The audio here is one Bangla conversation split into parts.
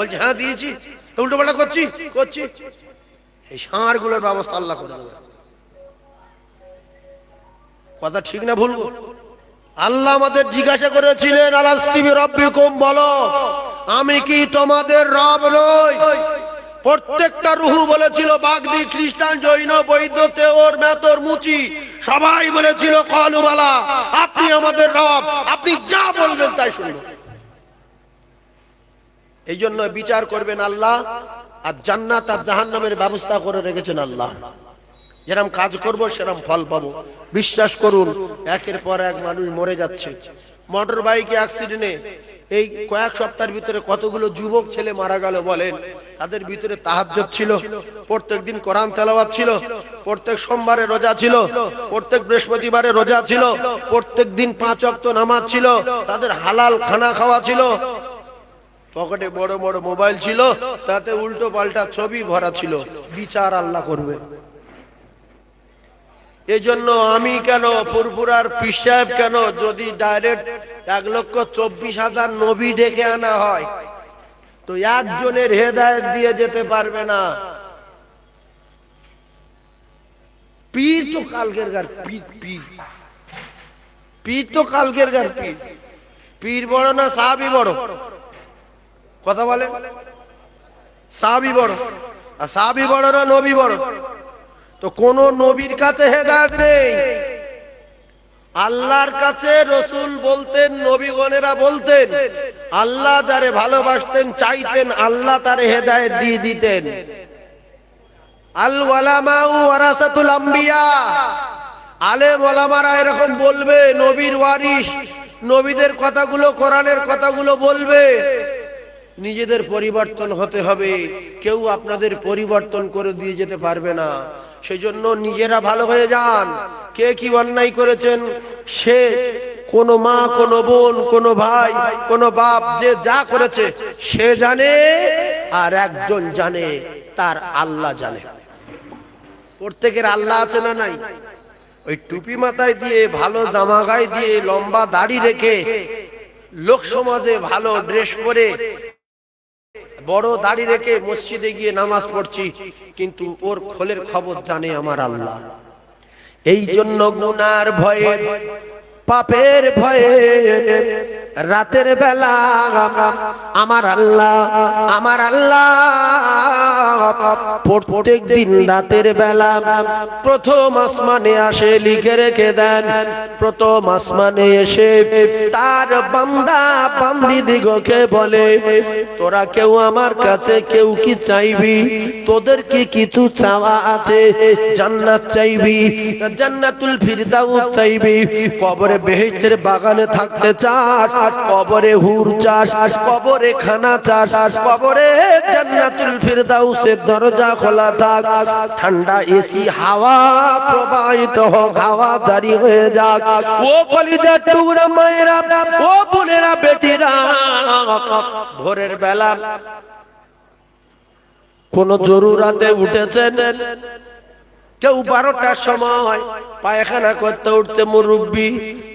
বলছে হ্যাঁ দিয়েছি, উল্টো পাল্টা করছি করছি। এই ষাঁড়গুলোর ব্যবস্থা আল্লাহ করে দেবে। কথা ঠিক না ভুল? আল্লাহ আমাদের জিজ্ঞাসা করেছিলেন আলাস্তি বিরাব্বিকুম, বলো আমি কি তোমাদের রব নই? প্রত্যেকটা রুহু বলেছিল, বাগদি, খ্রিস্টান, জৈন, বৌদ্ধ, তেওর, মেতর, মুচি সবাই বলেছিল ক্বালু বালা, আপনি আমাদের রব, আপনি যা বলবেন তাই শুনবো। এই জন্য বিচার করবেন আল্লাহ, আর জান্নাত আর জাহান্নামের ব্যবস্থা করে রেখেছেন আল্লাহ। যেরকম কাজ করব সেরকম ফল পাবো। বিশ্বাস করুন, একের পর এক মানুষ মরে যাচ্ছে। মোটর বাইকে অ্যাক্সিডেন্টে এই কয়েক সপ্তাহের ভিতরে কতগুলো যুবক ছেলে মারা গেল বলেন। তাদের ভিতরে তাহাজ্জুদ ছিল, প্রত্যেক দিন কোরআন তেলাওয়াত ছিল, প্রত্যেক সোমবারে রোজা ছিল, প্রত্যেক বৃহস্পতিবারে রোজা ছিল, প্রত্যেক দিন 5 ওয়াক্ত নামাজ ছিল, তাদের হালাল খানা খাওয়া ছিল, পকেটে বড় বড় মোবাইল ছিল, তাতে উল্টো পাল্টা ছবি ভরা ছিল। বিচার আল্লাহ করবে। এই জন্য আমি কেন, ফুরফুরার পীর সাহেব কেন, যদি ডাইরেক্ট 1,24,000 নবী ডেকে আনা হয় তো একজনের হেদায়েত দিয়ে যেতে পারবে না। পীর তো কালকের গার পীর, পীর পীর তো কালকের গার পীর। পীর বড় না সাহাবী বড়? কথা বলে। সাহাবী বড়, আর সাহাবী বড় না নবী বড়? তো কোন নবীর কাছে হেদায়েত নেই। আল্লাহর কাছে রাসূল বলতেন, নবীগণেরা বলতেন, আল্লাহ যারে ভালোবাসতেন, চাইতেন, আল্লাহ তারে হেদায়েত দিয়ে দিতেন। আল উলামাউ ওয়ারাসাতুল আম্বিয়া, আলেম ওলামারা এরকম বলবে, নবীর ওয়ারিস, নবীদের কথাগুলো, কোরআনের কথাগুলো বলবে। নিজেদের পরিবর্তন হতে হবে, কেউ আপনাদের পরিবর্তন করে দিয়ে যেতে পারবে না। সেই জন্য নিজেরা ভালো হয়ে যান। কে কি অন্যায় করেছেন, সে কোন মা, কোন বোন, কোন ভাই, কোন বাপ, যে যা করেছে সে জানে, আর একজন জানে, তার আল্লাহ জানে। প্রত্যেকের আল্লাহ আছে না নাই? ওই টুপি মাথায় দিয়ে, ভালো জামা গায়ে দিয়ে, লম্বা দাড়ি রেখে, লোক সমাজে ভালো ড্রেস পরে, বড় দাড়ি রেখে মসজিদে গিয়ে নামাজ পড়ছি, কিন্তু ওর খোলের খবর জানে আমার আল্লাহ। এই জন্য গুনার ভয়ে, পাপের ভয়ে রাতের বেলা আমার আল্লাহ, আমার আল্লাহ প্রত্যেক দিন রাতের বেলা প্রথম আসমানে আসে, লিখে রেখে দেন। প্রথম আসমানে এসে তার বান্দা বান্দীদিগকে বলে, তোরা কেউ আমার কাছে কেউ কি চাইবি? তোদের কি কিছু চাওয়া আছে? জান্নাত চাইবি, জান্নাতুল ফিরদাউস চাইবি, কবরে বেহেশতের বাগানে থাকতে চাস, কবরে হুর চাস, কবরে খানা চাস, কবরে জান্নাতুল ফিরদাউসের দরজা খোলা থাক, ঠান্ডা এসি হাওয়া প্রবাহিত হোক, হাওয়া জারি হয়ে যাক। ও কলিজার টুকরা মায়েরা, ও বোনেরা, বেটিরা, ভোরের বেলা কোন জরুরাতে উঠেছেন, কেউ 12টার সময় পায়খানা করতে উঠছে, মুরব্বী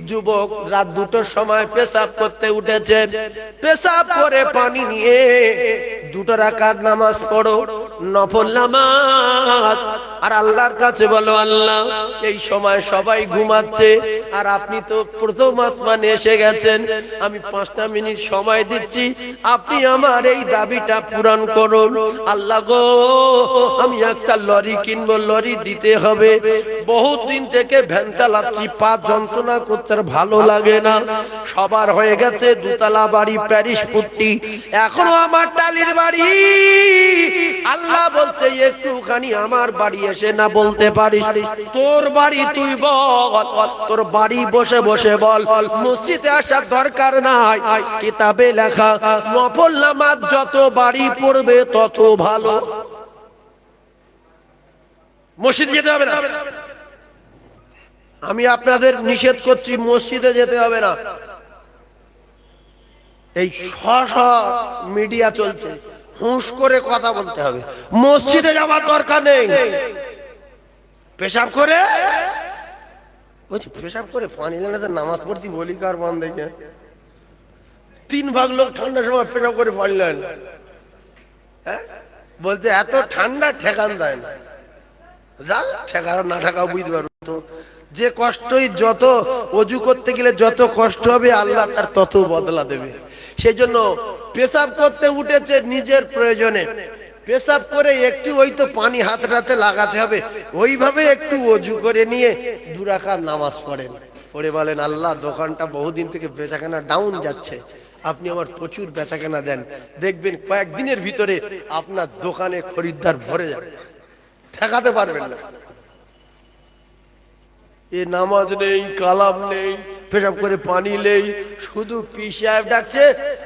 যুবক রাত 2টোর সময় পেশাব করতে উঠেছে, পেশাব করে পানি নিয়ে 2 রাকাত নামাজ পড়ো, নফল নামাজ, আর আল্লাহর কাছে বলো, আল্লাহ এই সময় সবাই ঘুমাচ্ছে, আর আপনি তো প্রথম আসমানে এসে গেছেন, আমি 5টা মিনিট সময় দিচ্ছি, আপনি আমার এই দাবিটা পূরণ করুন। আল্লাহ গো, আমি একটা লরি কিনবো, লরি দিতে হবে, বহুত দিন থেকে ভ্যান চালাচ্ছি, পা যন্ত্রণা করতে ভালো লাগে না, সবার হয়ে গেছে 2 তলা বাড়ি, প্যারিস পুট্টি, এখনো আমার টালির বাড়ি। আল্লাহ বলতে, একটুখানি আমার বাড়ি এসে না বলতে পারিস? তোর বাড়ি তুই বল, তোর বাড়ি বসে বসে বল, মসজিদে আসার দরকার নাই। কিতাবে লেখা, নফল নামাজ যত বাড়ি পড়বে তত ভালো। মসজিদে যেতে হবে না, আমি আপনাদের নিষেধ করছি, মসজিদে যেতে হবে না। এই মিডিয়া চলছে, হুঁশ করে কথা বলতে হবে, মসজিদে যাওয়ার দরকার নেই। পেশাব করে, বলছি পেশাব করে পানি জানাতে নামাজ পড়ছি, বলি কার মন দেখে 3 ভাগ লোক ঠান্ডার সময় পেশাব করে পানি নেন, হ্যাঁ? বলছে এত ঠান্ডা ঠেকান যায় না। যা ঠেকা না ঠেকা বুঝতে পারো তো, যে কষ্টই যত অজু করতে গেলে যত কষ্ট হবে আল্লাহ তার তত বদলা দেবে। সেই জন্য পেশাব করতে উঠেছে নিজের প্রয়োজনে, পেশাব করে একটু ওই তো পানি হাতে লাগাতে হবে, ওইভাবে একটু অজু করে নিয়ে 2 রাকাত নামাজ পড়েন, পড়ে বলেন আল্লাহ দোকানটা বহুদিন থেকে বেচাকেনা ডাউন যাচ্ছে, আপনি আমার প্রচুর বেচাকেনা দেন, দেখবেন কয়েকদিনের ভিতরে আপনার দোকানে খরিদ্দার ভরে যাবে, ঠেকাতে পারবেন না। এ নামাজ নেই, কালাম নেই, পেশাব করে পানি নেই, শুধু পীর সাহেব ডাকছে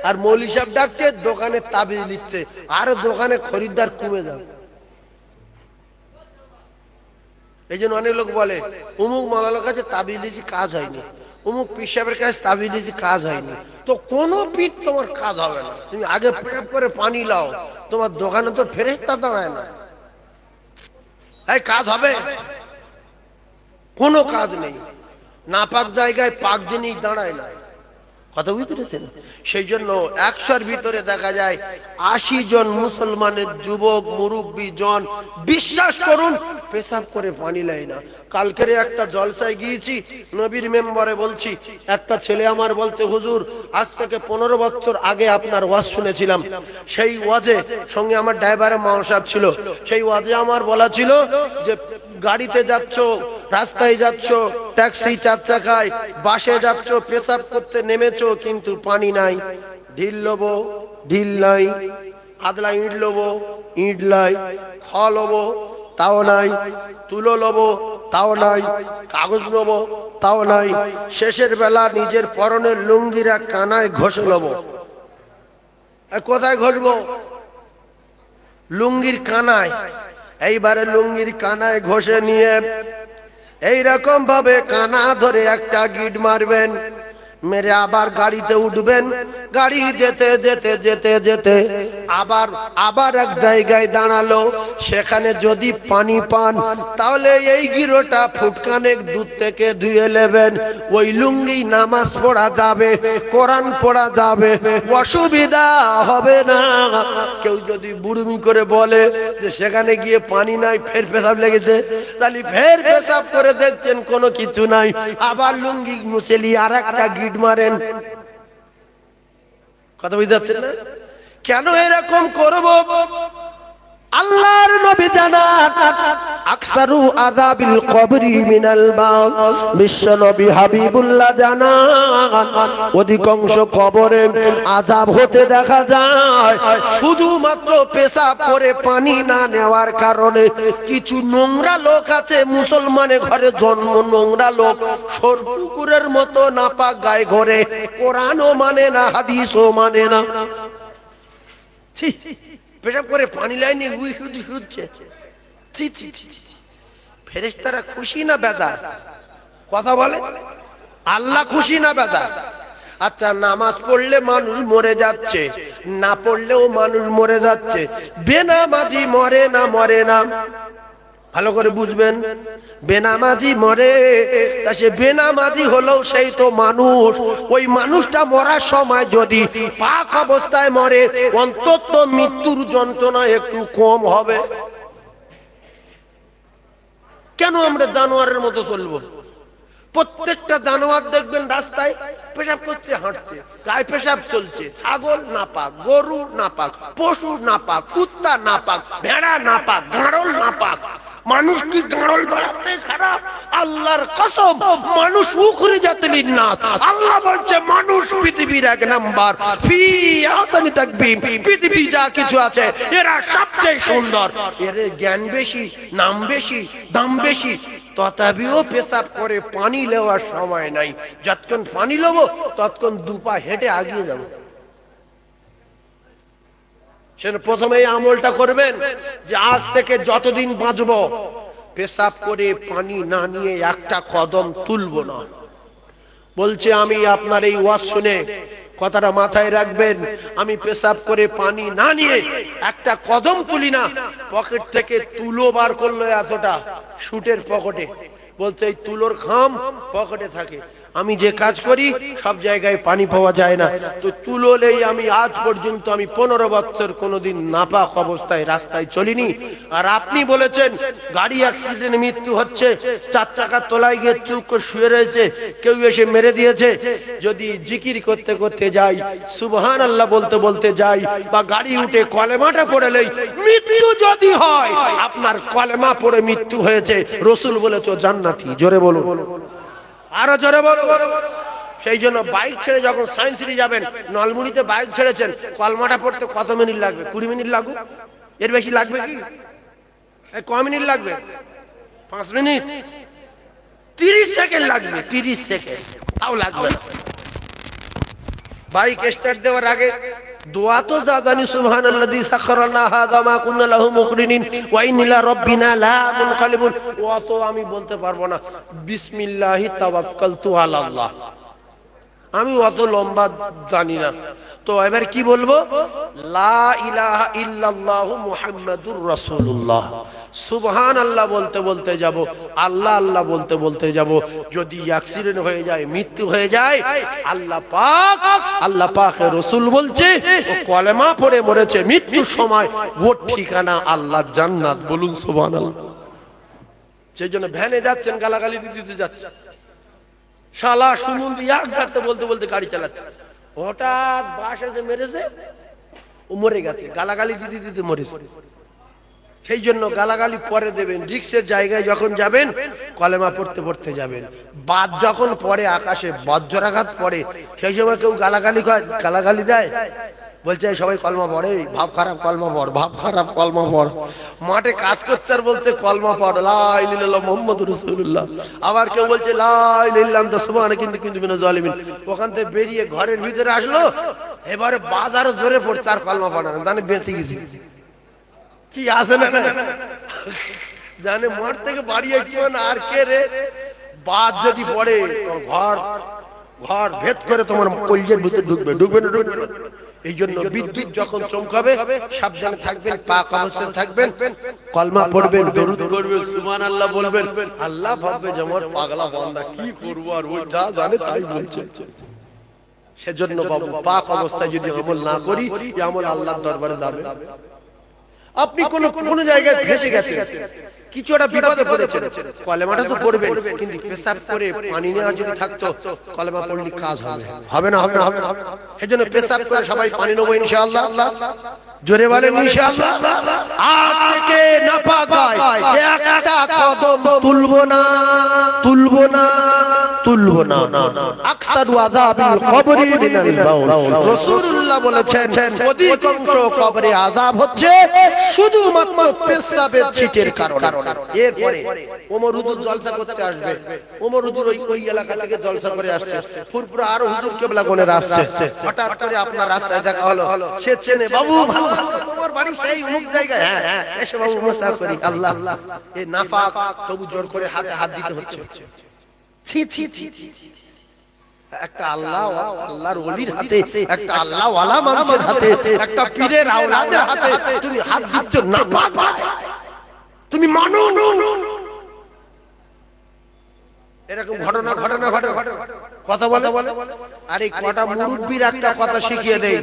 আর মৌলী সাহেব ডাকছে, দোকানে তাবিজ নিচ্ছে, আর দোকানে খরিদ্দার কমে যাবে। এই জন্য অনেক লোক বলে অমুক মাওলানার কাছে তাবিজ দিয়েছি কাজ হয়নি, অমুক পীর সাহেবের কাছে তাবিজ দিয়েছি কাজ হয়নি। তো কোন পীর তোমার কাজ হবে না, তুমি আগে পেশাব করে পানি লাও, তোমার দোকানে তো ফেরেশতা দাঁড়ায় না, এই কাজ হবে? কোনো কাজ নেই, নাপাক জায়গায় পাক জিনিস দাঁড়ায় না, কথা বুঝতে পেরেছেন? সেই জন্য 100-র ভিতরে দেখা যায় 80 জন মুসলমানের যুবক মুরব্বী জন বিশ্বাস করুন পেশাব করে পানি লাই না। কালকের একটা জলসায় গিয়েছি, নবীর মেম্বারে বলছি, একটা ছেলে আমার বলতে হুজুর আজ থেকে 15 বছর আগে আপনার ওয়াজ শুনেছিলাম, সেই ওয়াজে সঙ্গে আমার ড্রাইভারের মাও সাহেব ছিল, সেই ওয়াজে আমার বলা ছিল যে গাড়িতে যাচ্ছ, রাস্তায় যাচ্ছ, ট্যাক্সি 4 চাকায়, বাসে যাচ্ছ, পেশাব করতে নেমেছো কিন্তু পানি নাই, ঢিল লবো ঢিল নাই, আদলা ইট লবো ইট লাই, ফল লবো তাও নাই, তুলো লবো তাও নাই, কাগজ লবো তাও নাই, শেষের বেলা নিজের পরনের লুঙ্গিরা কানায় ঘষে লবো। কোথায় ঘষবো? লুঙ্গির কানায়। এইবারে লুঙ্গির কানায় ঘষে নিয়ে এইরকম ভাবে কানা ধরে একটা গিট মারবেন, মেরে আবার গাড়িতে উঠবেন, গাড়ি যেতে যেতে যেতে যেতে আবার এক জায়গায় দাঁড়ালো, সেখানে যদি পানি পান তাহলে এই গিরোটা ফুটকানেক দূর থেকে ধুয়ে নেবেন, ওই লুঙ্গি নামাজ পড়া যাবে, কোরআন পড়া যাবে, অসুবিধা হবে না। কেউ যদি বুড়ুমি করে বলে যে সেখানে গিয়ে পানি নাই, ফের পেশাব লেগেছে, তাহলে ফের পেশাব করে দেখছেন কোনো কিছু নাই, আবার লুঙ্গি মুছেলি আর একটা গিট মারেন। কথা বুঝতে পারছেন না? কেন এরকম করব? আল্লাহর নবী জানান আকসারু আযাবিল কবরি মিনাল মাউত, বিশ্ব নবী হাবিবুল্লাহ জানান অধিকাংশ কবরে আযাব হতে দেখা যায় শুধুমাত্র পেশাব করে পানি না নেওয়ার কারণে। কিছু নোংরা লোক আছে, মুসলমানের ঘরে জন্ম নোংরা লোক, সরপুকুরের মতো নাপাক গায়ে ঘরে, কোরআনও মানে না, হাদিসও মানে না, ছি পেশাব করে পানি লাইনি উই শুধু শুচ্ছে। ফেরেশতারা খুশি না বেজার? কথা বলে, আল্লাহ খুশি না বেজার? আচ্ছা, নামাজ পড়লে মানুষ মরে যাচ্ছে, না পড়লেও মানুষ মরে যাচ্ছে, বেনামাজি মরে না? মরে না? ভালো করে বুঝবেন, বেনামাজি মরে, তা সে বেনামাজি হলেও সেই তো মানুষ। ওই মানুষটা মরার সময় যদি পাক অবস্থায় মরে, অন্তত মৃত্যুর যন্ত্রণা একটু কম হবে। কেন আমরা জানোয়ারের মতো চলবো? প্রত্যেকটা জানোয়ার দেখবেন রাস্তায় পেশাব করছে, হাঁটছে, গায়ে পেশাব চলছে, ছাগল নাপাক, গরু নাপাক, পশু নাপাক, কুত্তা নাপাক, ভেড়া নাপাক, গাঁড়ল নাপাক। মানুষ কি গাঁড়ল বাড়াতে খারাপ? আল্লাহর কসম, মানুষ উখরি জাতির নাস। আল্লাহ বলছে মানুষ পৃথিবীর 1 নাম্বার, ফি আহসানি তাকবীম, পৃথিবী যা কিছু আছে এরা সবচেয়ে সুন্দর। এর জ্ঞান বেশি, নাম বেশি, দাম বেশি, তথাপিও পেশাব করে পানি নেওয়ার সময় নাই। যতক্ষণ পানি নেবো ততক্ষণ 2 পা হেঁটে আগিয়ে যাবো। সেটা প্রথমে এই আমলটা করবেন যে আজ থেকে যতদিন বাঁচবো পেশাব করে পানি না নিয়ে একটা কদম তুলবো না। বলছে আমি আপনার এই ওয়াজ শুনে কথাটা মাথায় রাখবেন, আমি পেশাব করে পানি না নিয়ে একটা কদম তুলি না। পকেট থেকে তুলো বার করলো এতটা, শুটের পকেটে, বলছে এই তুলোর খাম পকেটে থাকে, আমি যে কাজ করি সব জায়গায় পানি পাওয়া যায় না, তো তুললেই আমি আজ পর্যন্ত আমি 15 বছর কোনোদিন নাপাক অবস্থায় রাস্তায় চলিনি। আর আপনি বলেছেন গাড়ি অ্যাক্সিডেন্টে মৃত্যু হচ্ছে, 4 চাকার তলায় গিয়ে চুপ করে শুয়ে রয়েছে, কেউ এসে মেরে দিয়েছে। যদি জিকির করতে করতে যাই, সুবহানাল্লাহ বলতে বলতে যাই, বা গাড়ি উঠে কলেমাটা পড়লেই মৃত্যু যদি হয়, আপনার কলেমা পড়ে মৃত্যু হয়েছে, রাসূল বলেছে জান্নাতি। জোরে বলুন, আরো জোরে বলুন। সেই জন্য বাইক ছেড়ে যখন সায়েন্স সিটি যাবেন, নলমুড়িতে বাইক ছেড়েছেন, কলমাটা পড়তে কত মিনিট লাগবে? 20 মিনিট লাগবে? এর বেশি লাগবে কি? ক মিনিট লাগবে? 5 মিনিট? 30 সেকেন্ড লাগবে, 30 সেকেন্ড, তাও লাগবে। বাইক স্টার্ট দেওয়ার আগে দোয়া তো যা জানি, সুবহানাল্লাযী সাখারানা হাযা মা কুননা লাহু মুকরিনিন ওয়া ইন্না রাব্বিনা লা মুনকালিবুন, অত আমি বলতে পারবো না। বিসমিল্লাহি তাওয়াক্কালতু আলাল্লাহ, আমি অত লম্বা জানি না। তো এবার কি বলবো? লা ইলাহা ইল্লাল্লাহু মুহাম্মাদুর রাসূলুল্লাহ। সুবহানাল্লাহ বলতে বলতে যাব, আল্লাহ আল্লাহ বলতে বলতে যাব। যদি অ্যাক্সিডেন্ট হয়ে যায়, মৃত্যু হয়ে যায়, আল্লাহ পাকের রাসূল বলছে ও কলেমা পড়ে মরেছে, মৃত্যুর সময় ওর ঠিকানা আল্লাহর জান্নাত। বলুন সুবহানাল্লাহ। সেই জন্য ভ্যানে যাচ্ছেন, গালাগালি দিতে যাচ্ছেন, শালা সুমন্দি এক ধারতে বলতে বলতে গাড়ি চালাচ্ছে, হঠাৎ বাস এসে মেরেছে, ও মরে গেছে, গালাগালি দিতে দিতে মরেছে। সেই জন্য গালাগালি পরে দেবেন, রিক্সের জায়গায় যখন যাবেন কলেমা পড়তে পড়তে যাবেন। বাদ যখন পড়ে, আকাশে বজ্রাঘাত পড়ে, সেই সময় কেউ গালাগালি দেয়, বলছে সবাই কলমা পড়ে, ভাব খারাপ কলমা পড়, ভাব খারাপ কলমা পড়। মাঠে কাজ করতে আর বলছে কলমা পড়, লা ইলাহা ইল্লাল্লাহ মুহাম্মাদুর রাসূলুল্লাহ। আবার কেউ বলছে লা ইলাহা ইল্লাল্লাহ সুবহানাকা ইন্নী কুনতু মিনাজ জালিমিন। ওখান থেকে বেরিয়ে ঘরের ভিতরে আসলো, এবারে বাজারে জোরে পড়ছে, আর কলমা পড়ে না, জানে বেঁচে গেছি। কি আছে না জানে, মাঠ থেকে বাড়ি আসি না, আর কে রে বাদ যদি পড়ে ঘর ঘর ভেদ করে তোমার কলজের ভিতরে ঢুকবে, ঢুকবে না, ঢুকবে না। এই জন্য বিদ্যুৎ যখন চমকাবে সাবধানে থাকবেন, পাক অবস্থায় থাকবেন, কলমা পড়বেন, দরুদ পড়বেন, সুবহানাল্লাহ বলবেন। আল্লাহ ভাববে যে আমার পাগলা বান্দা, কি করব, আর ওই যা জানে তাই বলছে। সেজন্য বাবু, পাক অবস্থায় যদি আমল না করি, এই আমল আল্লাহর দরবারে যাবে। আপনি কোন জায়গায় ফেসে গেছেন, কিছু একটা বিপদে পড়েছেন, কলেমাটা তো পড়বেন, কিন্তু পেশাব করে পানি নেওয়া যদি থাকতো, কলেমা পড়লে কাজ হবে? হবে না, হবে না, হবে না। সেজন্য পেশাব করে সবাই পানি নেবো ইনশাআল্লাহ। জোরে বলেন ইনশাআল্লাহ। আজ থেকে নাপাক গায় একটা কদম তুলবো না, তুলবো না, তুলবো না। আকসারু আযাবিল কবরি মিনাল বাউল। রাসূলুল্লাহ বলেছেন অধিকাংশ কবরে আযাব হচ্ছে শুধুমাত্র পেশাবের ছিটের কারণে। এরপরে ওমর হুজুর জলসা করতে আসবে, ওমর হুজুর ওই এলাকা থেকে জলসা করে আসছে, ফুরফুরা আরো হুজুর কেবলা গণের আসছে। হঠাৎ করে আপনার রাস্তায় দেখা হলো, সে চেনে, বাবু তোমার বাড়ি সেই অমুক জায়গায়, হ্যাঁ এসে বাবু মুসা করি। আল্লাহ, এই নাফাক, তবু জোর করে হাতে হাত দিতে হচ্ছে। ছি ছি ছি ছি। একটা আল্লাহর ওলির হাতে, একটা আল্লাহ ওয়ালা মানুষের হাতে, একটা পীরের আওলাদের হাতে তুমি হাত দিচ্ছ, নাপাক গায়। তুমি মানো এরকম ঘটনা ঘটনা ঘটে কথা বলে। আরে কটা মুরব্বির একটা কথা শিখিয়ে দেয়,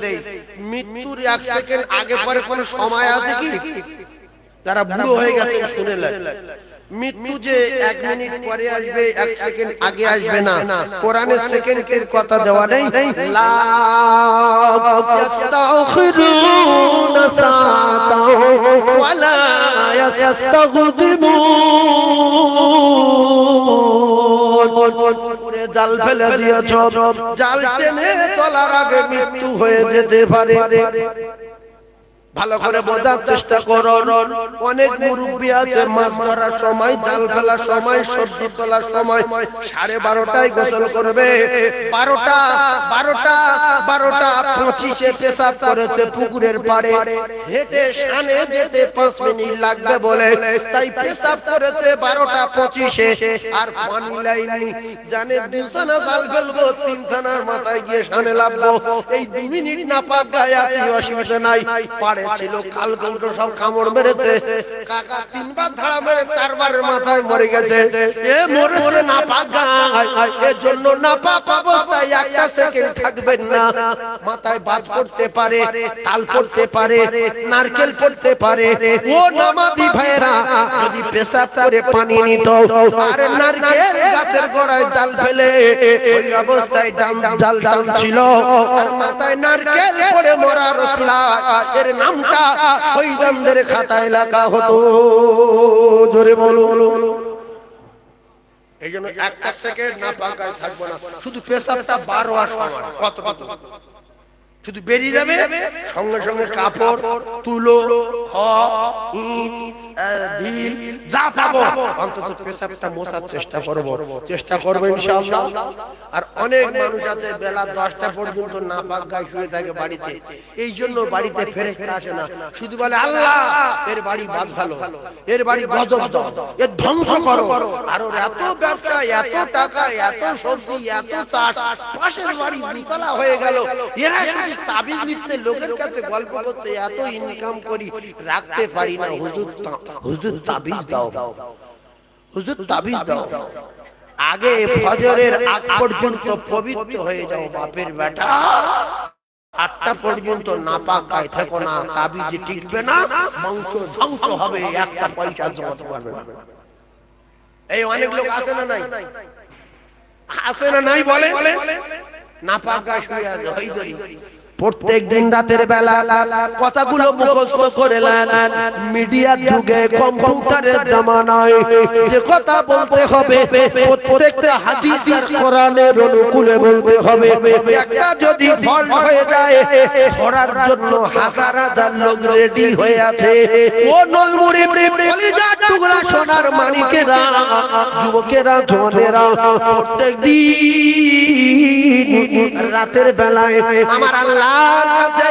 মৃত্যুর 1 সেকেন্ড আগে পরে কোন সময় আছে কি? তারা বুড়ো হয়ে গেছেন, শুনেলেন মৃত্যু যে 1 মিনিট পরে আসবে, 1 সেকেন্ড আগে আসবে না। কোরআনের সেকেন্ডের কথা দেওয়া নেই, লা ইস্তাখিরুনা সাআতা ওয়ালা ইস্তাগদিমুন। পুরে জাল ফেলে দিয়েছ, জাল টেনে তোলার আগে মৃত্যু হয়ে যেতে পারে। ভালো করে বোঝার চেষ্টা করুন। অনেক মুরব্বী আছে, মাছ ধরার সময়, জাল ফেলার সময়, সবজি তোলার সময় 12:30টায় গোসল করবে, 12:25 পেশাব করেছে পুকুরের পাড়ে, হেঁটে শানে যেতে 5 মিনিট লাগবে বলে তাই পেশাব করেছে 12:25, আর পানি লাইনি, জানে 2 ছানা জাল ফেলবো, 3 ছানার মাথায় গিয়ে শানে লাভবো, এই 2 মিনিট নাপাক গায়ে আছে, অসুবিধা নাই, পাড়ে ছিল, কালকে উল্টো সব কামড় মেরেছে। কাকা 3 বার ধাড়া মেরে 4 বারের মাথায় মরে গেছে। এ মরেছে নাপাক গায়, এর জন্য নাপাক অবস্থায় একটা সেকেন্ড থাকবেন না। মাথায় বাজ পড়তে পারে, তাল পড়তে পারে, নারকেল পড়তে পারে। ও নামাজি ভাইরা, যদি পেশাব করে পানি নিত আর নারকেল গাছের গোড়ায় জাল ফেলে ওই অবস্থায় জাল টানছিল আর মাথায় নারকেল পড়ে মরা রসলা, এর নামটা শহীদদের খাতায় লেখা হতো। জোরে বলুন। এই জন্য একটা সেকেন্ড না পাকায় থাকবো না। শুধু পেশাবটা বার হওয়ার সময় কত কত শুধু বেরিয়ে যাবে, সঙ্গে সঙ্গে কাপড়, তুলো, ঢিল যা পাবো অন্তত পেশাবটা মোছার চেষ্টা করবো ইনশাআল্লাহ। আর অনেক মানুষ আছে বেলা 10টা পর্যন্ত নাপাক গায়ে শুয়ে থাকে বাড়িতে। এই জন্য বাড়িতে ফেরেশতা আসে না, শুধু বলে আল্লাহ এর বাড়ি বাজ ভালো, এর বাড়ি গজব দাও, এর ধ্বংস করো। আর ওর এত ব্যবসা, এত টাকা, এত সবজি, এত চাষ, পাশের বাড়ি দুতলা হয়ে গেল। এরা শুধু তাবিজ নিতে লোকের কাছে গল্প করতে, এত ইনকাম করি রাখতে পারি না। হুজুর তাবিজ দাও, হুজুর তাবিজ দাও। আগে ফজরের আগ পর্যন্ত পবিত্র হয়ে যাও বাপের বেটা। 8টা পর্যন্ত নাপাক গায়ে থেকো না, তাবিজ টিকবে না, বংশ ধ্বংস হবে, একটা পয়সা জমাতে পারবে না। এই অনেক লোক আসে না নাই, আসে না নাই বলে নাপাক গায়ে শুয়ে আছে হইদরি। প্রত্যেক দিন রাতের বেলা কথাগুলো মুখস্থ করে নেন। মিডিয়ার যুগে, কম্পিউটারের জামানায় যে কথা বলতে হবে প্রত্যেকটা হাদিস আর কোরআনের অনুকূলে বলতে হবে। একটা যদি ফল্ট হয়ে যায় ধরার জন্য হাজার হাজার লোক রেডি হয়ে আছে। ও নলমুড়ি কলিজার টুকরা সোনার মানিকেরা, যুবকেরা, জওয়ানেরা, প্রত্যেক দিন রাতের বেলায় আমার আল্লাহ কাছে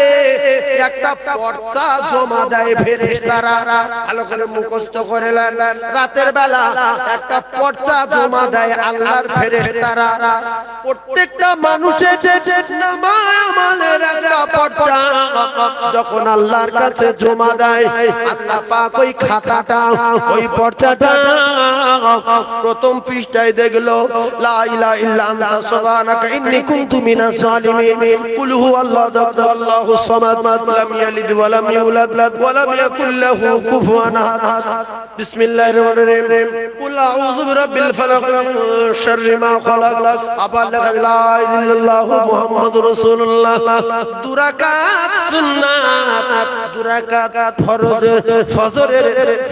একটা পর্চা জমা দেয় ফেরেশতারা। ভালো করে মুখস্থ করে নেন, রাতের বেলা একটা পর্চা জমা দেয় আল্লাহর ফেরেশতারা। প্রত্যেকটা মানুষের নামালের একটা পর্চা যখন আল্লাহর কাছে জমা দেয়, আল্লাহ পাক ওই খাতাটা, ওই পর্চাটা প্রথম পৃষ্ঠায় দেখলো লা ইলাহা ইল্লা আনতা সুবহানাকা ইন্নী কুনতু মিনাজ জালিমিন, কুল হুয়াল্লাহু আল্লাহু সামাদ লাম ইয়ালিদ ওয়া লাম ইউলাদ ওয়া লাম ইয়াকুল লাহু কুফুয়ান আহাদ। বিসমিল্লাহির রহমানির রহিম, কুল আউযু বিরাব্বিল ফালাক মিন শাররি মা খালাক, আবার লা ইলাহা ইল্লাল্লাহু মুহাম্মাদুর রাসূলুল্লাহ। দুরাকাত সুন্নাত, দুরাকাত ফরজ, ফজরের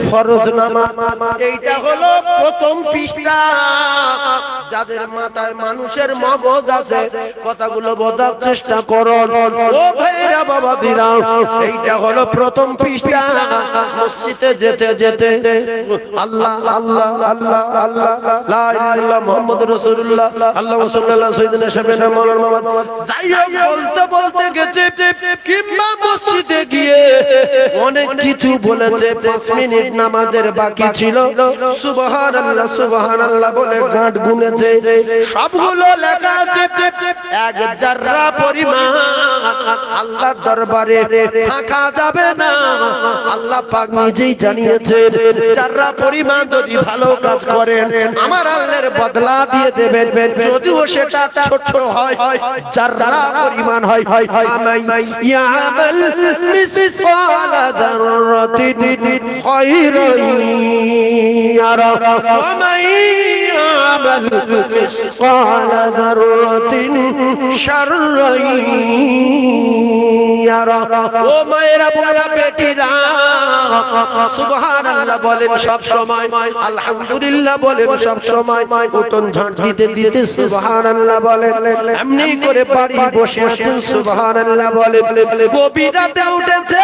ফরজ নামাজ। এইটা হলো প্রথম পৃষ্ঠা। যাদের মাথায় মানুষের মগজ আছে কথাগুলো বোঝার চেষ্টা করো। ও ভাইরা বাবা দিরা, এইটা হলো প্রথম পৃষ্ঠা। মসজিদে যেতে যেতে আল্লাহ আল্লাহ আল্লাহ আল্লাহ লা ইলাহা ইল্লাল্লাহ মুহাম্মাদুর রাসূলুল্লাহ আল্লাহুম্মা সাল্লি আলা সাইয়্যিদিনা শাফিঈনা মাওলানা মুহাম্মদ যাই হোক বলতে বলতে গেছে কিংবা মসজিদে গিয়ে অনেক কিছু বলেছে। 5 মিনিট নামাজের বাকি ছিল, সুবহানাল্লাহ সুবহানাল্লাহ বলে গাঁট গুনেছে। সবগুলো লেখা আছে, এক জাররা পরিমাণ আল্লাহর দরবারে ফাঁকা যাবে না। আল্লাহ পাক নিজেই জানিয়েছেন জাররা পরিমাণ যদি ভালো কাজ করেন আমার আল্লাহর বদলা দিয়ে দেবেন, যদিও সেটা ছোট হয়, জাররা পরিমাণ হয়। আমাই ইয়ামাল মিসকালা যাররাতিন খায়রান ইয়ারা ওয়া মান ইয়ামাল মিসকালা যাররাতিন শাররান ইয়ারা। ও মায়েরা, বোনেরা, বেটিরা, সুবহানাল্লাহ বলেন সব সময়, আলহামদুলিল্লাহ বলেন সব সময়, উঠোন ঝাঁট দিতে দিতে সুবহানাল্লাহ বলেন, এমনি করে বাড়ি বসে আছেন সুবহানাল্লাহ বলেন। গভীর রাতে উঠেছে,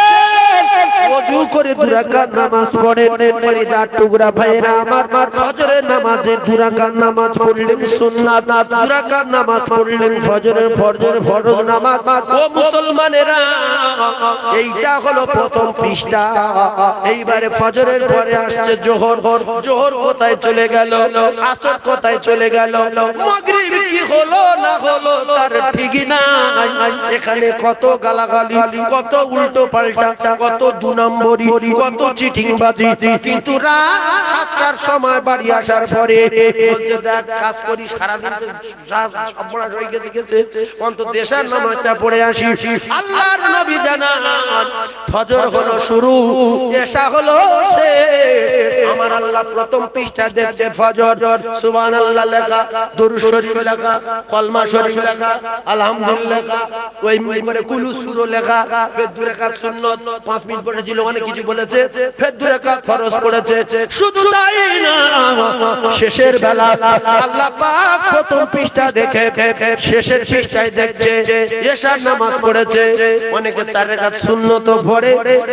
ওযু করে 2 রাকাত নামাজ পড়েন কলিজার টুকরা ভাইরা আমার ফজরের নামাজে 2 রাকাত নামাজ পড়লেন সুন্নাত 2 রাকাত নামাজ পড়লেন ফজরের ফরজ নামাজ ও মুসলমানেরা এইটা হলো প্রথম পৃষ্ঠা এইবারে ফজরের পরে আসছে জোহর কোথায় চলে গেল আসর কোথায় চলে গেল মাগরিব কি হলো না হলো তার ঠিক না এখানে কত গালাগালি কত উল্টো পাল্টা কত 2 নম্বরি কত চিটিংবাজি কিন্তু রাত 7টার সময় বাড়ি আসার পরে বলছে দেখ কাজ করি সারা দিন সর্বনাশ হয়ে গেছে অন্তত দেশের নামাজটা পড়ে আসি আল্লাহর নবী জানান ফজর হলো শুরু এশা হলো শেষ আমার আল্লাহ প্রথম পৃষ্ঠা দেখছে ফজর সুবহানাল্লাহ লেখা দরুদ শরীফ লেখা কলমা শরীফ লেখা আলহামদুলিল্লাহ লেখা ওই মানে কুলু সূরা লেখা ফের 2 রাকাত সুন্নাত 5 মিনিট পরে ছিল অনেক কিছু বলেছে ফের 2 রাকাত ফরজ পড়েছে শুধু তাই না শেষের বেলা আল্লাহ পাক প্রথম পৃষ্ঠা দেখে শেষের পৃষ্ঠায় দেখছে এশার নামাজ পড়েছে অনেকে 4 রাকাত সুন্নাত পড়ে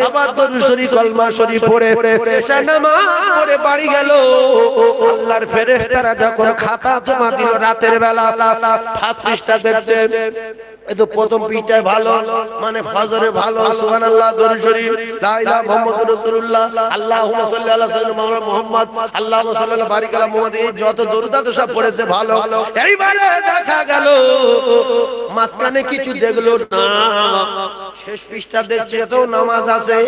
আবার দরুদ শরীফ কলমা শরীফ পড়ে এশার নামাজ পড়ে বাড়ি গেল আল্লাহর ফেরেশতারা যখন খাতা জমা দিল রাতের বেলা ফার্স্ট পৃষ্ঠা দেখছে এই তো প্রথম পৃষ্ঠায় ভালো মানে ফজরে ভালো সুবহানাল্লাহ দরুদ শরীফ লা ইলাহা মুহাম্মাদুর রাসূলুল্লাহ আল্লাহুম্মা সাল্লি আলা সাইয়্যিদিনা মুহাম্মদ আল্লাহুম্মা সাল্লি আলা বারিক আলা মুহাম্মদ এই যত দরুদ আছে সব পড়েছে ভালো এইবারে দেখা গেল মাঝখানে কিছু দেখলো না শেষ পৃষ্ঠা দেখছে তো নামাজ আছে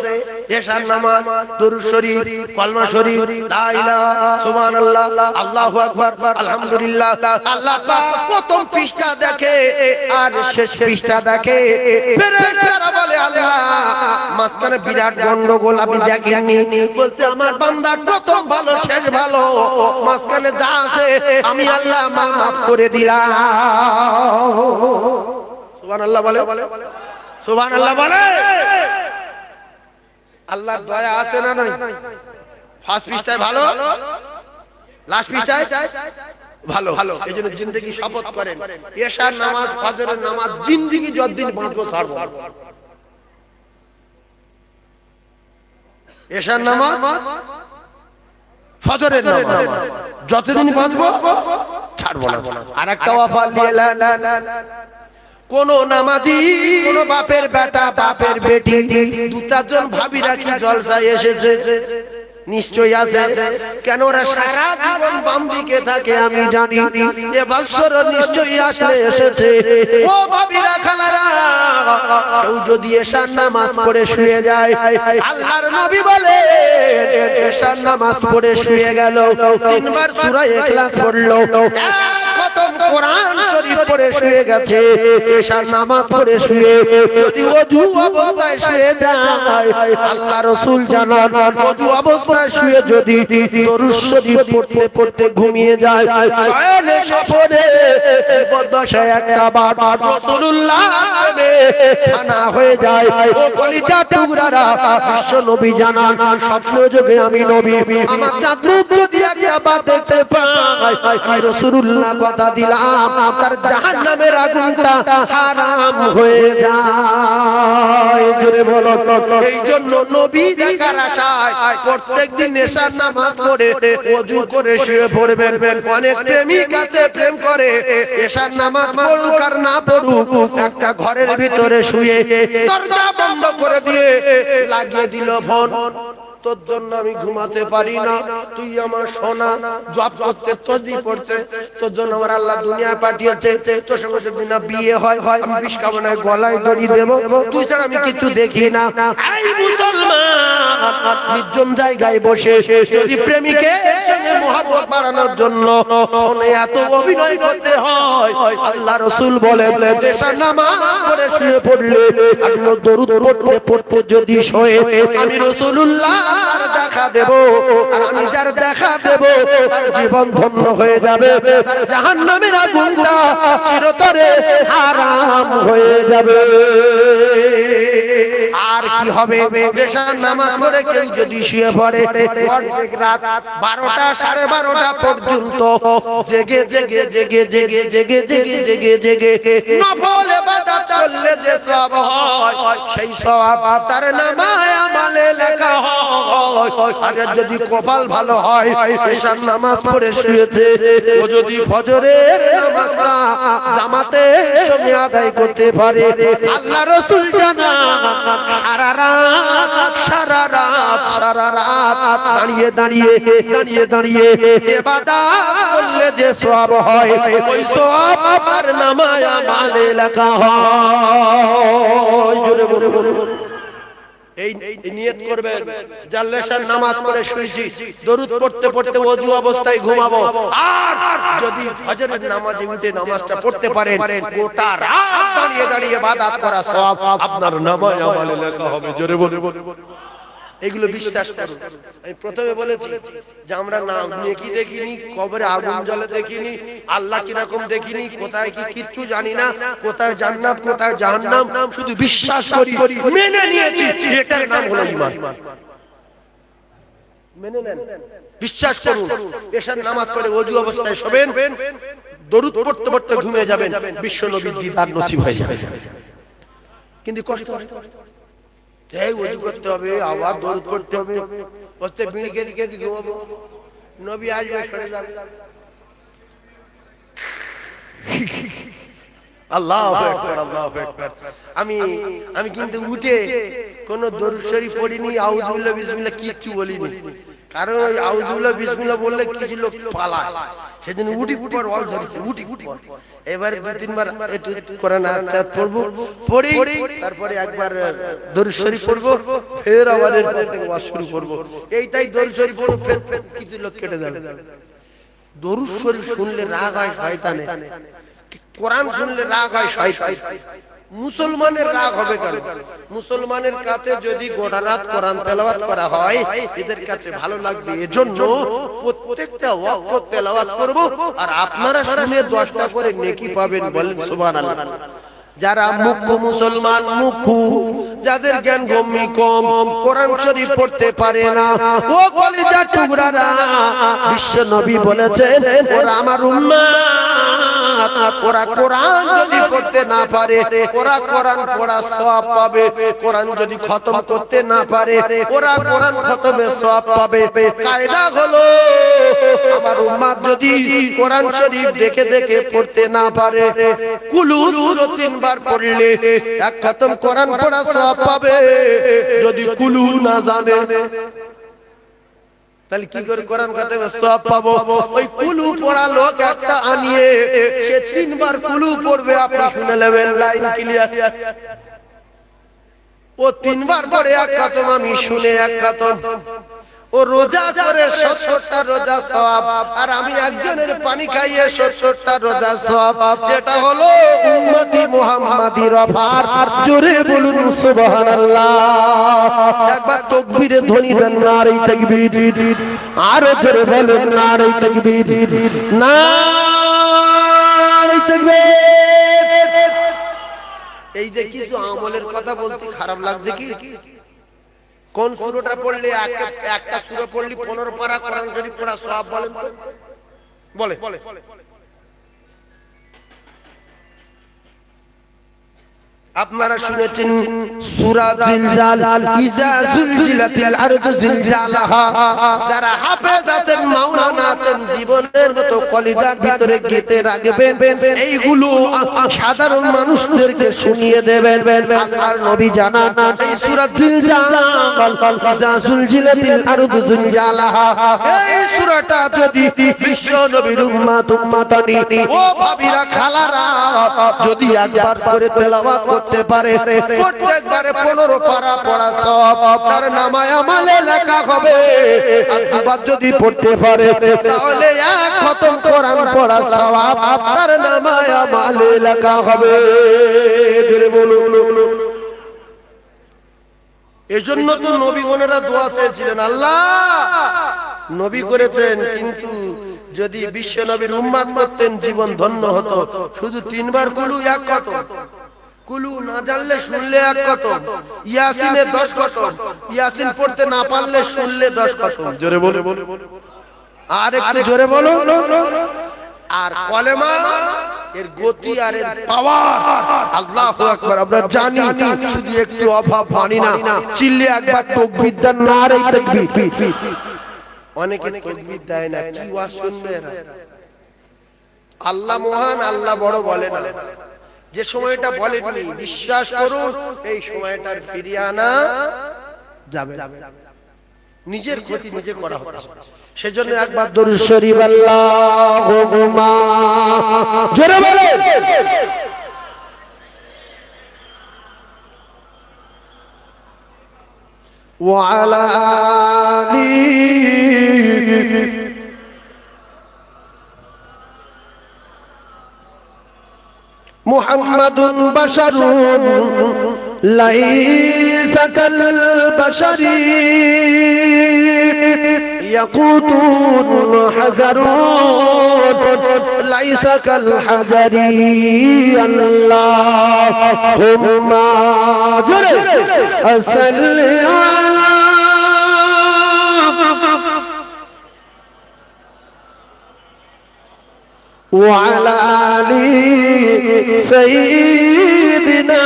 এশার নামাজ দরুদ শরীফ কলমা শরীফ লা ইলাহা সুবহানাল্লাহ আল্লাহু আকবার আলহামদুলিল্লাহ আল্লাহ পাক প্রথম পৃষ্ঠা দেখে আর শেষ পৃষ্ঠা দেখে ফেরেশতারা বলে আল্লাহ মাঝখানে বিরাট গন্ডগোল আপনি দেখেননি বলছে আমার বান্দা প্রথম ভালো শেষ ভালো মাঝখানে যা আছে আমি আল্লাহ মাফ করে দিলাম সুবহানাল্লাহ বলে সুবহানাল্লাহ বলে আল্লাহর দয়া আছে না নাই ফার্স্ট পৃষ্ঠায় ভালো লাস্ট পৃষ্ঠায় ভালো এইজন্য জিন্দেগি শপথ করেন এশার নামাজ ফজরের নামাজ জিন্দেগি যতদিন বাঁচবো ছাড়বো এশার নামাজ ফজরের নামাজ যতদিন বাঁচবো ছাড়বো না আরেকটা ওয়াফা লিয়ে কোন নামাজি কোন বাপের বেটা বাপের বেটি 2-4 জন ভাবিরা কি জলসায় এসেছে নিশ্চয়ই আছে কেন ওরা সারা জীবন বাম দিকে থাকে আমি জানি এ বছর নিশ্চয়ই আসলে এসেছে ও ভাবিরা খালারা কেউ যদি এশার নামাজ পড়ে শুয়ে যায় আল্লাহর নবী বলে এশার নামাজ পড়ে শুয়ে গেল 3 বার সূরা ইখলাস পড়লো খতম কোরআন শরীফ পড়ে শুয়ে গেছে এশার নামাজ পড়ে শুয়ে যদি ওযু অবস্থায় শুয়ে যায় আল্লাহ রাসূল জানান ওযু অবস্থায় শুয়ে যদি দরুদ শরীফ পড়তে পড়তে ঘুমিয়ে যায় শয়নে স্বপ্নে বিপদশায় একটা বার রাসূলুল্লাহ নামে ফানা হয়ে যায় ও কলিজার টুকরারা বিশ্ব নবী জানান স্বপ্ন যোগে আমি নবী আমার চাঁদমুখ যদি একটা বার দেখতে পাই আমি রাসূলুল্লাহ কথা দিলাম তার জাহান্নামের আগুনটা হারাম হয়ে যায় জোরে বলো এই জন্য নবী দেখার আশায় প্রত্যেকদিন এশার নামাজ পড়ে ওযু করে শুয়ে পড়বেন অনেক প্রেমিক আছে প্রেম করে এশার নামাজ পড়ুক আর না পড়ুক একটা ঘরের ভিতরে শুয়ে দরজা বন্ধ করে দিয়ে লাগিয়ে দিল ফোন তোর জন্য আমি ঘুমাতে পারি না তুই আমার সোনা জব করতে তসবিহ পড়তে তোর জন্য আমার আল্লাহ দুনিয়া পাঠিয়েছে তোর সঙ্গে যদি না বিয়ে হয় আমি বিষ খাবো না গলায় দড়ি দেব তুই ছাড়া আমি কিছু দেখি না এই মুসলমান নির্জন জায়গায় বসে যদি প্রেমিকের সঙ্গে মহব্বত বাড়ানোর জন্য ফোনে এত অভিনয় করতে হয় আল্লাহ রাসূল বলেন এশার নামাজ পড়ে শুয়ে পড়লে আর দরুদ পড়তে পড়তে যদি শোয়ে আমি রাসূলুল্লাহ তার দেখা দেব আর আমি যার দেখা দেব তার জীবন ধন্য হয়ে যাবে তার জাহান্নামের আগুনটা চিরতরে হারাম হয়ে যাবে আর কি হবে এশার নামাজ পড়ে কেউ যদি শুয়ে পড়ে অর্ধেক রাত 12টা 12:30 পর্যন্ত জেগে জেগে জেগে জেগে জেগে জেগে জেগে জেগে নফল ইবাদত করলে যে সওয়াব হয় সেই সওয়াব তার নামায়ে আমলে লেখা হয় আর যদি কপাল ভালো হয় এশার নামাজ পড়ে শুয়েছে, ও যদি ফজরের নামাজটা জামাতে সঙ্গে আদায় করতে পারে, আল্লাহ রাসূল জানা সারা রাত দাঁড়িয়ে ইবাদত করলে যে সওয়াব হয় ওই সওয়াব আর নামায় আমলে লেখা হয়। জোরে বলুন। এই নিয়ত করবেন জাল্লেশার নামাজ পড়ে শুয়েছি, দরুদ পড়তে পড়তে ওযু অবস্থায় ঘুমাবো, আর যদি ফজরের নামাজে উঠে নামাজটা পড়তে পারেন, গোটা রাত দাঁড়িয়ে ইবাদত করা সওয়াব আপনার নামায় আমলে লেখা হবে। জোরে বলুন। এগুলো বিশ্বাস করুন। আমি প্রথমে বলেছি যে আমরা না নেকি দেখিনি, কবরে আগুন জ্বলে দেখিনি, আল্লাহ কিরকম দেখিনি, কোথায় কি কিচ্ছু জানি না, কোথায় জান্নাত কোথায় জাহান্নাম, শুধু বিশ্বাস করি, মেনে নিয়েছি, এটার নাম হলো ঈমান। মেনে নেন, বিশ্বাস করুন। এশার নামাজ পড়ে ওযু অবস্থায় শোবেন, দরুদ পড়তে পড়তে ঘুমিয়ে যাবেন, বিশ্ব নবীর দিদার নসিব হয়ে যাবে। কিন্তু কষ্ট হয়, তাই ওযু করতে হবে, আবার দরুদ পড়তে হবে, বসতে বিড়ি খেতে ঘুমাবো, নবী আসবে সরে যাবে। আল্লাহু আকবার, আল্লাহু আকবার। আমি কিন্তু উঠে কোন দরুদ শরীফ পড়িনি, আউযুবিল্লাহ বিসমিল্লাহ কিচ্ছু বলিনি, কারণ ওই আউযুবিল্লাহ বিসমিল্লাহ বললে কিছু লোক পালায়, সেদিন উঠি পর ওয়াজ ধরেছে, উঠি পর এবারে দুই তিনবার একটু কোরআন আয়াত পড়বো, পড়ি তারপরে একবার দরুদ শরীফ পড়বো, ফের আবার এরপর থেকে ওয়াজ শুরু করব। এইটাই দরুদ শরীফ পড়বো, ফের কিছু লোক কেটে যাবে। দরুদ শরীফ শুনলে রাগ হয় শয়তানে, কোরআন শুনলে রাগ হয় শয়তান। মুসলমানের রাগ হবে কেন? মুসলমানের কাছে যদি গোটা রাত কোরআন তেলাওয়াত করা হয়, এদের কাছে ভালো লাগবে, এজন্য প্রত্যেকটা ওয়াক্ত তেলাওয়াত করব, আর আপনারা শুনে 10টা করে নেকি পাবেন। বলেন সুবহানাল্লাহ। যারা মুখ্য মুসলমান, মুখ্য যাদের জ্ঞান গম্মি কম, কোরআন শরীফ পড়তে পারে না, ও কলিজার টুকরারা, বিশ্ব নবী বলেছেন ওরা আমার উম্মাত, ওরা কোরআন যদি পড়তে না পারে ওরা কোরআন পড়া সওয়াব পাবে, কোরআন যদি খতম করতে না পারে ওরা কোরআন খতমের সওয়াব পাবে। কায়দা হলো আমার উম্মাত যদি কোরআন শরীফ দেখে দেখে পড়তে না পারে, কুলু সূরা 3 বার পড়লে এক খতম কোরআন পড়া সওয়াব পাবে। যদি কুলু না জানে তাহলে কি করে কোরআন খতমের সওয়াব পাবো? ওই কুলু পড়া লোক একটা আনিয়ে সে 3 বার কুলু পড়বে, আপনি শুনে নেবেন, লাইন ক্লিয়ার। ও 3 বার পড়ে এক খতম, আমি শুনে এক খতম। ও রোজা করে 70টা রোজা সওয়াব, আর আমি একজনের পানি খাইয়ে 70টা রোজা সওয়াব। এটা হলো উম্মতি মুহাম্মাদির অফার। জোরে বলুন সুবহানাল্লাহ। একবার তাকবীরে ধ্বনি দেন, নারে তাকবীর। আর জোরে বলুন নারে তাকবীর, নারে তাকবীর। এই যে কিছু আমলের কথা বলছি, খারাপ লাগছে কি? কোন সূরাটা পড়লে একটা সূরা পড়লি 15 পারা কোরআন শরীফ পড়া সওয়াব বলেন তো? বলে আপনারা শুনেছেন সূরা জিলজাল, ইজা জুলজিলাতিল আরদু জিলজালাহা। যারা হাফেজ আছেন, মাওলানা আছেন, জীবনের মতো কলিজার ভিতরে গেঁথে রাখবেন, এইগুলো সাধারণ মানুষদেরকে শুনিয়ে দেবেন। আল্লাহর নবী জানান এই সূরা জিলজাল, ইজা জুলজিলাতিল আরদু জিলজালাহা, এই সূরাটা যদি বিশ্ব নবীর উম্মাতানি ও ভাবিরা খালারা যদি একবার করে তেলাওয়াত করতে পারে, প্রত্যেকবারে 15 পারা পড়া সওয়াব তার নামায় আমলে লেখা হবে। আর দুবার যদি পড়তে পারে তাহলে এক খতম কোরআন পড়া সওয়াব তার নামায় আমলে লেখা হবে। জোরে বলুন। এজন্য তো নবীগণেরা দোয়া চেয়েছিলেন, আল্লাহ নবী করেছেন, কিন্তু যদি বিশ্ব নবীর উম্মাত করতেন জীবন ধন্য হতো। শুধু 3 বার কুলু এক খতম, কুলু না জানলে শুনলে এক খতম, ইয়াসিনে 10 খতম, ইয়াসিন পড়তে না পারলে শুনলে 10 খতম। জোরে বলো, আর একটু জোরে বলো। আর কলেমা এর গতি আর এর পাওয়ার আল্লাহু আকবার। আমরা জানি শুধু একটু অভাব মানি না, চিল্লে একবার তাকবীর দেন, নারে তাকবীর। অনেকে তাকবীর দেয় না, কি ওয়াজ শুনবে এরা? আল্লাহ মহান, আল্লাহ বড় বলে না। যে সময়টা বলেননি বিশ্বাস করুন এই সময়টার ফিরিয়ে আনা যাবে, নিজের ক্ষতি নিজে করা হচ্ছে। সেজন্য একবার দরুদ শরীফ আল্লাহুম্মা জোরে বলেন ওয়া আলা আলি মুহাম্মাদুন বাশারুন লাইসা কাল বাশারি ইয়াকুতুন হাজারুন লাইসা কাল হাজারি আল্লাহুম্মা জোরে সাল্লি আলা وعلى آل سيدنا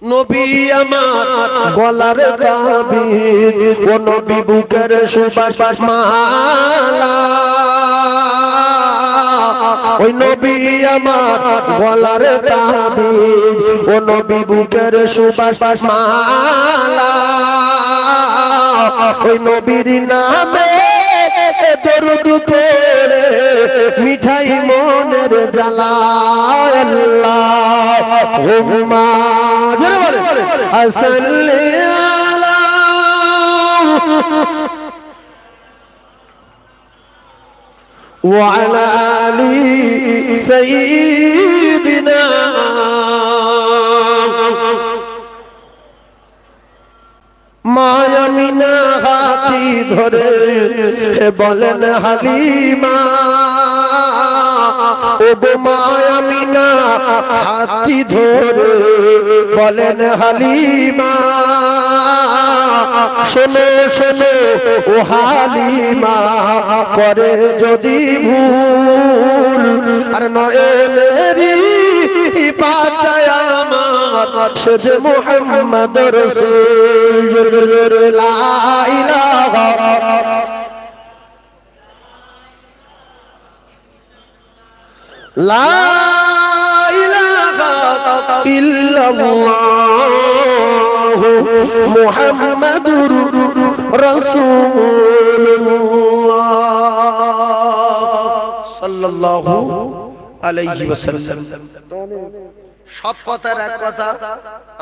নবী আমার গলার তাবির ও নবী বুকের সুবাস মালা, ওই নবী আমার গলার তাবির ও নবী বুকের সুবাস মালা, ওই নবীর নামে দরুদ পড়ে মিঠাই মনের জ্বালা আল্লাহুম্মা জোরে বলে সাল্লি আলা ওয়া আলা আলি সাইয়্যিদিনা মায়ামিনা হাতি ধরে বলেন হালিমা, ও গো মায়ামিনা হাতি ধরে বলেন হালিমা, শোনো শোনো ও হালিমা করে যদি ভুল আর নয়নেরি বাঁচায় আমার সে যে মুহাম্মদ রাসূল লা ইলাহা লা ইলাহা ইল্লাল্লাহ মুহাম্মাদুর রাসূলুল্লাহ সাল্লাল্লাহু আলাইহি ওয়াসাল্লাম। সব কথার এক কথা,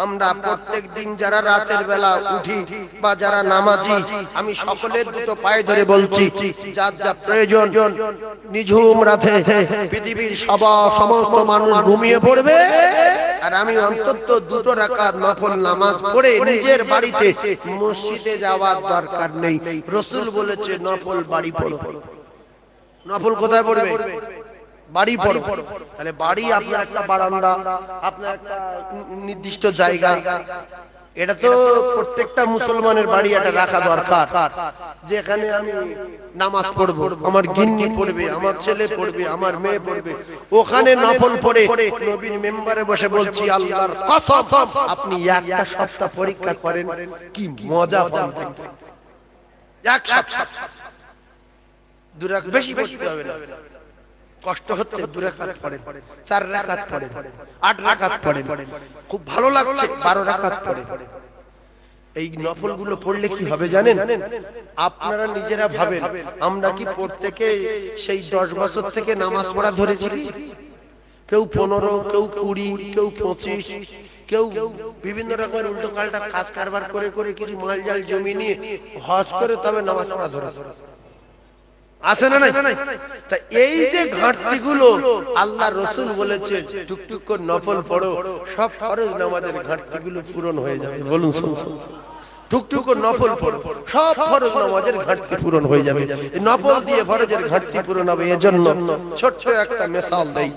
আমরা প্রত্যেক দিন যারা রাতের বেলা উঠি বা যারা নামাজি, আমি সকলের দুটো পায়ে ধরে বলছি, যার যা প্রয়োজন নিঝুম রাতে পৃথিবীর সমস্ত মানুষ ঘুমিয়ে পড়বে, আর আমি অন্তত দুটো রাকাত নফল নামাজ পড়ে নিজের বাড়িতে মসজিদে যাওয়ার দরকার নেই। রাসূল বলেছে নফল বাড়ি পড়ো। নফল কোথায় পড়বে? বাড়ি পড়ো। তাহলে বাড়ি আপনার একটা বারান্দা, আপনার একটা নির্দিষ্ট জায়গা, এটা তো প্রত্যেকটা মুসলমানের বাড়ি এটা রাখা দরকার, যে এখানে আমি নামাজ পড়বো, আমার গিন্নি পড়বে, আমার ছেলে পড়বে, আমার মেয়ে পড়বে, ওখানে নফল পড়ে নবীর মেম্বারে বসে বলছি আল্লাহর কসম, আপনি একটা সপ্তাহ পরীক্ষা করেন কি মজা পাবেন। এক সপ্তাহ দুরাক বেশি পড়তে হবে না, কষ্ট হচ্ছে 2 রাকাত পড়েন, 4 রাকাত পড়েন, 8 রাকাত পড়েন, খুব ভালো লাগছে 12 রাকাত পড়েন। এই নফলগুলো পড়লে কি হবে জানেন? আপনারা নিজেরা ভাবেন, আমরা কি প্রত্যেকে সেই 10 বছর থেকে নামাজ পড়া ধরেছি? কেউ 15, কেউ 20, কেউ 25, কেউ বিভিন্ন রকমের উল্টো পাল্টা কাজ কারবার করে করে কিছু মালজাল জমি নিয়ে হজ করে তবে নামাজ পড়া ধরেছে, আছে না নাই? তা এই যে ঘাটতিগুলো আল্লাহ রাসূল বলেছে টুকটুক করে নফল পড়ো, সব ফরজ নামাজের ঘাটতিগুলো পূরণ হয়ে যাবে। বলুন সুবহানাল্লাহ। টুকটুক করে নফল পড়ো, সব ফরজ নামাজের ঘাটতি পূরণ হয়ে যাবে। নফল দিয়ে ফরজের ঘাটতি পূরণ হবে। এজন্য ছোট্ট একটা মিসাল দেই।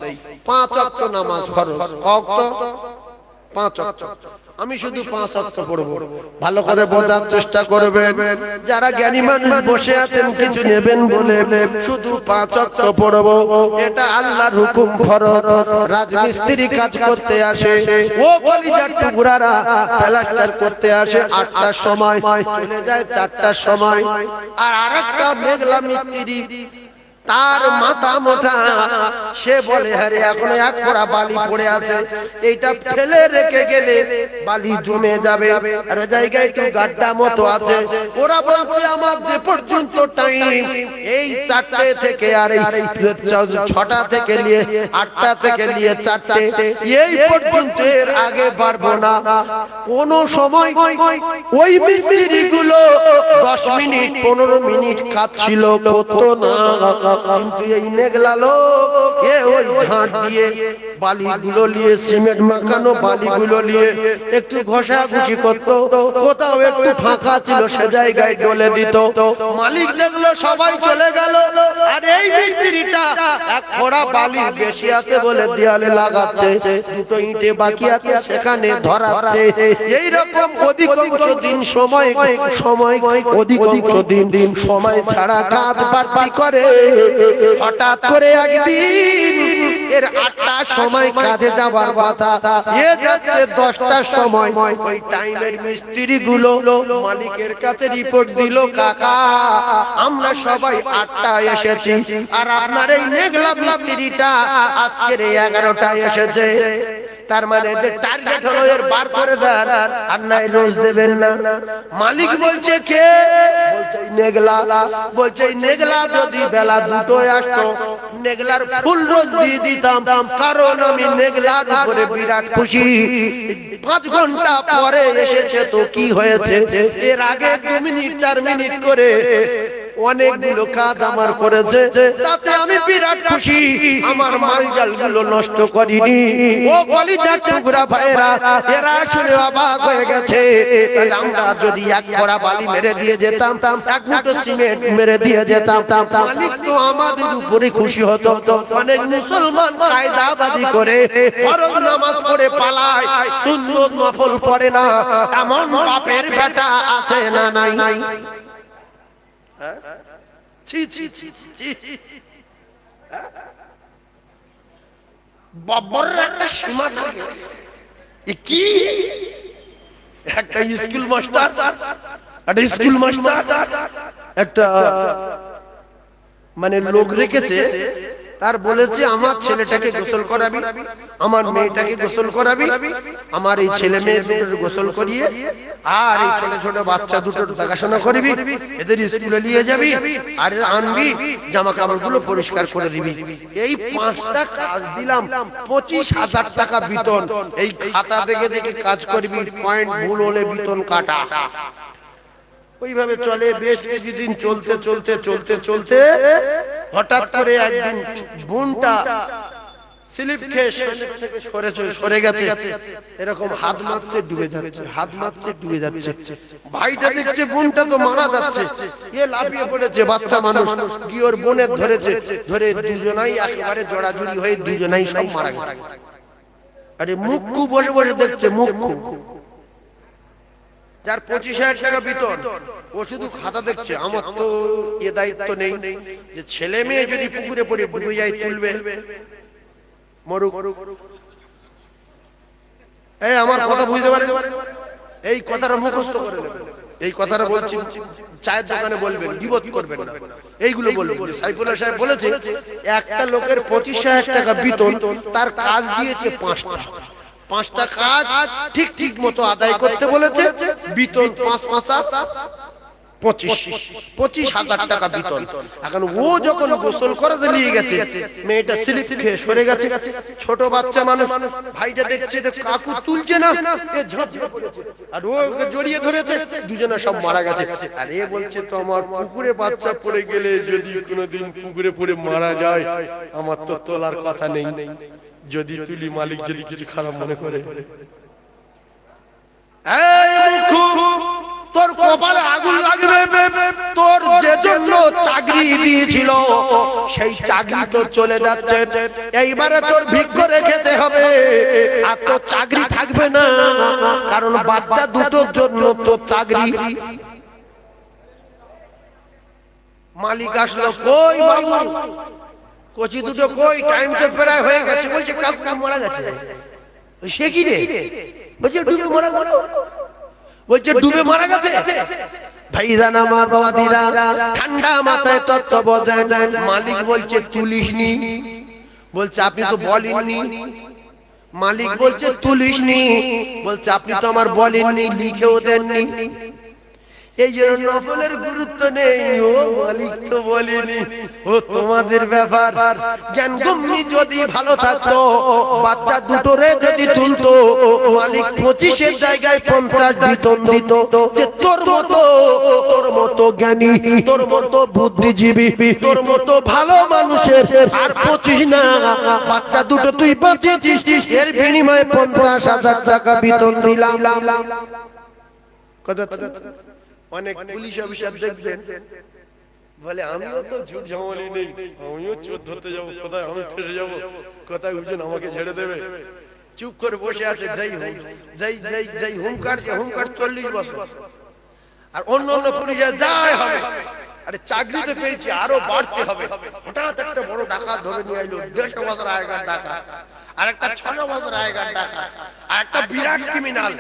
5 ওয়াক্ত নামাজ ফরজ, কত? 5 ওয়াক্ত। আমি শুধু 5 ওয়াক্ত পড়ব। ভালো করে বোঝার চেষ্টা করবেন, যারা জ্ঞানী মানুষ বসে আছেন কিছু নেবেন বলে শুধু 5 ওয়াক্ত পড়ব, এটা আল্লাহর হুকুম ফরজ। রাজমিস্ত্রি কাজ করতে আসে, ও কলিজার টুকরারা, প্লাস্টার করতে আসে 8টার সময়, চলে যায় 4টার সময়। আর আরেকটা মেঘলা মিস্ত্রি, তার মাথা মোটা, সে বলে আরে এখনো 1 পোড়া বালি পড়ে আছে, এইটা ফেলে রেখে গেলে বালি জমে যাবে, আর ওই জায়গায় একটু গাড্ডা মতো আছে। ওরা বলছে আমার যে পর্যন্ত টাইম, এই 4টে থেকে আর এই 6টা থেকে নিয়ে 8টা থেকে নিয়ে 4টে, এই পর্যন্ত, এর আগে পারবো না। কোন সময় ওই মিস্ত্রি গুলো 10 মিনিট 15 মিনিট কাজ ছিল, করতো না। কিন্তু এই নেগলা লোক, এ ওই ঝাঁট দিয়ে বালিগুলো নিয়ে, সিমেন্ট মাখানো বালিগুলো নিয়ে একটু ঘষাঘষি করতো, কোথাও একটু ফাঁকা ছিল সে জায়গায় ডলে দিত। মালিক দেখলো সবাই চলে গেল, আর এই মিস্ত্রিটা 1 পোড়া বালি বেশি আছে বলে দেয়ালে লাগাচ্ছে, 2টো ইটে বাকি আছে সেখানে ধরাচ্ছে। এই রকম অধিকাংশ দিন সময় অধিকাংশ দিন সময় ছাড়া কাজ বাড়তি করে। হঠাৎ করে একদিন এর 8টার সময় কাজে যাবার কথা, এ যাচ্ছে 10টার সময়। ওই টাইমের মিস্ত্রি গুলো মালিকের কাছে রিপোর্ট দিল, কাকা আমরা সবাই 8টায় এসেছি, আর আপনার এই মেঘলা মিস্ত্রিটা আজকের 11টায় এসেছে। তার মানে টার্গেট হলো এর বার করে দেন, আর নাই রোজ দেবেন না। মালিক বলছে কে? বলছে নেগলা। বলছে নেগলা যদি বেলা 2টোয় আসতো, নেগলার ফুল রোজ দিয়ে দিতাম, কারণ আমি নেগলার উপরে বিরাট খুশি। 5 ঘন্টা পরে এসেছে তো কি হয়েছে, এর আগে 2 মিনিট 4 মিনিট করে অনেকগুলো কাজ আমার করেছে, তাতে আমি বিরাট খুশি। আমার মালজাল গুলো নষ্ট করিনি। ও কলিজার টুকরা ভাইরা, এরা শুনে অবাক হয়ে গেছে। আমরা যদি 1 পোড়া বালি মেরে দিয়ে যেতাম, 1 মুঠো সিমেন্ট মেরে দিয়ে যেতাম, মালিক তো আমাদের উপরে খুশি হতো। অনেক মুসলমান কায়দাবাজি করে ফরজ নামাজ পড়ে পালায়, সুন্নত নফল পড়ে না। এমন বাপের বেটা আছে না নাই? বাবার একটা সীমা থাকে। কি একটা স্কুল মাস্টার একটা মানে লোক রেখেছে, তার বলেছে আমার ছেলেটাকে গোসল করাবি, আমার মেয়েটাকে গোসল করাবি, আমার এই ছেলে মেয়ে দুটোর গোসল করিয়ে, আর এই ছোট ছোট বাচ্চা দুটোর দেখাশোনা করবি, এদের স্কুলে নিয়ে যাবি, আর আনবি, জামা কাপড় গুলো পরিষ্কার করে দিবি। এই 5টা কাজ দিলাম, 25,000 টাকা বেতন। এই খাতা দেখে দেখে কাজ করবি, পয়েন্ট ভুল হলে বেতন কাটা। ওইভাবে চলে বেশ কিছুদিন। চলতে চলতে চলতে চলতে হঠাৎ করে একদিন বোনটা স্লিপ খেয়ে সরে গেছে, এরকম হাত মারছে ডুবে যাচ্ছে, হাত মারছে ডুবে যাচ্ছে। ভাইটা দেখছে বোনটা তো মারা যাচ্ছে, এ লাফিয়ে পড়েছে, বাচ্চা মানুষ গিয়ে ওর বোনের ধরেছে, ধরে দুজনাই একেবারে জড়াজড়ি হয়ে দুজনাই সব মারা গেছে। আরে মুক্কু বসে বসে দেখছে, মুক্কু যার 25,000 টাকা বেতন, ও শুধু খাতা দেখছে। আমার তো এ দায়িত্ব নেই যে ছেলে মেয়ে যদি পুকুরে পড়ে ডুবে যায় তুলবে, মরুক। এই আমার কথা বুঝতে পারেন? এই কথাটা মুখস্থ করে নেবেন। এই কথাটা বলছি, চায়ের দোকানে বলবেন, গীবত করবেন না, এইগুলো বলবেন। সাইফুল্লাহ সাহেব বলেছে একটা লোকের 25,000 টাকা বেতন, তার কাজ দিয়েছে 5টা কাজ ঠিক ঠিক মতো আদায় করতে বলেছে, বেতন 25,000 টাকা বেতন। এখন ও যখন গোসল করাতে নিয়ে গেছে, মেয়েটা স্লিপ খেয়ে সরে গেছে, ছোট বাচ্চা মানুষ, ভাইটা দেখছে যে কাকু তুলছে না, এ ঝাঁপিয়ে পড়েছে, আর ও ওকে জড়িয়ে ধরেছে, দুজনে সব মারা গেছে। আর এ বলছে তো আমার পুকুরে বাচ্চা পড়ে গেলে যদি কোনোদিন পুকুরে পড়ে মারা যায়, আমার তো তোলার কথা নেই, যদি তুলি মালিক যদি কিছু খারাপ মনে করে। তোর কপালে আগুন লাগবে, তোর যে জন্য চাকরি চাকরি দিয়েছিল সেই চাকরি তো চলে যাচ্ছে, এইবারে তোর ভিক্ষা রেখেতে হবে, আর তোর চাকরি থাকবে না, কারণ বাচ্চা দুটোর জন্য তোর চাকরি। মালিক আসলো, কই বাবু কচি দুটো কই, টাইম তো প্রায় হয়ে গেছে। বলছে কাকু মারা গেছে। সে কি রে? বলছে ডুবে মারা গেল। বলছে ডুবে মারা গেছে। ভাইজান আমার বাবাদিরা ঠান্ডা মাথায় তত্ত্ব বোঝেন। মালিক বলছে তুলিসনি। বলছে আপনি তো বলেননি। মালিক বলছে তুলিসনি। বলছে আপনি তো আমার বলেননি, লিখেও দেননি। এই জন্য নফলের গুরুত্ব নেই। ও মালিক তো বলেনি, ও তোমাদের ব্যাপার। জ্ঞান গম্যি যদি ভালো থাকতো, বাচ্চা দুটোরে যদি তুলতো, মালিক 25-এর জায়গায় 50 বেতন দিত। যে তোর মতো জ্ঞানী, তোর মতো বুদ্ধিজীবী, তোর মতো ভালো মানুষের আর 25 না, বাচ্চা দুটো তুই বাঁচিয়েছিস, এর বিনিময়ে 50,000 টাকা বেতন দিলাম। কত? অনেক পুলিশ অফিসার দেখবেন বলে আমিও তো ঝুট ঝামেলি নেই, আমিও চোর ধরতে যাবো, কোথায় আমি ফেসে যাবো, কোথায় হুজুর আমাকে ছেড়ে দেবে, চুপ করে বসে আছে। যাই হুমকার 40 বছর। আর অন্য পুলিশ যাই হবে, আরে চাকরি তো পেয়েছি, আরো বাড়তে হবে। হঠাৎ একটা বড় ডাকাত ধরে নিয়ে আইলো, 150 বছর আগেকার ডাকাত, আর একটা 6 বছর আগেকার ডাকাত, আর একটা বিরাট ক্রিমিনাল।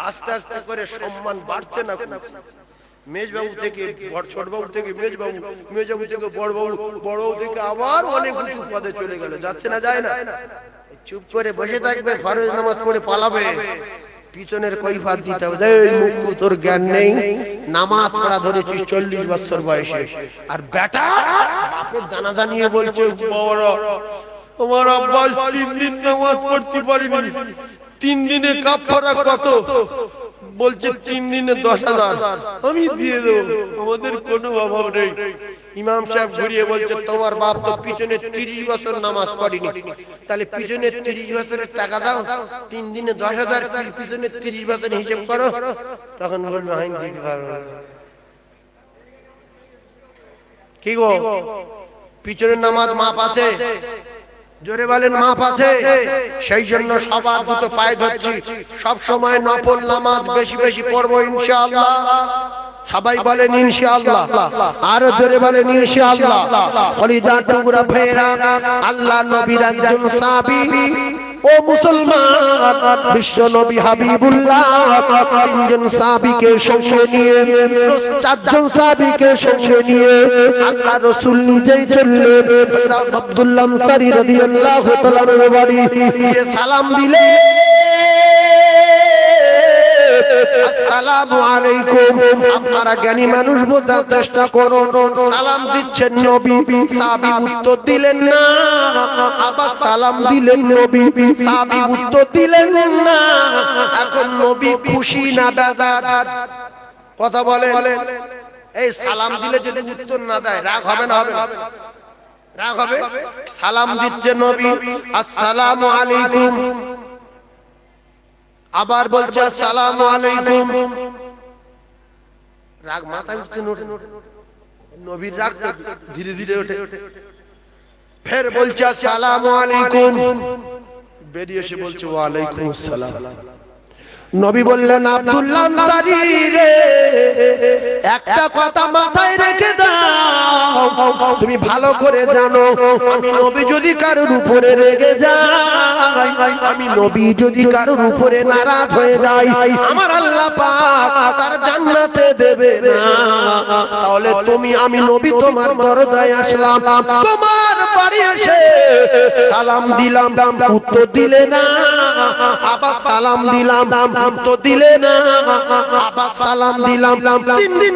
আস্তে আস্তে করে সম্মান বাড়ছে না কমছে? মেজবাবু থেকে ছোটবাবু থেকে মেজবাবু, মেজবাবু থেকে বড়বাবু, বড়বাবু থেকে আবার অনেক উঁচু পদে চলে গেল। যাচ্ছে না? যায় না? চুপ করে বসে থাকবে, ফরজ নামাজ পড়ে পালাবে, পিছনের কৈফিয়ত দিতে হবে। এই মুখ তোর জ্ঞান নেই, নামাজ পড়া ধরেছিস 40 বছর বয়সে, আর বেটা বাপের জানাজা নিয়ে বলছে বাবারা আমার আব্বাস 3 দিন নামাজ পড়তে পারিনি, 3 দিনে কাফারা কত? বলছে 3 দিনে 10,000 আমি দিয়ে দেবো, আমাদের কোনো অভাব নেই। ইমাম সাহেব ঘুরিয়ে বলছে তোমার বাপ তো পিছনে 30 বছর নামাজ পড়েনি, তাহলে পিছনে 30 বছরের টাকা দাও, 3 দিনে 10,000, পিছনে 30 বছর হিসেব করো। তখন বলবে আইন দিতে পারবো না। কি গো, পিছনের নামাজ মাপ আছে? জোরে বলেন মাপ আছে? সেই জন্য সবার দুটো পায়ে ধরছি, সব সময় নফল নামাজ বেশি বেশি পড়বো ইনশাআল্লাহ। সবাই বলেন ইনশাআল্লাহ, আর জোরে বলেন ইনশাআল্লাহ। কলিজার টুকরা ভাইরা, আল্লাহ নবীর একজন সাহাবী, ও মুসলমান, বিশ্ব নবী হাবিবুল্লাহ 3জন সাহাবীকে সঙ্গে নিয়ে, 4জন সাহাবীকে সঙ্গে নিয়ে আল্লাহ রাসূল নিজেই চললেন আব্দুল্লাহ আনসারী রাদিয়াল্লাহু তাআলা এর বাড়ি। সালাম দিলে আসসালামু আলাইকুম। আপনারা জ্ঞানী মানুষ বোঝার চেষ্টা করুন, সালাম দিচ্ছেন নবী, সাহাবী উত্তর দিলেন না। আবার সালাম দিলেন নবী, সাহাবী উত্তর দিলেন না। এখন নবী খুশি না বেজার? কথা বলেন। এই সালাম দিলে যদি উত্তর না দেয় রাগ হবে না? হবে না? রাগ হবে। সালাম দিচ্ছে নবী, আসসালামু আলাইকুম, আবার বলছে আসসালামু আলাইকুম। রাগ মাথায় উঠছে, নবীর রাগ ধীরে ধীরে ওঠে। ফের বলছে আসসালামু আলাইকুম, বেরিয়ে এসে বলছে ওয়া আলাইকুম আসসালাম। নবী বললেন আব্দুল্লাহ আনসারী রে, একটা কথা মাথায় রেখে দাও, তুমি ভালো করে জানো আমি নবী যদি কারোর উপরে রেগে যাই, আমি নবী যদি কারোর উপরে নারাজ হয়ে যাই, আমার আল্লাহ পাক তার জান্নাতে দেবে না। তাহলে আমি নবী তোমার দরজায় আসলাম, তোমার বাড়ি এসে সালাম দিলাম, উত্তর দিলে না। আবার সালাম দিলাম, উত্তর দিলে না। আবার সালাম দিলাম,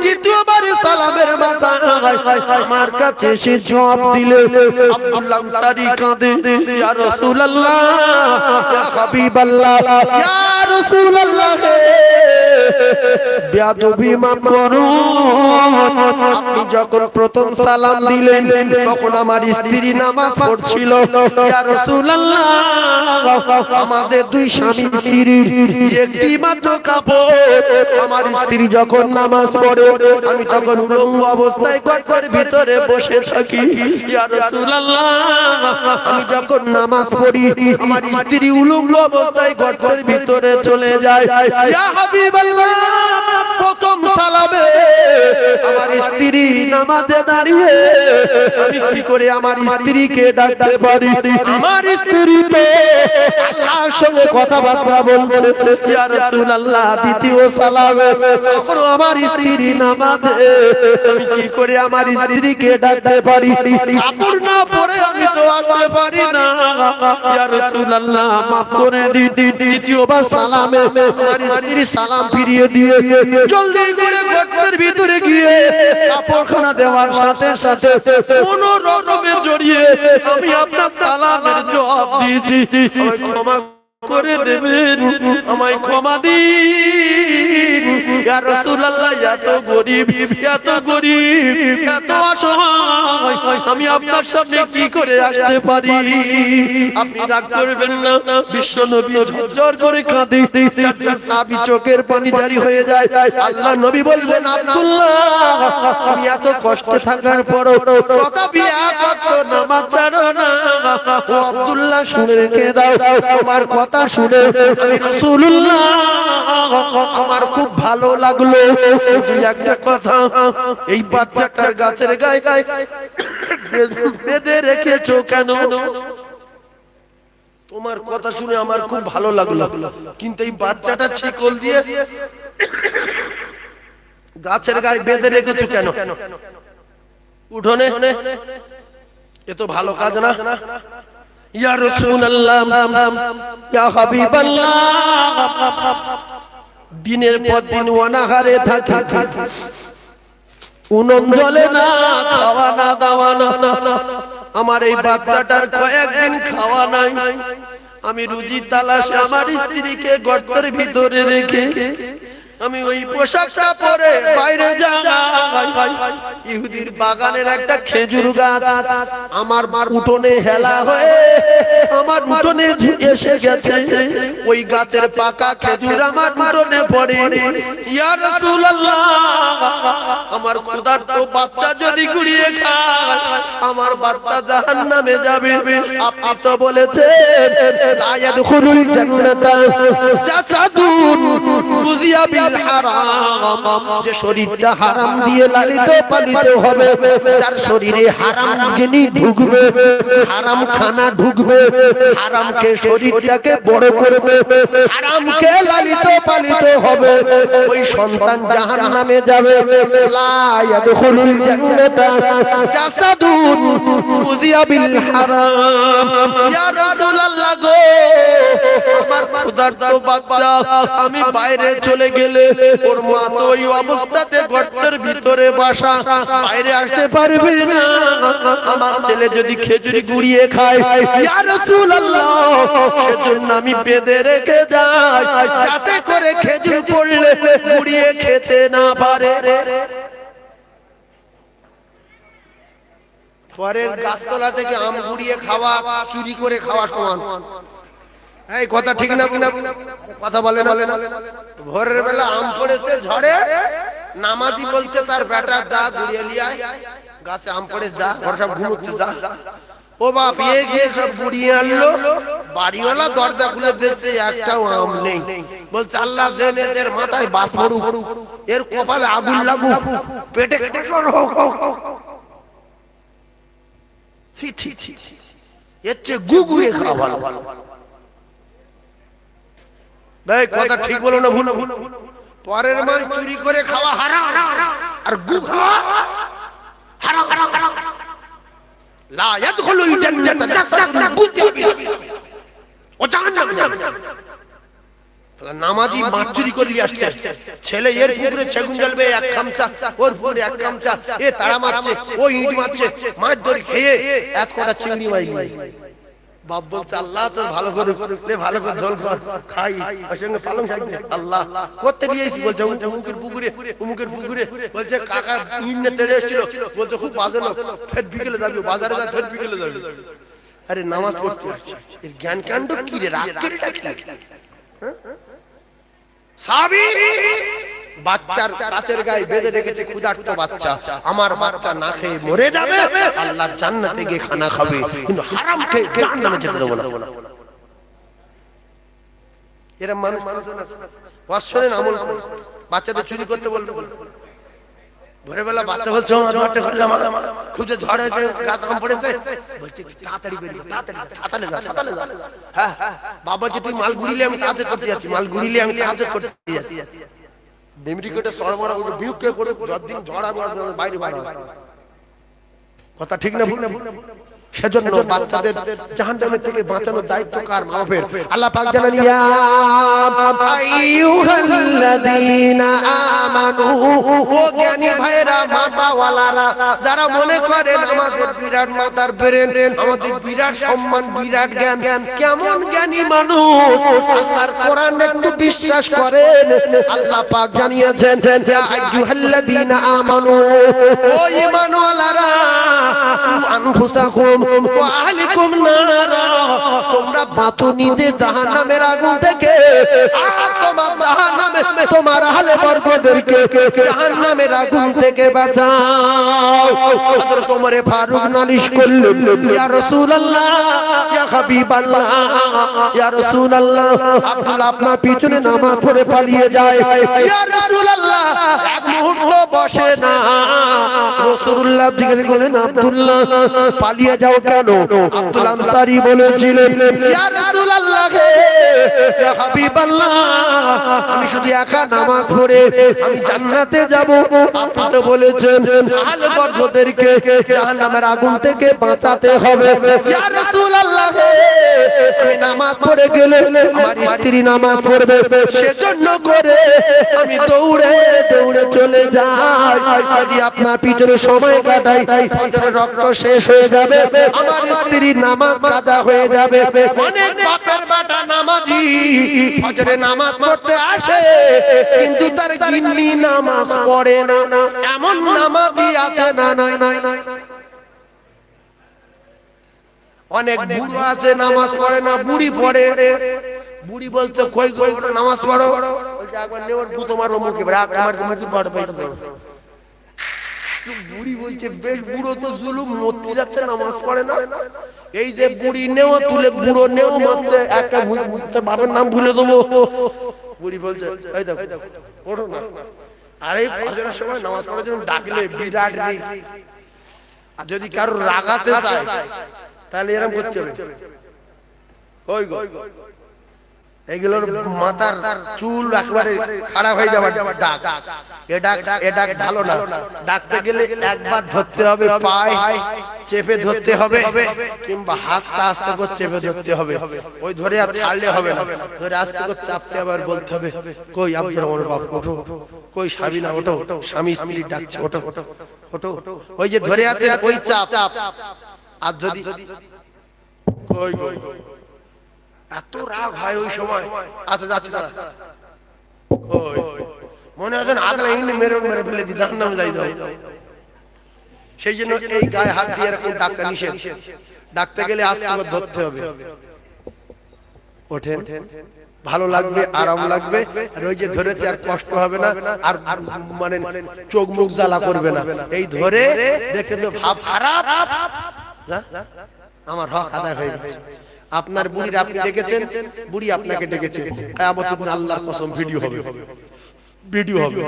দ্বিতীয়বার সালামের মাথায় আমার কাছে এসে জবাব দিলে। আব্দুল্লাহ আনসারী কাঁদে, ইয়া রাসূলুল্লাহ, ইয়া হাবিবাল্লাহ, ইয়া রাসূলুল্লাহ, বেয়াদবি মাফ করুন। আপনি যখন প্রথম সালাম দিলেন তখন আমার স্ত্রী নামাজ পড়ছিল। ইয়া রাসূলুল্লাহ, আমাদের দুই স্বামী স্ত্রীর একটি মাত্র কাপড়, আমার স্ত্রী যখন নামাজ পড়ে আমি তখন উলঙ্গ অবস্থায় ঘরের ভিতরে বসে থাকি। ইয়া রাসূলুল্লাহ, আমি যখন নামাজ পড়ি আমার স্ত্রী উলঙ্গ অবস্থায় ঘরের ভিতরে চলে যায়। ইয়া হাবিবাল্লাহ, প্রথম সালামে আমার স্ত্রী নামাজে দাঁড়িয়ে আমি কি করে আমার স্ত্রীকে ডাকতে পারি? আমার স্ত্রী তো আল্লাহর সঙ্গে কথাবার্তা বলছে। ইয়া রাসূলুল্লাহ, দ্বিতীয় সালামে তখন আমার স্ত্রী নামাজে, আমি কি করে আমার স্ত্রীকে ডাকতে পারি? কাপড় না পরে আমি তো আসতে পারি না। ইয়া রাসূলুল্লাহ, মাফ করে দিন। দ্বিতীয়বার সালামে আমার স্ত্রী সালাম ফিরিয়ে দিয়ে জলদি করে ঘরের ভিতরে গিয়ে কাপড়খানা দেওয়ার সাথে সাথে কোনো রকমে জড়িয়ে আমি আপনার সালামের জবাব দিয়েছি। আমায় ক্ষমা করে দেবেন, আমায় ক্ষমা দিন। ইয়া রাসূলুল্লাহ, এত গরীব, এত গরীব, এত অসহায় আমি আপনার সামনে কি করে আসতে পারি? আপনি রাগ করবেন না। বিশ্ব নবী ঝরঝর করে কাঁদে, সাহাবী চোখের পানি জারি হয়ে যায়। আল্লাহ নবী বললেন, আব্দুল্লাহ, তুমি এত কষ্টে থাকার পরও তথাপি এক ওয়াক্ত নামাজ ছাড়ো না। ও আব্দুল্লাহ, শুনে রেখে দাও, তোমার কথা শুনে আমি রাসূলুল্লাহ আমার খুব ভালো লাগলো। একটা কথা, এই বাচ্চাটার গাছের গায়ে বেঁধে রেখেছো কেন? তোমার কথা শুনে আমার খুব ভালো লাগলো, কিন্তু এই বাচ্চাটা শিকল দিয়ে গাছের গায়ে বেঁধে রেখেছো কেন উঠোনে? এ তো ভালো কাজ না। ইয়া রাসূলুল্লাহ, ইয়া হাবিবাল্লাহ, দিনের পর দিন অনাহারে থাকি, উনুন জ্বলে না, খাওয়া না, দাওয়া না। আমার এই বাচ্চাটার কয়েকদিন খাওয়া নাই। আমি রুজি তালাশে আমার স্ত্রীকে গর্তের ভিতরে রেখে আমি ওই পোশাকটা পরে বাইরে যাই। ইহুদির বাগানের একটা খেজুর গাছ আমার উঠোনে হেলা হয়ে আমার উঠোনে এসে গেছে। ওই গাছের পাকা খেজুর আমার উঠোনে পড়ে। ইয়া রাসূলুল্লাহ, আমার ক্ষুধার্ত বাচ্চা যদি গুড়িয়ে খায় আমার বাচ্চা জাহান্নামে যাবে। আপনি তো বলেছেন, লা ইয়াদখুলুল জান্নাতা জাসাদুন গুযিয়া বিল হারাম, যে শরীরটা হারাম দিয়ে লালিত পালিত হবে, যার শরীরে হারাম যিনি ঢুকবে, হারাম খানা ঢুকবে, হারামকে শরীরটাকে বড় করবে, হারামকে লালিত পালিত হবে, ওই সন্তান জাহান্নামে যাবে। লা ইয়াদখুলুল জান্নাতা জাসাদুন গুযিয়া বিল হারাম। ইয়া রাসূলুল্লাহ গো, আমার ক্ষুধার্ত বাচ্চা আমি বাইরে চলে গেলে ওর মা তো ওই অবস্থাতে গর্তের ভিতরে বাসা, বাইরে আসতে পারবে না। আমার ছেলে যদি খেজুরি গুড়িয়ে খায়, ইয়া রাসূলুল্লাহ, সেজন্য আমি বেঁধে রেখে যাই যাতে করে খেজুর পড়লে গুড়িয়ে খেতে না পারে। পরের গাছতলা থেকে আম গুড়িয়ে খাওয়া চুরি করে খাওয়া সমান। এই কথা ঠিক না? কথা বলে না। ভোরের বেলা আম পড়েছে ঝড়ে, নামাজি বলছে তার বেটা যা গুড়িয়ে লিয়ে আয়, গাছে আম পড়ে যা, ওরা সব ঘুমোচ্ছে যা। ও বাপ গিয়ে সব গুড়িয়ে আনলো। বাড়িওয়ালা দরজা খুলে দেখছে একটাও আম নেই। বলছে আল্লাহ জেনে এর মাথায় বাস পড়ুক, এর কপালে আগুন লাগুক, পেটে ছি ছি ছি, এর চেয়ে গুগুড়ে খাওয়া ভালো। ভাই কথা ঠিক বলো না ভুল? পরের মাল চুরি করে খাওয়া হারাম, আর গু খাওয়া হারাম। লা ইয়াদখুলুল জান্নাতা জাসাদুন গুযিয়া বিল হারাম, ও জাহান্নামে যাবে। নামাজি মাছ চুরি করে নিয়ে আসছে, ছেলে এর পুকুরে সেগুন জ্বালবে এক খামচা, ওর পুকুরে এক খামচা, এ তাড়া মারছে, ও ইট মারছে, মাছ ধরে খেয়ে এক কটা চিংড়ি মাছ বাপ বলছে আল্লাহ তো ভালো করে দে, ভালো করে ঝোল কর খাই, ওর সঙ্গে পালং শাক দে। আল্লাহ করতে নিয়েছি, বলছে অমুকের পুকুরে, অমুকের পুকুরে, বলছে কাকা ইন্নে তেড়ে এসেছিল, বলছে খুব বাজে লোক, ফের বিকেলে যাবি বাজারে, যা ফের বিকেলে যাবি। আরে নামাজ পড়তে আসছে, এর জ্ঞান কাণ্ড কি রে, রাগটা কি? সাহাবী বাচ্চার কাচের গায়ে বেঁধে রেখেছে, ক্ষুধার্ত বাচ্চা, আমার বাচ্চা না খেয়ে মরে যাবে, আল্লাহ জান্নাতে গিয়ে খানা খাবে, কিন্তু হারাম খেয়ে জাহান্নামে যেতে দেব না। এরা মানুষ বৎসরের আমল করে, বাচ্চাদের চুরি করতে বলবে, ভোরবেলা বাচ্চা বলছে খুঁজে ঝড় হয়েছে, গাছ আম পড়েছে, বলছে তাড়াতাড়ি বেরিয়ে, তাড়াতাড়ি ছাতালে যা, ছাতালে যা। হ্যাঁ বাবা যে তুই মাল গুড়িলে আমি তাহাজ্জুদ করতে যাচ্ছি, মাল গুড়িলে আমি তাহাজ্জুদ করতে যাচ্ছি। ডেমরিকেটে সরবরাহ করে বিউকে করে যতদিন ঝড় হবে বাইরে বাইরে কথা ঠিক না ভুল? সেজন্য বাচ্চাদের জাহান্নামের থেকে বাঁচানোর দায়িত্ব কার? মা বাপের। আল্লাহ পাক জানেন, ইয়া আইয়ুহাল্লাযীনা আমানু, ও জ্ঞানী ভাইরা মাতাওয়ালারা, যারা মনে করেন আমাদের বিরাট মাতার ব্রেন, আমাদের বিরাট সম্মান, বিরাট জ্ঞান, কেমন জ্ঞানী মানুষ, আল্লাহর কোরআন একটু বিশ্বাস করেন। আল্লাহ পাক জানিয়েছেন, ইয়া আইয়ুহাল্লাযীনা আমানু, ও ঈমানওয়ালারা, আনফুসাকুম ওয়া আহলিকুম নারা, তোমরা বাঁচো নিজে জাহান্নামের আগুন থেকে, আর তোমার জাহান্নামে তোমার আহলে বর্গদেরকে জাহান্নামের আগুন থেকে বাঁচাও। হযরত ওমর ফারুক নালিশ করলেন, ইয়া রাসূলুল্লাহ, ইয়া হাবিবাল্লাহ, ইয়া রাসূলুল্লাহ, আব্দুল্লাহ আপনার পিছনে নামাজ পড়ে পালিয়ে যায়, ইয়া রাসূলুল্লাহ এক মুহূর্ত বসে না। রাসূলুল্লাহ জিজ্ঞেস করলেন, আব্দুল্লাহ পালিয়ে যাও কেন? আব্দুল আনসারী বলেছিলেন, ইয়া রাসূলুল্লাহ, ইয়া হাবিবাল্লাহ, আমি শুধু একা নামাজ পড়ে আমি জান্নাতে যাব। আপনি তো বলেছেন আহলে বর্গদেরকে জাহান্নামের আগুন থেকে বাঁচাতে হবে। ইয়া রাসূলুল্লাহ, আমি নামাজ পড়ে গেলে আমার স্ত্রী নামাজ পড়বে, সেজন্য করে আমি দৌড়ে দৌড়ে চলে যাই। যদি আপনার পিছনে সময় কাটাই, ফজরের রক্ত শেষ হয়ে যাবে, আমার স্ত্রীর নামাজ কাজা হয়ে যাবে। অনেক বাপের বেটা নামাজি ফজরে নামাজ পড়তে আসে, কিন্তু তার গিন্নি নামাজ পড়ে না, এমন নামাজি আছে না? নাই নাই নাই। অনেক বুড়ো আছে নামাজ পড়ে না, বুড়ি পড়ে। বুড়ি বলছে কই কই নামাজ পড়ো, বলছে একবার নেওয়ার ভূত মারো মুখে, রাগ আমার মুখে পড়বে। বুড়ি বলছে বেশ, বুড়ো তো জুলুম, মরতে যাচ্ছে, নামাজ পড়ে না। এই যে বুড়ি নেও তুলে, বুড়ো নেও মারতে, একটা বাবার নাম ভুলে দেবো। বুড়ি বলছে এই দেখো ওঠো না। আর এই ফজরের সময় নামাজ পড়ার জন্য ডাকলে বিরাট রিস্ক। আর যদি কারো রাগাতে চায় তাহলে এরকম করতে হবে, ওই গো এগুলোর মাথার চুল একেবারে খারাপ হয়ে যাবে। ডাক এটা ভালো না। ডাকতে গেলে একবার ধরতে হবে, পায়ে চেপে ধরতে হবে, কিংবা হাতটা আস্তে করে চেপে ধরতে হবে। ওই ধরে আর ছাড়লে হবে না, ধরে আস্তে করে চাপতে হবে, আর বলতে হবে কই আব্দুর রহমান বাপ ওঠো, কই সাবিনা ওঠো, স্বামী স্ত্রী ডাকছে ওঠো ওঠো। ওই যে ধরে আছে ওই চাপ। আর যদি কই কই এত রাগ হয় ওই সময়, আচ্ছা যাচ্ছে না, মনে হয় আদলা ইংলি মেরে মেরে ফেলে দি, জাহান্নামে যাই দাও। সেই জন্য এই গায়ে হাত দিয়ে এরকম ডাক্তার নিষেধ। ডাকতে গেলে আস্তে করে ধরতে হবে। ওঠেন, ভালো লাগবে, আরাম লাগবে, আর ওই যে ধরেছে আর কষ্ট হবে না, আর মানে চোখ মুখ জ্বালা করবে না। এই ধরে দেখে তো ভাব খারাপ, আমার হক আদায় হয়ে গেছে। আপনার বুড়ির আপনি ডেকেছেন, বুড়ি আপনাকে ডেকেছে, কিয়ামতের দিন আল্লাহর কসম ভিডিও হবে, ভিডিও হবে।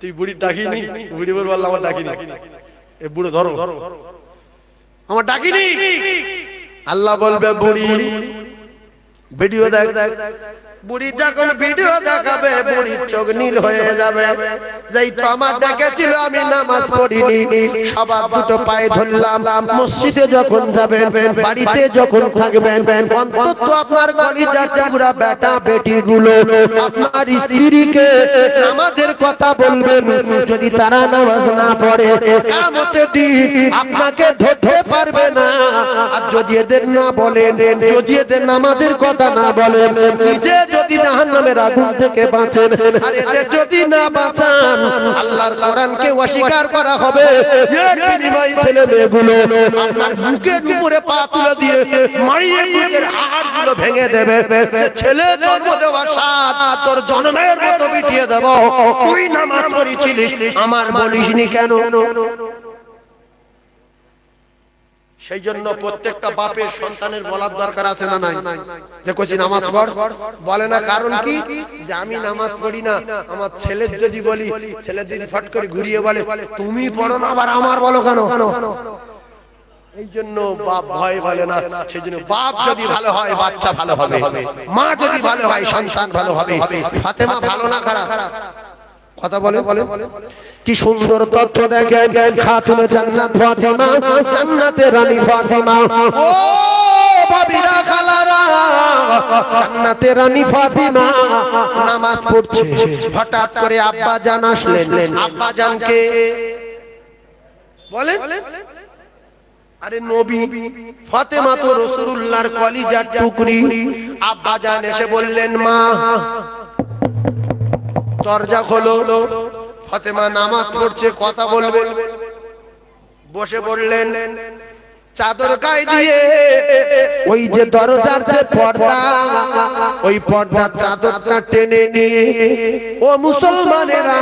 তুই বুড়ি ডাকিনি, বুড়ি বলবো আল্লাহ আমার ডাকিনি, এ বুড়ো ধরো আমার ডাকিনি। আল্লাহ বলবে বুড়ি ভিডিও দেখ, বুড়ি যখন ভিডিও দেখাবে বুড়ির চোখ নীল হয়ে যাবে। যেই তো আমার ডেকেছিল আমি নামাজ পড়িনি, সবার দুটো পায়ে ধরলাম। মসজিদে যখন যাবেন, বাড়িতে যখন থাকবেন, অন্তত আপনার কলিজার টুকরা বেটা বেটি গুলো আপনার স্ত্রীকে নামাজের কথা বলবেন। যদি তারা নামাজ না পড়ে কিয়ামতের দিন আপনাকে ধরতে পারবে না। আর যদি এদের না বলেন, যদি এদের নামাজের কথা না বলেন, নিজে যদি জাহান্নামের আগুন থেকে বাঁচেন, আর এদের যদি না বাঁচান, আল্লাহর কোরআনকে অস্বীকার করা হবে। এর বিনিময়ে ছেলে মেয়েগুলো আপনার বুকের উপরে পা তুলে দিয়ে মারিয়ে বুকের হাড়গুলো ভেঙে দেবে। ছেলে জন্ম দেওয়ার সাথ তোর জন্মের মতো মিটিয়ে দেব। তুই নামাজ পড়েছিলিস, আমার বলিসনি কেন? সেই জন্য প্রত্যেকটা বাপের সন্তানের বলার দরকার আছে না নাই? যে কইছি নামাজ পড়, বলে না কারণ কি? যে আমি নামাজ পড়ি না। আমার ছেলের যদি বলি, ছেলে দিন ফট করে ঘুরিয়ে বলে তুমি পড়ো না, আবার আমার বলো কেন? এই জন্য বাপ ভয় বলে না। সেই জন্য বাপ যদি ভালো হয় বাচ্চা ভালো হবে, মা যদি ভালো হয় সন্তান ভালো হবে। ফাতেমা ভালো না খারাপ? কথা বলে কি সুন্দর তথ্য দেখেন। খাতুনে জান্নাত ফাতেমা, জান্নাতের রানী ফাতেমা। ও ভাবিরা খালারা, জান্নাতের রানী ফাতেমা নামাজ পড়ছে। হঠাৎ করে আব্বা জান আসলেন। আব্বা জানকে বলেন, আরে নবী ফাতেমা তো রাসূলুল্লাহর কলিজার টুকরি। আব্বা জান এসে বললেন মা দরজা খোলো। ফাতেমা নামাজ পড়ছে, কথা বলবে। বসে পড়লেন, চাদর গায়ে দিয়ে ওই যে দরজার যে পর্দা, ওই পর্দার চাদরটা টেনে নিয়ে ও মুসলমানেরা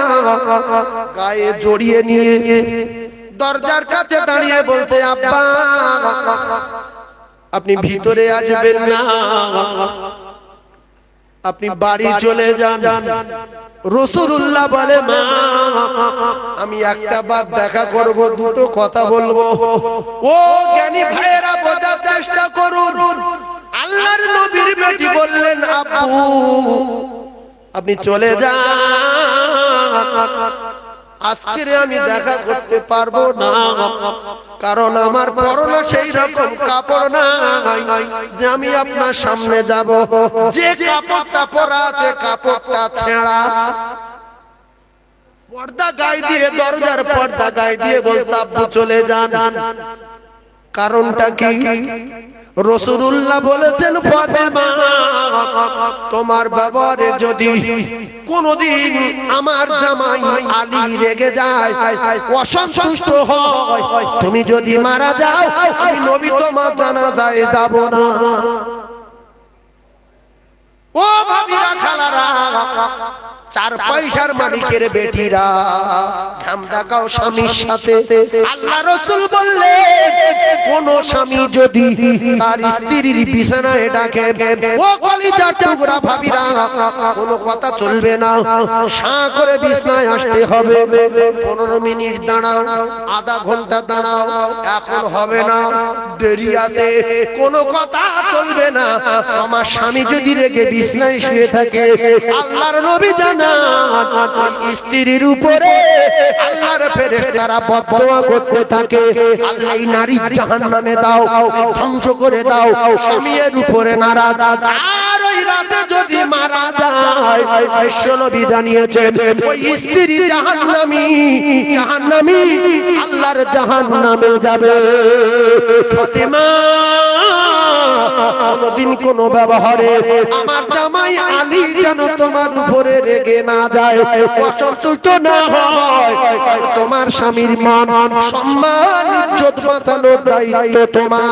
গায়ে জড়িয়ে নিয়ে দরজার কাছে দাঁড়িয়ে বলছে আব্বা আপনি ভিতরে আসবেন না, আপনি বাড়ি চলে যান। রাসূলুল্লাহ বলে মা আমি একটা বার দেখা করব, দুটো কথা বলবো। ও জ্ঞানী ভাইয়েরা বোঝার চেষ্টা করুন। আল্লাহর নবীর বেটি বললেন আব্বু আপনি চলে যান, আজকে আমি দেখা করতে পারবো না, কারণ আমার পরনে সেই রকম কাপড় নাই যে আমি আপনার সামনে যাব। যে কাপড়টা পরা আছে কাপড়টা ছেঁড়া। পর্দা গায়ে দিয়ে, দরজার পর্দা গায়ে দিয়ে বলছে আব্বু চলে যান। কারণটা কি? রাসূলুল্লাহ বলেছেন ফাতেমা তোমার ব্যবহারে যদি কোনদিন আমার জামাই আলী রেগে যায়, অসন্তুষ্ট হয়, তুমি যদি মারা যাও আমি নবী তোমার জানাজায় যাব না। ও ভাবিরা খালারা, চার পয়সার মালিকের বেটিরা ঘাম দেখাও স্বামীর সাথে। আল্লাহ রাসূল বললেন কোন স্বামী যদি তার স্ত্রীর বিছানায় ডাকে, ও কলিজার টুকরা ভাবিরা কোনো কথা চলবে না, সাঁ করে বিছানায় আসতে হবে। 15 মিনিট দাঁড়াও, আধা ঘন্টা দাঁড়াও, এখন হবে না, দেরি আছে, কোনো কথা চলবে না। আমার স্বামী যদি রেগে বিছানায় শুয়ে থাকে, আল্লাহর নবী জানান স্ত্রীর উপরে আল্লাহর ফেরেশতারা বদদোয়া করতে থাকে, আল্লাহ এই নারীর জাহান্নামে দাও, ধ্বংস করে দাও, স্বামীর উপরে নারাজ। আর ওই রাতে যদি মারা যায়, বিশ্বনবী জানিয়েছেন ওই স্ত্রী জাহান্নামী, জাহান্নামী আল্লাহর জাহান্নামে যাবে। ফাতেমা কোনদিন কোন ব্যবহারে আমার জামাই আলী যেন তোমার উপরে রেগে না যায়, অসন্তুষ্ট না হয়। তোমার স্বামীর মান সম্মান ইজ্জত বাঁচানোর দায়িত্ব তোমার।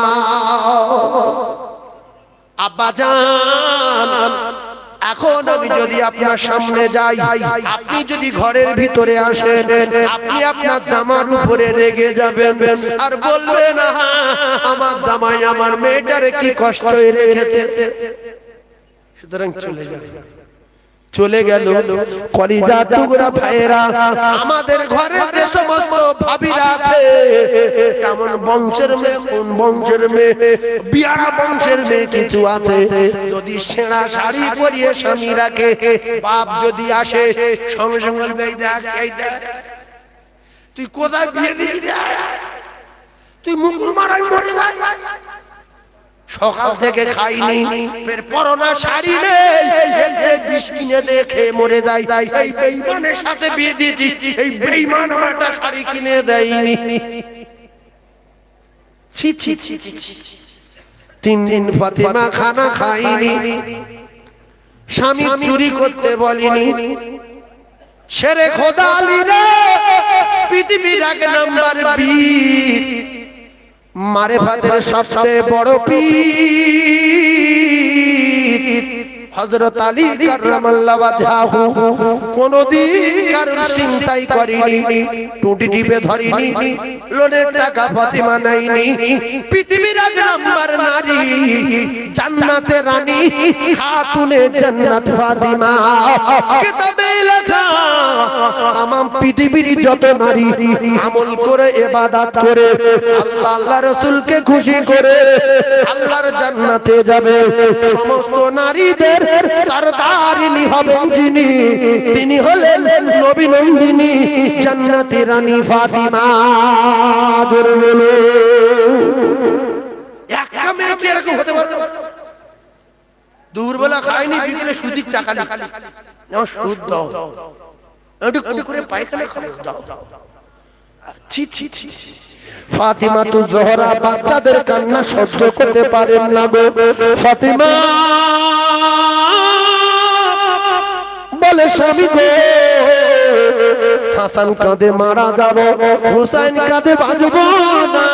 আব্বাজান এখন আমি যদি আপনার সামনে যাই, আপনি যদি ঘরের ভিতরে আসেন, আপনি আপনার জামার উপরে রেগে যাবেন আর বলবেন আমার জামাই আমার মেয়েটারে কি কষ্ট রেখেছে, সুতরাং চলে যাবে। চলে গেল। কলিজা টুকরা ভাইয়েরা, আমাদের ঘরে যে সমস্ত ভাবিরা আছে, কেমন বংশের মেয়ে, কোন বংশের মেয়ে, বিয়ারা বংশের মেয়ে কিছু আছে, যদি সেরা শাড়ি পরিয়ে স্বামী রাখে, বাপ যদি আসে সঙ্গে সঙ্গে বলবে এই দেখ, এই দেখ তুই কোথায় বিয়ে দিয়ে দেয়, তুই মুখ মারাই মরে যায়, সকাল থেকে খাইনি, ফের পরনা শাড়ি নেই, বিষ কিনে দেখে মরে যায়, এই বেঈমানের সাথে বিয়ে দিয়েছি, এই বেঈমান আমার একটা শাড়ি কিনে দেয়নি। ছি ছি ছি ছি। 3 দিন ফাতেমা খানা খায়নি, স্বামী চুরি করতে বলিনি। শেরে খোদা আলী রে, পৃথিবীর 1 নাম্বার বীর, মারেফাতের সবচেয়ে বড় পীর হযরত আলী কাররামাল্লাহু ওয়াজহাহু, কোনদিন কারোর চিন্তাই করেনি, টুটি টিপে ধরেনি, লোনের টাকা ফাতেমা নেয়নি। পৃথিবীর 1 নাম্বার নারী, জান্নাতের রানী, খাতুনে জান্নাত ফাতেমা। কিতাবে লেখা তামাম পৃথিবীর যত নারী আমল করে, ইবাদত করে, আল্লাহ আল্লাহ রাসূলকে খুশি করে আল্লাহর জান্নাতে যাবে, সমস্ত নারীদের সরদারিনী হবেন যিনি, তিনি হলেন নবী নন্দিনী জান্নাতি রানী ফাতিমা। জোরে বলো, একটা মেয়ে কি এরকম হতে পারে? দুপুরবেলা খায়নি, বিকেলে সুদিক টাকা নিচ্ছে, নাও সুদ দাও, একটু কুকুরে পায়খানা খাও দাও। ছি ছি ছি। ফাতিমা তু জোহরা বাচ্চাদের কান্না সহ্য করতে পারেন না গো। ফাতিমা বলে স্বামী গো, হাসান কাঁদে মারা যাব, হুসাইন কাঁদে বাঁচব না,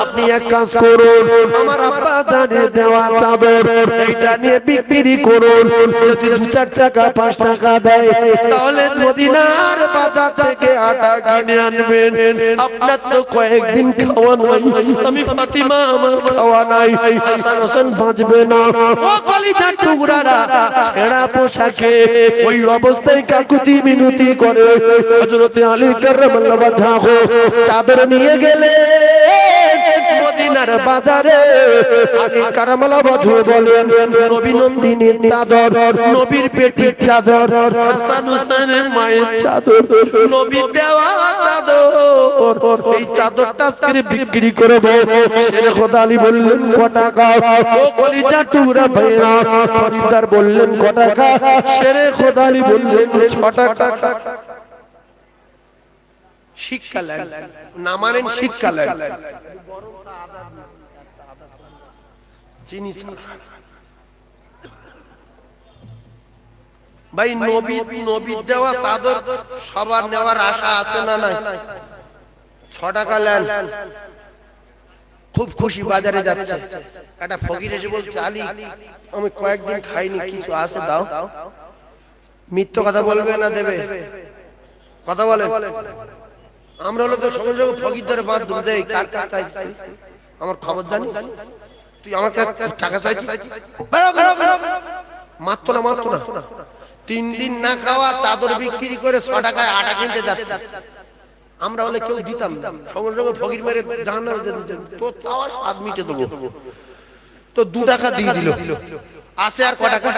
আপনি এক কাজ করুন, আমার আব্বা জানের দেওয়া চাদর এইটা নিয়ে বিক্রি করুন, যদি 2-4 টাকা 5 টাকা দেয় তাহলে মদিনার বাজার থেকে আটা কিনে আনবেন, আপনার তো কয়েকদিন খাওয়া নাই, আমি ফাতিমা আমার খাওয়া নাই, হাসান হোসেন বাঁচবে না। ও কলিজার টুকরারা, ছেঁড়া পোশাকে ওই অবস্থায় কাকুতি মিনতি করে হযরত আলী কাররামাল্লাহু ওয়াজহাহু চাদর নিয়ে গেলে মদিনার বাজারে। আলী কাররামাল্লাহু ওয়াজহাহু বলেন, নবী নন্দিনীর চাদর, নবীর পেটের চাদর, হাসান হুসাইনের মায়ের চাদর, নবী দেওয়া চাদর, এই চাদরটা আজকে বিক্রি করব। শেরে খোদা আলী বললেন ক টাকা? ও কলিজা টুকরা ভাইরা, খরিদ্দার বললেন ক টাকা? শেরে খোদা আলী বললেন 6 টাকা। শিক্ষা লেন, না মানেন শিক্ষা লেন, চিনি ভাই। নবী দেওয়া চাদর সবার নেওয়ার আশা আছে না নাই? 6 টাকা লেন, খুব খুশি, বাজারে যাচ্ছে, একটা ফকির এসে বলছে আলী আমি কয়েকদিন খাইনি, কিছু আছে দাও। মিথ্যা কথা বলবে না দেবে? কথা বলেন। আমরা হলো তো সঙ্গে সঙ্গে ফকির ধরে বাদ দেই, কার কাছে চাইছি, আমার খবর জানি, তুই আমার কাছে টাকা চাইছিস, মাত্র না মাত্র না। 3 দিন না খাওয়া চাদর বিক্রি করে 6 টাকায় আটা কিনতে যাচ্ছে। আমরা হলে কেউ দিতাম না, সঙ্গে সঙ্গে ফকির মেরে জাহান্নামে যেতেন, তো তাও স্বাদ মিটে দেবো, তো 2 টাকা দিয়ে দিল। আসে আর ক টাকা?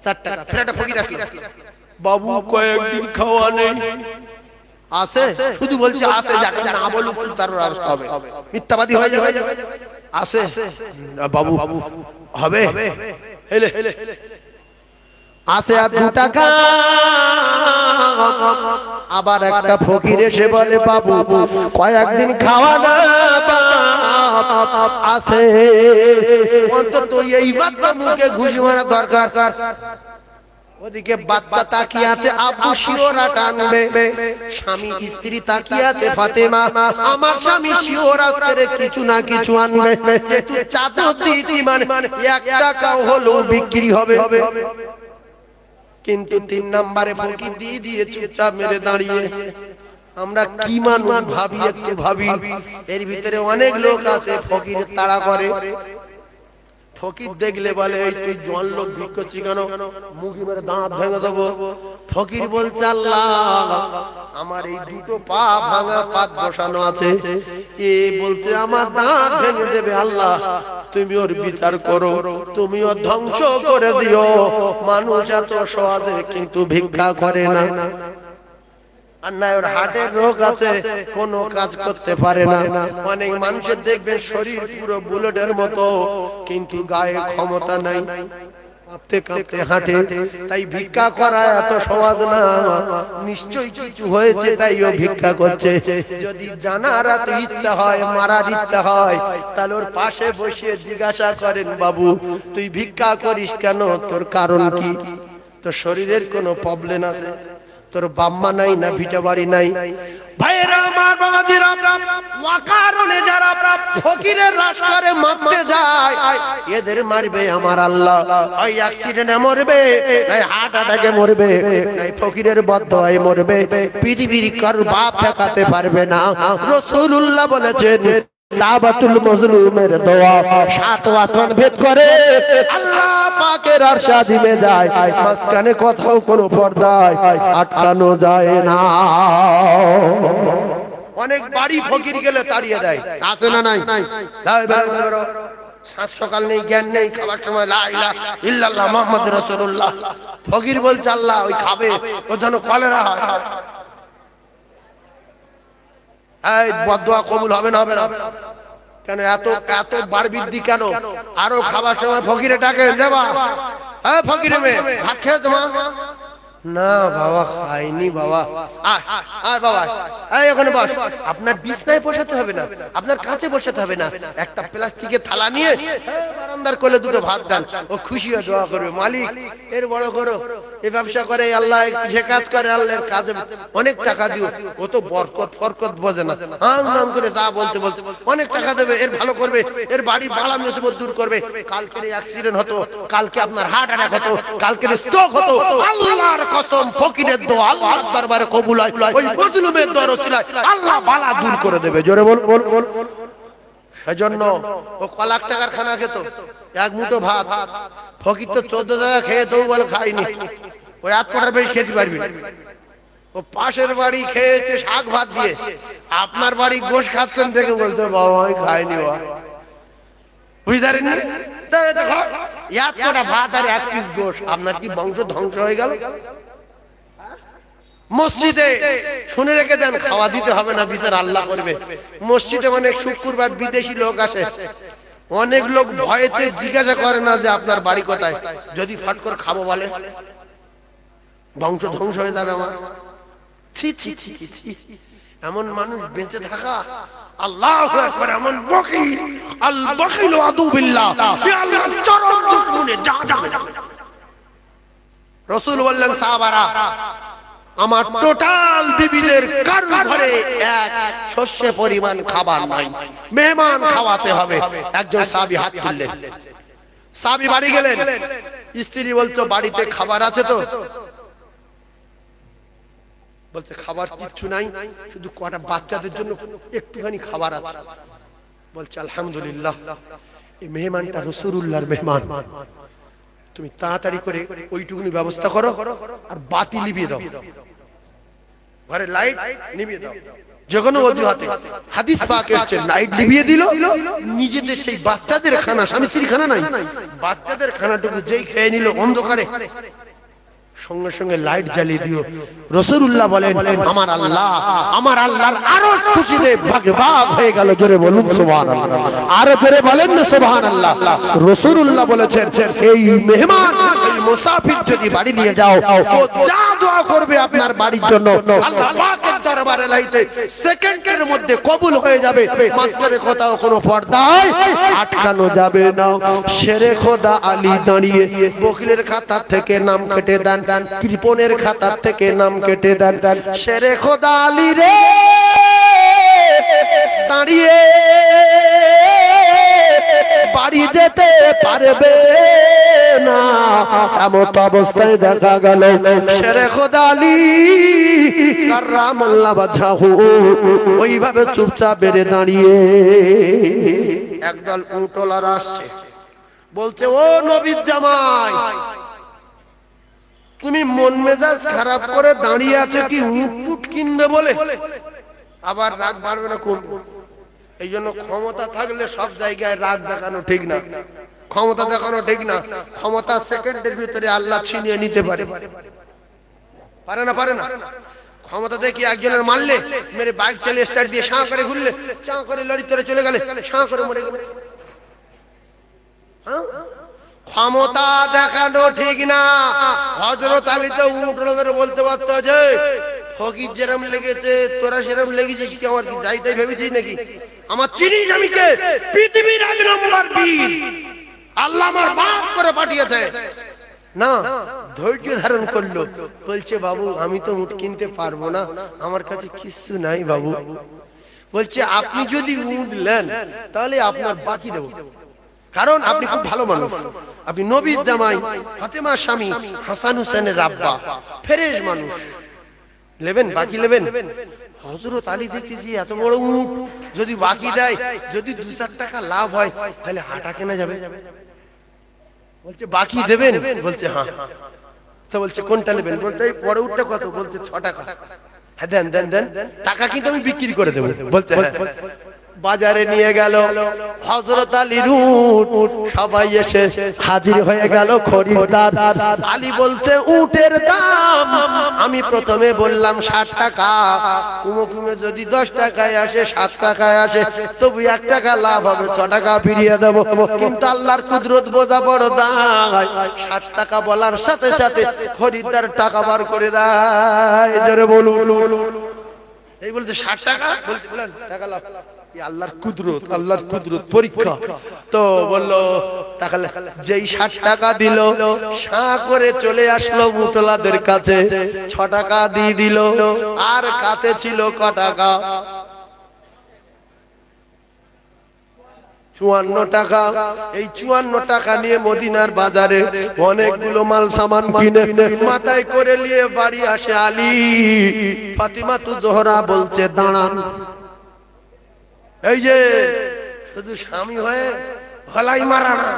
4 টাকা। ফের একটা ফকির আসলো, বাবু কয়েকদিন খাওয়া নেই। আসে, শুধু বলছে আসে, যাকে না বলুক তার রাস্তা হবে, মিথ্যাবাদী হয়ে যাবে। আসে, বাবু হবে, হেলে আসে আর 2 টাকা। আবার একটা ফকির এসে বলে বাবু কয়েকদিন খাওয়া না, আসে অন্তত এইবার তো মুখে ঘুষি মারা দরকার। ওদিকে বাচ্চা তাকিয়ে আছে, আব্বু শিওরা টানবে, স্বামী স্ত্রী তাকিয়ে আছে, ফাতেমা আমার স্বামী শিওরা করে কিছু না কিছু আনবে, যেহেতু চাদর দিয়েছি মানে 1 টাকাও হলো বিক্রি হবে। কিন্তু 3 নম্বরে ফকির দিয়ে দিয়ে চুপচাপ মেরে দাঁড়িয়ে। আমরা কি মানুষ ভাবি, একটু ভাবি, এর ভিতরে অনেক লোক আছে ফকিরের তাড়া করে, ফকির দেখলে বলে এই তুই জোয়ান লোক ভিক্ষা চিকানো, মুখি মেরে দাঁত ভেঙে দেবো। ফকির বলছে আল্লাহ আমার এই দুটো পা ভাঙা পাত বসানো আছে, এ বলছে আমার দাঁত ভেঙে দেবে, আল্লাহ তুমি ওর বিচার করো, তুমি ওর ধ্বংস করে দিও। মানুষ এত সহজে কিন্তু ভিক্ষা করে না। আর না ওর হার্টের রোগ আছে, কোনো কাজ করতে পারে না। অনেক মানুষের দেখবেন শরীর পুরো বুলেটের মতো, কিন্তু গায়ে ক্ষমতা নাই, কাঁপতে কাঁপতে হাঁটে। তাই ভিক্ষা করা এত সহজ না, নিশ্চয়ই কিছু হয়েছে তাই ও ভিক্ষা করছে। যদি জানার এত ইচ্ছা হয়, মারার ইচ্ছা হয়, তাহলে ওর পাশে বসিয়ে জিজ্ঞাসা করেন বাবু তুই ভিক্ষা করিস কেন, তোর কারণ কি? তোর শরীরের কোনো প্রবলেম আছে? তোর বাম্মা নাই না ভিটা বাড়ি নাই? ভাইরা আমার, বাবাজিরা, ওয়াকারণে যারা ফকিরের রাস্তায় মারতে যায় এদের মারবে আমার আল্লাহ। ওই অ্যাক্সিডেন্টে মরবে, নাই হার্ট অ্যাটাকে মরবে, নাই ফকিরের বদদোয়ায় মরবে। পৃথিবীর কারো বাপ ঠেকাতে পারবে না। রাসূলুল্লাহ বলেছেন দাওয়াতুল মাজলুমের দোয়া সাত আসমান ভেদ করে আল্লাহ পাকের আরশ আজিমে যায়, মাঝখানে কোথাও কোনো পর্দায় আটকানো যায় না। অনেক বাড়ি ফকির গেলে তাড়িয়ে দেয়, আছে না নাই? সাত সকাল নেই, জ্ঞান নেই, খাবার সময় লা ইলাহা ইল্লাল্লাহ মুহাম্মাদুর রাসূলুল্লাহ। ফকির বলছে আল্লাহ ওই খাবে, ও যেন কলেরা হয়। এই বদদোয়া কবুল হবে না? হবে না কেন? এত এত বার বৃদ্ধি কেন? আরো খাবার সময় ফকিরে ডাকে, দেবা হ্যাঁ ফকিরে মেয়ে ভাত খেয়ে তোমার? না বাবা খাইনি বাবা। আয় বাবা এই ওখানে বস। আপনার বিছনায় বসাতে হবে না, আপনার কাছে বসাতে হবে না, একটা প্লাস্টিকের থালা নিয়ে বারান্দার কোলে দুটো ভাত দেন, ও খুশি হয়ে দোয়া করবে মালিক এর বড় করো, এই ব্যবসা করে আল্লাহ, যে কাজ করে আল্লাহর কাজে অনেক টাকা দিও। ও তো বরকত ফরকত বোঝে না, নাম করে যা বলছে বলছে, অনেক টাকা দেবে, এর ভালো করবে, এর বাড়ি বালা মুসিবত দূর করবে। কালকে অ্যাক্সিডেন্ট হতো, কালকে আপনার হার্ট অ্যাটাক হতো, কালকে স্ট্রোক হতো, আল্লাহর কসম ফকিরের দোয়া আল্লাহর দরবারে কবুল হয়, ওই মাজলুমের দোয়া রসিলায় আল্লাহ বালা দূর করে দেবে। জোরে বল বল বল। সেজন্য ও ক লাখ টাকার খানা খেত, এক মুঠো ভাত। ফকির তো 14 টাকা খেয়ে তো বলে খাইনি, ওই আধ কোটার বেশি খেতে পারবি। ও পাশের বাড়ি খেয়েছে শাক ভাত দিয়ে, আপনার বাড়ি গোশ খাচ্ছেন দেখে বলছে বাবা আমি খাইনি। বুঝতে পারেন না? দেখো এক কোটা ভাত আর এক পিস গোশ, আপনার কি বংশ ধ্বংস হয়ে গেল? মসজিদে শুনে রেখে দেন, খাওয়া দিতে হবে না, বিচার আল্লাহ করবে। মসজিদে অনেক শুক্রবার বিদেশি লোক আসে, অনেক লোক ভয়েতে জিজ্ঞাসা করে না যে আপনার বাড়ি কোথায়, যদি ফট করে খাবো বলে বংশ ধ্বংস হয়ে যাবে আমার। ছি ছি ছি ছি ছি, এমন মানুষ বেঁচে থাকা, আল্লাহু আকবার। এমন বকিল, আল বকিল আদু বিল্লাহ, এ আল্লাহর চরম দুশমন, যা যাবে। রাসূল বললেন সাহাবারা আমার টোটাল বিবিদের কারো ঘরে এক শস্য পরিমাণ খাবার নাই, মেহমান খাওয়াতে হবে। একজন সাহাবী হাত তুললেন, সাহাবী বাড়ি গেলেন, স্ত্রী বলছো বাড়িতে খাবার আছে তো? বলছে খাবার কিচ্ছু নাই, শুধু কটা বাচ্চাদের জন্য একটুখানি খাবার আছে। বলছে আলহামদুলিল্লাহ, এই মেহমানটা রাসূলুল্লাহর মেহমান, তুমি তাড়াতাড়ি করে ওইটুকুনি ব্যবস্থা করো আর বাতি নিভিয়ে দাও, ঘরে লাইট নিভিয়ে দাও। যখন অজুহাতে হাদিস পাক এসেছে লাইট নিভিয়ে দিল, নিজেদের সেই বাচ্চাদের খানা, স্বামী স্ত্রীর খানা নাই, বাচ্চাদের খানাটুকু যেই খেয়ে নিল অন্ধকারে, সঙ্গে সঙ্গে লাইট জ্বালিয়ে দিও। রাসূলুল্লাহ বলেন আমার আল্লাহ, আমার আল্লাহর আরশ খুশিতে বাগবাগ হয়ে গেল। জোরে বলুন সুবহানাল্লাহ, আর জোরে বলেন না সুবহানাল্লাহ। রাসূলুল্লাহ বলেছেন এই মেহমান, এই মুসাফির যদি বাড়ি নিয়ে যাও, ও যা দোয়া করবে আপনার বাড়ির জন্য আল্লাহ পাকের দরবারে লাইতে সেকেন্ডের মধ্যে কবুল হয়ে যাবে। মাঝখানে কোথাও কোনো পর্দায় আটকানো যাবে না। শেরে খোদা আলী দাঁড়িয়ে বকিলের খাতা থেকে নাম কেটে দেন, কৃপণের খাতা থেকে নাম কেটে দেন। শেরে খোদা আলী রে দাঁড়িয়ে বাড়ি যেতে পারবে না, এমন অবস্থায় দেখা গেল শেরে খোদা আলী কাররামাল্লাহু ওয়াজহাহু ওইভাবে চুপচাপ বেড়ে দাঁড়িয়ে। একদল উটওয়ালারা আসছে, বলছে ও নবীর জামাই, তুমি মন মেজাজ খারাপ করে দাঁড়িয়ে আছো কি উট কিনবে বলে? আবার রাগ বাড়বে না কোন? এই জন্য ক্ষমতা থাকলে সব জায়গায় রাগ দেখানো ঠিক না, ক্ষমতা দেখানো ঠিক না। ক্ষমতা সেকেন্ডের ভিতরে আল্লাহ ছিনিয়ে নিতে পারে, পারে না? পারে না? ক্ষমতা দেখি একজনের মারলে, মেরে বাইক চালিয়ে স্টার্ট দিয়ে শাঁ করে ঘুরলে, শাঁ করে লরির তরে চলে গেলে, শাঁ করে মরে গেলে। ক্ষমতা দেখানো ঠিক না। হযরত আলী তো উঠে বলতে পারতো যে ফকির যেরম লেগেছে তোরা সেরম লেগেছিস কি? আমার কি যাই তাই ভেবেছিস নাকি? আমার চিনিস আমি কে? পৃথিবীর এক নম্বর বীর, আল্লাহ আমার বাপ করে পাঠিয়েছে। না, ধৈর্য ধারণ করলো। বলছে বাবু আমি তো উট কিনতে পারবো না, আমার কাছে কিছু নাই বাবু। বলছে আপনি যদি উট নেন তাহলে আপনার বাকি দেবো, কারণ আপনি খুব ভালো মানুষ, আপনি নবীর জামাই, ফাতেমার স্বামী, হাসান হুসেনের আব্বা, ফ্রেশ মানুষ, নেবেন বাকি নেবেন। হযরত আলী দেখতেছি এত বড় উট যদি বাকি দেয়, যদি 2-4 টাকা লাভ হয় তাহলে হাঁটা কেনা যাবে। বলছে বাকি দেবেন? বলছে হ্যাঁ। তো বলছে কোনটা নেবেন? বলতে এই বড় উটটা কত? বলছে 6 টাকা। হ্যাঁ দেন দেন দেন, টাকা কিন্তু আমি বিক্রি করে দেবো। বলছে হ্যাঁ। বাজারে নিয়ে গেল হযরত আলীর উট, সবাই এসে হাজির হয়ে গেল খরিদ্দার। আলী বলছে উটের দাম আমি প্রথমে বললাম 60 টাকা, কুমো কুমে যদি 10 টাকায় আসে, 7 টাকায় আসে, তবু 1 টাকা লাভ হবে, 6 টাকা ফিরিয়ে দেবো। কিন্তু আল্লাহর কুদরত বোঝা বড় দায়, 60 টাকা বলার সাথে সাথে খরিদ্দার টাকা বার করে দেয়। জোরে বলুন। এই বলছে 60 টাকা, বলতে বলেন টাকা লাভ। আল্লাহর কুদরত, আল্লাহর কুদরত পরীক্ষা। তো বললো তাহলে যেই 60 টাকা দিল, শাঁ করে চলে আসলো মুতলাদের কাছে, 6 টাকা দিয়ে দিল। আর কাছে ছিল ক টাকা? 54 টাকা। এই 54 টাকা নিয়ে মদিনার বাজারে অনেকগুলো মাল সামান কিনে মাথায় করে নিয়ে বাড়ি আসে আলী। ফাতিমা তু জোহরা বলছে দাঁড়ান। এই যে শুধু স্বামী হয়ে গলাই মারা না,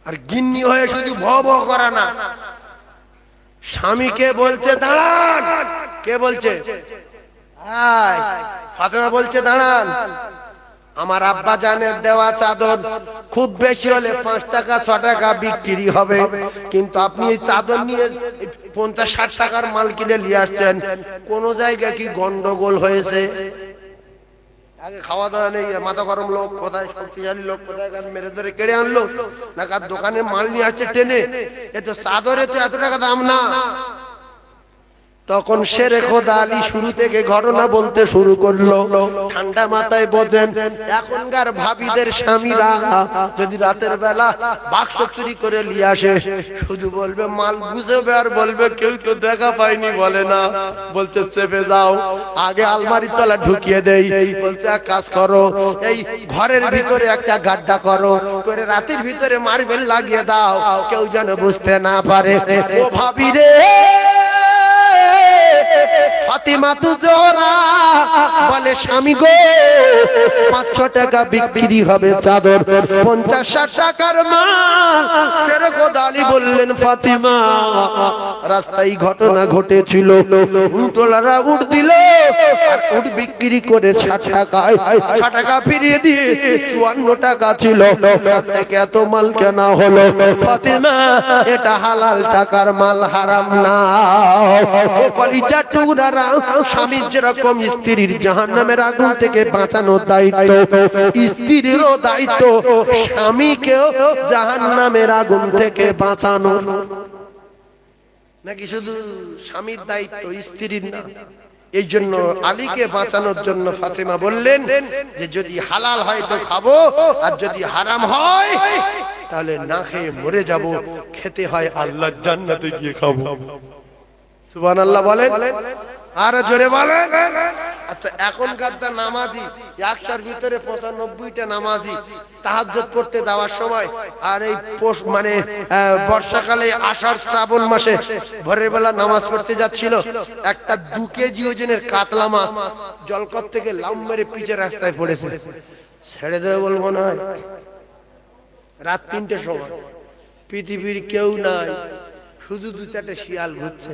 আর গিন্নি হয়ে শুধু ভ ভ করা না। স্বামীকে বলছে দাঁড়ান। কে বলছে? ফাতেমা বলছে দাঁড়ান। আমার আব্বা জানের দেওয়া চাদর খুব বেশি হলে 5 টাকা 6 টাকা বিক্রি হবে, কিন্তু আপনি এই চাদর নিয়ে 50-60 টাকার মাল কিনে নিয়ে আসছেন, কোন জায়গায় কি গন্ডগোল হয়েছে? আগে খাওয়া দাওয়া নেই, মাথা গরম লোক কোথায়, শক্তিশালী লোক কোথায় মেরে ধরে কেড়ে আনলো, না কার দোকানে মাল নিয়ে আসছে টেনে, এ তো চাদরে তো এত টাকা দাম না। তখন শেরে খোদা আলী শুরু থেকে ঘটনা বলতে শুরু করলো। ঠান্ডা মাথায় বোঝেন, এখনকার ভাবিদের স্বামীরা যদি রাতের বেলা বাক্স চুরি করে নিয়ে আসে, শুধু বলবে মাল বুঝবে আর বলবে কেউ তো দেখা পায়নি, বলে না। বলছে চেপে যাও, আগে আলমারির তলা ঢুকিয়ে দেই। বলছে এক কাজ করো, এই ঘরের ভিতরে একটা গাড্ডা করো, করে রাতের ভিতরে মার্বেল লাগিয়ে দাও, কেউ যেন বুঝতে না পারে। ও ভাবি রে, ফাতিমা তু জোহরা বলে স্বামী গো 5-6 টাকা বিক্রি হবে চাদর, 50-60 টাকার মাল। শেরে খোদা আলী বললেন ফাতিমা, রাস্তায় ঘটনা ঘটেছিল, উটওয়ালারা উট দিল, উট বিক্রি করে 60 টাকায় 6 টাকা ফিরিয়ে দিয়ে 54 টাকা ছিল, তার থেকে এত মাল কেনা হলো। ফাতিমা এটা হালাল টাকার মাল, হারাম না। কলিজা টুকরারা, স্বামীর যেরকম স্ত্রীর জাহান্নামের আগুন থেকে বাঁচানোর দায়িত্ব, স্ত্রীরও দায়িত্ব স্বামীকেও জাহান্নামের আগুন থেকে বাঁচানো। নাকি শুধু স্বামীর দায়িত্ব, স্ত্রীর না? এই জন্য আলীকে বাঁচানোর জন্য ফাতেমা বললেন যে যদি হালাল হয় তো খাবো, আর যদি হারাম হয় তাহলে না খেয়ে মরে যাব, খেতে হয় আল্লাহর জান্নাতে গিয়ে খাবো। সুবহানাল্লাহ বলেন, আর জোরে বলেন। আচ্ছা, এখনকার যা নামাজি, 100-র ভিতরে 95টা নামাজি তাহাজ্জুদ পড়তে যাওয়ার সময়, আর এই মানে বর্ষাকালে আষাঢ় শ্রাবণ মাসে ভোরের বেলা নামাজ পড়তে যাচ্ছিল, একটা 2 কেজি ওজনের কাতলা মাছ জলকর থেকে লাম মেরে পিচে রাস্তায় পড়েছে। ছেড়ে দেবে বলবো না, রাত 3টের সময়, পৃথিবীর কেউ নাই, শুধু 2-4টে শিয়াল ঘুরছে।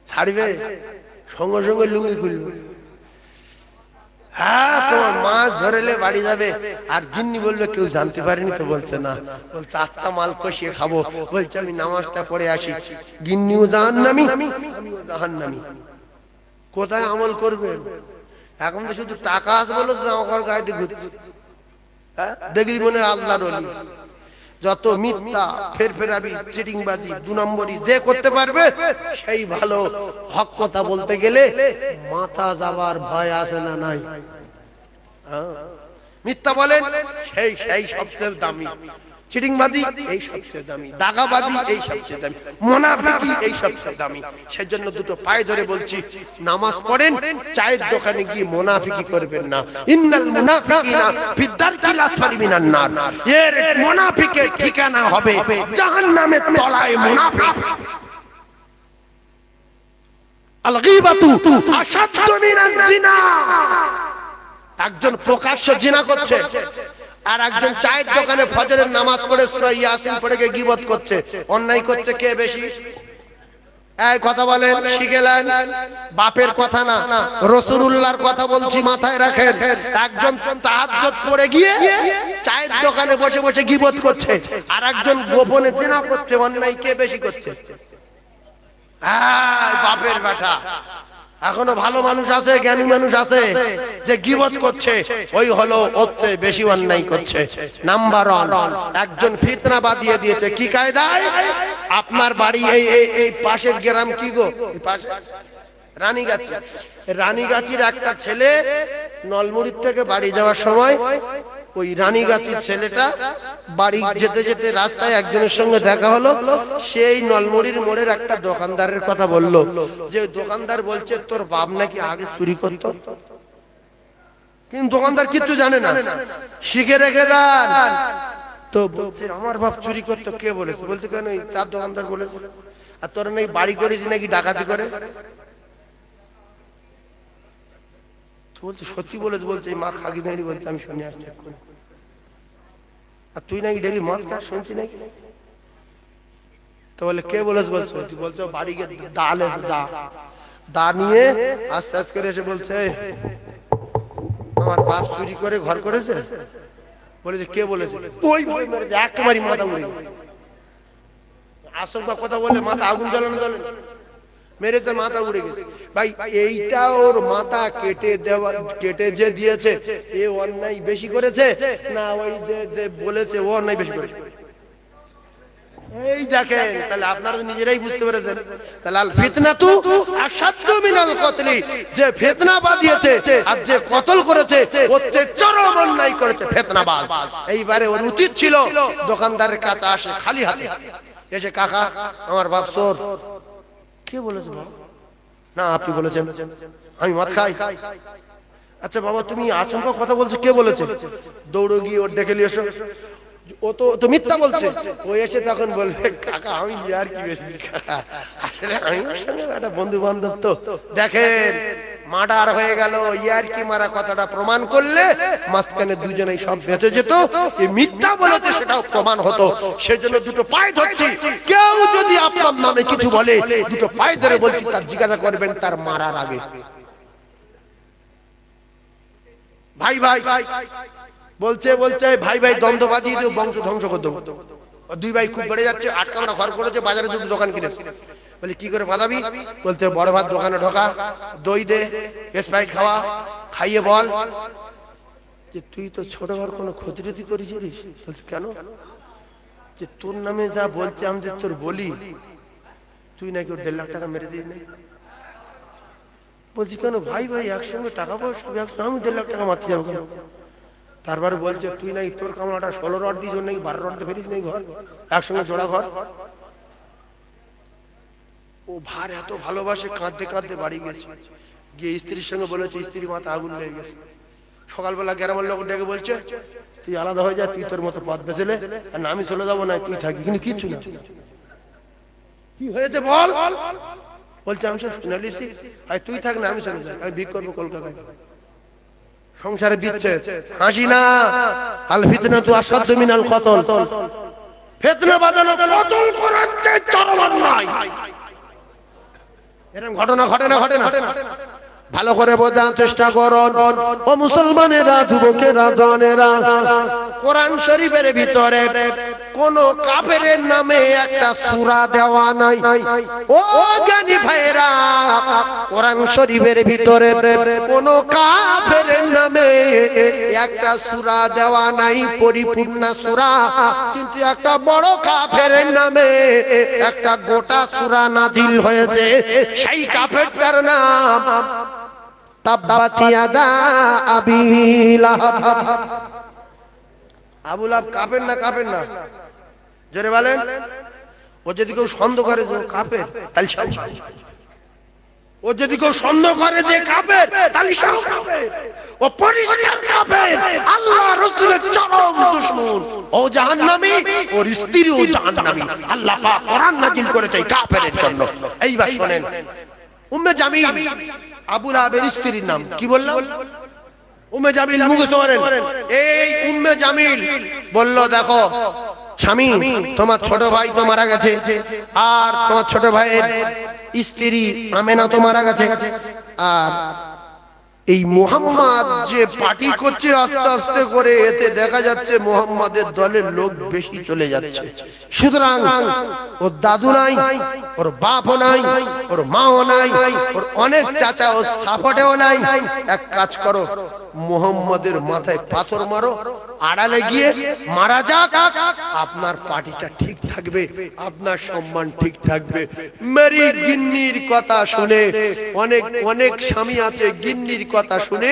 ছাড়বে? সঙ্গে সঙ্গে লুঙ্গি খুলবে। হ্যাঁ, তোমার মাছ ধরেলে বাড়ি যাবে। আর গিন্নি বলবে কেউ জানতে পারেনি তো? বলছে না। বলছে আচ্ছা, মাল কষিয়ে খাবো। বলছে আমি নামাজটা পড়ে আসি। গিন্নিও জাহান্নামী, আমিও জাহান্নামী। কোথায় আমল করবে? এখন তো শুধু টাকা আছে বলে জামা কাপড় গায়ে ঘুরছে। হ্যাঁ, দেখলি মনে আল্লাহর ওলি। যত মিথ্যা, ফেরফেরাবি, চিটিংবাজি, 2 নম্বরই যে করতে পারবে সেই ভালো। হক কথা বলতে গেলে মাথা যাবার ভয় আছে না নাই? মিথ্যা বলেন সেই সবচেয়ে দামি, চিটিংবাজি এই সবচেয়ে দামি, দাগাবাজি এই সবচেয়ে দামি, মুনাফিকি এই সবচেয়ে দামি। সেজন্য দুটো পায়ে ধরে বলছি, নামাজ পড়েন, চায়ের দোকানে গিয়ে মুনাফিকি করবেন না। ইন্নাল মুনাফিকিনা ফিদ দারকিল আসফালি মিনান নার। এর মুনাফিকের ঠিকানা হবে জাহান্নামের তলায়। মুনাফিক আল গীবাতু আশাদ্দু মিনাজ জিনা। একজন প্রকাশ্য জিনা করছে, আর একজন চায়ের দোকানে ফজরের নামাজ পড়ে সূরা ইয়াসিন পড়ে গিয়ে গীবত করছে। অন্যায় করছে কে বেশি? এই কথা বলেন, শিখেলেন? বাপের কথা না, রাসূলুল্লাহর কথা বলছি, মাথায় রাখেন। একজন তাহাজ্জুদ পড়ে গিয়ে চায়ের দোকানে বসে বসে গীবত করছে, আর একজন গোপনে জিনা করছে। অন্যায় কে বেশি করছে? বাপের বেটা। এখনো ভালো মানুষ আছে, জ্ঞানী মানুষ আছে যে গীবত করছে, ওই হলো ওতে বেশি অন্যায় করছে। নাম্বার 1, একজন ফিতনা বাদিয়ে দিয়েছে। কি কায়দায়? আপনার বাড়ি এই পাশের গ্রাম কি গো? পাশে রানীগাছি। রানীগাছির একটা ছেলে নলমুড়ির থেকে বাড়ি যাওয়ার সময় ওই রানীগাছির ছেলেটা বাড়ি যেতে যেতে রাস্তায় একজনের সঙ্গে দেখা হলো। সেই নলমুড়ির মোড়ের একটা দোকানদারের কথা বলল, যে দোকানদার বলছে তোর বাপ নাকি আগে চুরি করতো। কিন্তু দোকানদার কিচ্ছু জানে না, শিখে রেখে দেন। তো বলছে আমার বাপ চুরি করতো। কে বলেছে? বলছে কেন, এই চার দোকানদার বলেছে। আর তোর নাকি বাড়ি করেছি নাকি ডাকাতি করে। বলছে সত্যি বলেছে। বলছে মা খাগি দাঁড়িয়ে বলছে আমি শুনে আসছি। আর তুই নাকি ডেলি মদ খাস শুনছি নাকি? তো বলে কে বলেছে? বলছে তুই বলছো বাড়ি গিয়ে দা নিয়ে আস্তে আস্তে করে এসে বলছে আমার বাপ চুরি করে ঘর করেছে। বলেছে কে বলেছে? ওই একেবারে মাথা উড়ে আসল কথা বলে মাথা আগুন জ্বালানো জ্বলে মেরেছে, মাথা উড়ে গেছে। ভাই এইটা ওর মাথা কেটে যে দিয়েছে এ অন্যায় বেশি করেছে না ওই যে বলেছে ও অন্যায় বেশি করেছে? এই দেখেন, তাহলে আপনারা তো নিজেরাই বুঝতে পেরেছেন। তাহলে আল ফিতনাতু আশাদ্দু মিনাল কতলি, যে ফিতনা বাঁধিয়েছে আর যে কতল করেছে হচ্ছে চরম অন্যায় করেছে, ফিতনাবাজ। এইবারে ওর উচিত ছিল দোকানদারের কাছে আসে খালি হাতে, এসে কাকা আমার বাপ চোর। কে বলেছে? না আপনি বলেছেন আমি মদ খাই। আচ্ছা বাবা তুমি আচমকা কথা বলছো, কে বলেছে? দৌড়ো গিয়ে ওর ডেকে নিয়ে এসো। ও তো মিথ্যা বলছে। ও এসে তখন বলবে কাকা আমি ইয়ার কি বেশি কাকা, আসলে আমি ওর সঙ্গে একটা বন্ধু বান্ধব। তো দেখেন মার্ডার হয়ে গেল, ইয়ার কি মারা কথাটা প্রমাণ করলে মাঝখানে দুজনেই সব বেঁচে যেত। এই মিথ্যা বলেছে সেটাও প্রমাণ হতো। সেজন্য দুটো পায়ে ধরছি, কেউ যদি আপনার নামে কিছু বলে দুটো পায়ে ধরে বলছি তার জিজ্ঞাসা করবেন তার মারার আগে। ভাই ভাই বলছে ভাই ভাই দ্বন্দ্ব বাঁধিয়ে দিও, বংশ ধ্বংস করে দেবো। দুই ভাই খুব বেড়ে যাচ্ছে, আটকামরা ঘর করেছে, বাজারে দুটো দোকান কিনেছে। বলে কি করে বাঁধাবি? বলছে বড় ভাত দোকানে ঢোকা, দই দে, স্প্রাইট খাওয়া, খাইয়ে বল যে তুই তো ছোট ঘর কোনো ক্ষতি টতি করেছিস। বলছে কেন? যে তোর নামে যা বলছে আমি যে তোর বলি, তুই নাকি ওর 1.5 লাখ টাকা মেরে দিস না। বলছি কেন ভাই ভাই একসঙ্গে টাকা পয়সা একসঙ্গে, আমি 1.5 লাখ টাকা মারতে যাবো কেন? তারপরে বলছে তুই নাকি তোর কামড়াটা 16 রড দিস, নাকি 12 রড ফেরিস নাকি ঘর একসঙ্গে জোড়া ঘর। ও ভার এত ভালোবাসে, কাঁদতে কাঁদতে বাড়ি গেছে, গিয়ে স্ত্রীর সঙ্গে বলেছে, স্ত্রী মাথা আগুন লেগে গেছে। সকালবেলা গ্রামের লোক ডেকে বলছে তুই আলাদা হয়ে যা, তুই তোর মতো পথ বেঁচেলে, আর না আমি চলে যাবো না তুই থাকবি। কিন্তু কিচ্ছু না। কি হয়েছে বল? বলছে আমি সব শুনে লিছি, তুই থাক না আমি চলে যাই, আমি ভিক করবো কলকাতায়। সংসারে বিচ্ছেদ, হাসি না। আল ফিতনাতু আসাদ্দু মিনাল কতল, ফিতনা বাঁধানো কতল করার চেয়ে চরম অন্যায়। এরকম ঘটনা ঘটে না? ভালো করে বোঝার চেষ্টা করুন ও মুসলমানেরা, যুবকেরা, জনেরা। কোরআন শরীফের ভিতরে কোন কাফেরের নামে একটা সূরা দেওয়া নাই। ও জ্ঞানী ভাইরা, কোরআন শরীফের ভিতরে কোন কাফেরের নামে একটা সূরা দেওয়া নাই, পরিপূর্ণ সূরা। কিন্তু একটা বড় কাফেরের নামে একটা গোটা সূরা নাজিল হয়েছে। সেই কাফেরটার নাম তাব্বাত ইয়াদা আবি লাহাব। আবু লাহাব কাফের না? জোরে বলেন। ও যদি কেউ সন্দেহ করে যে কাফের, তাহলে সব কাফের। ও যদি কেউ সন্দেহ করে যে কাফের, তাহলে সব কাফের। ও পরিষ্কার কাফের, আল্লাহ রাসূলের চরম দুশমন। ও জাহান্নামী, ওর স্ত্রীও জাহান্নামী। আল্লাহ পাক কোরআন নাযিল করেছে কাফেরের জন্য। এইবার শুনেন, উম্মে জামিল আবু লাহাবের স্ত্রীর নাম কি বললাম? উম্মে জামিল। মুখস্থ করেন। এই উম্মে জামিল বলল, দেখো স্বামী, তোমার ছোট ভাই তো মারা গেছে, আর তোমার ছোট ভাইয়ের স্ত্রী আমেনা তো মারা গেছে, আর এই মুহাম্মদ যে পার্টি করছে আস্তে আস্তে করে, এতে দেখা যাচ্ছে মুহাম্মাদের দলের লোক বেশি চলে যাচ্ছে। সুতরাং ওর দাদু নাই, ওর বাপও নাই, ওর মাও নাই, ওর অনেক চাচা ওর সাপোর্টেও নাই। এক কাজ করো, মুহাম্মাদের মাথায় পাথর মারো, আড়ালে গিয়ে মারা যাক, আপনার পার্টিটা ঠিক থাকবে, আপনার সম্মান ঠিক থাকবে। মেরি গিন্নির কথা শুনে, অনেক স্বামী আছে গিন্নির কথা শুনে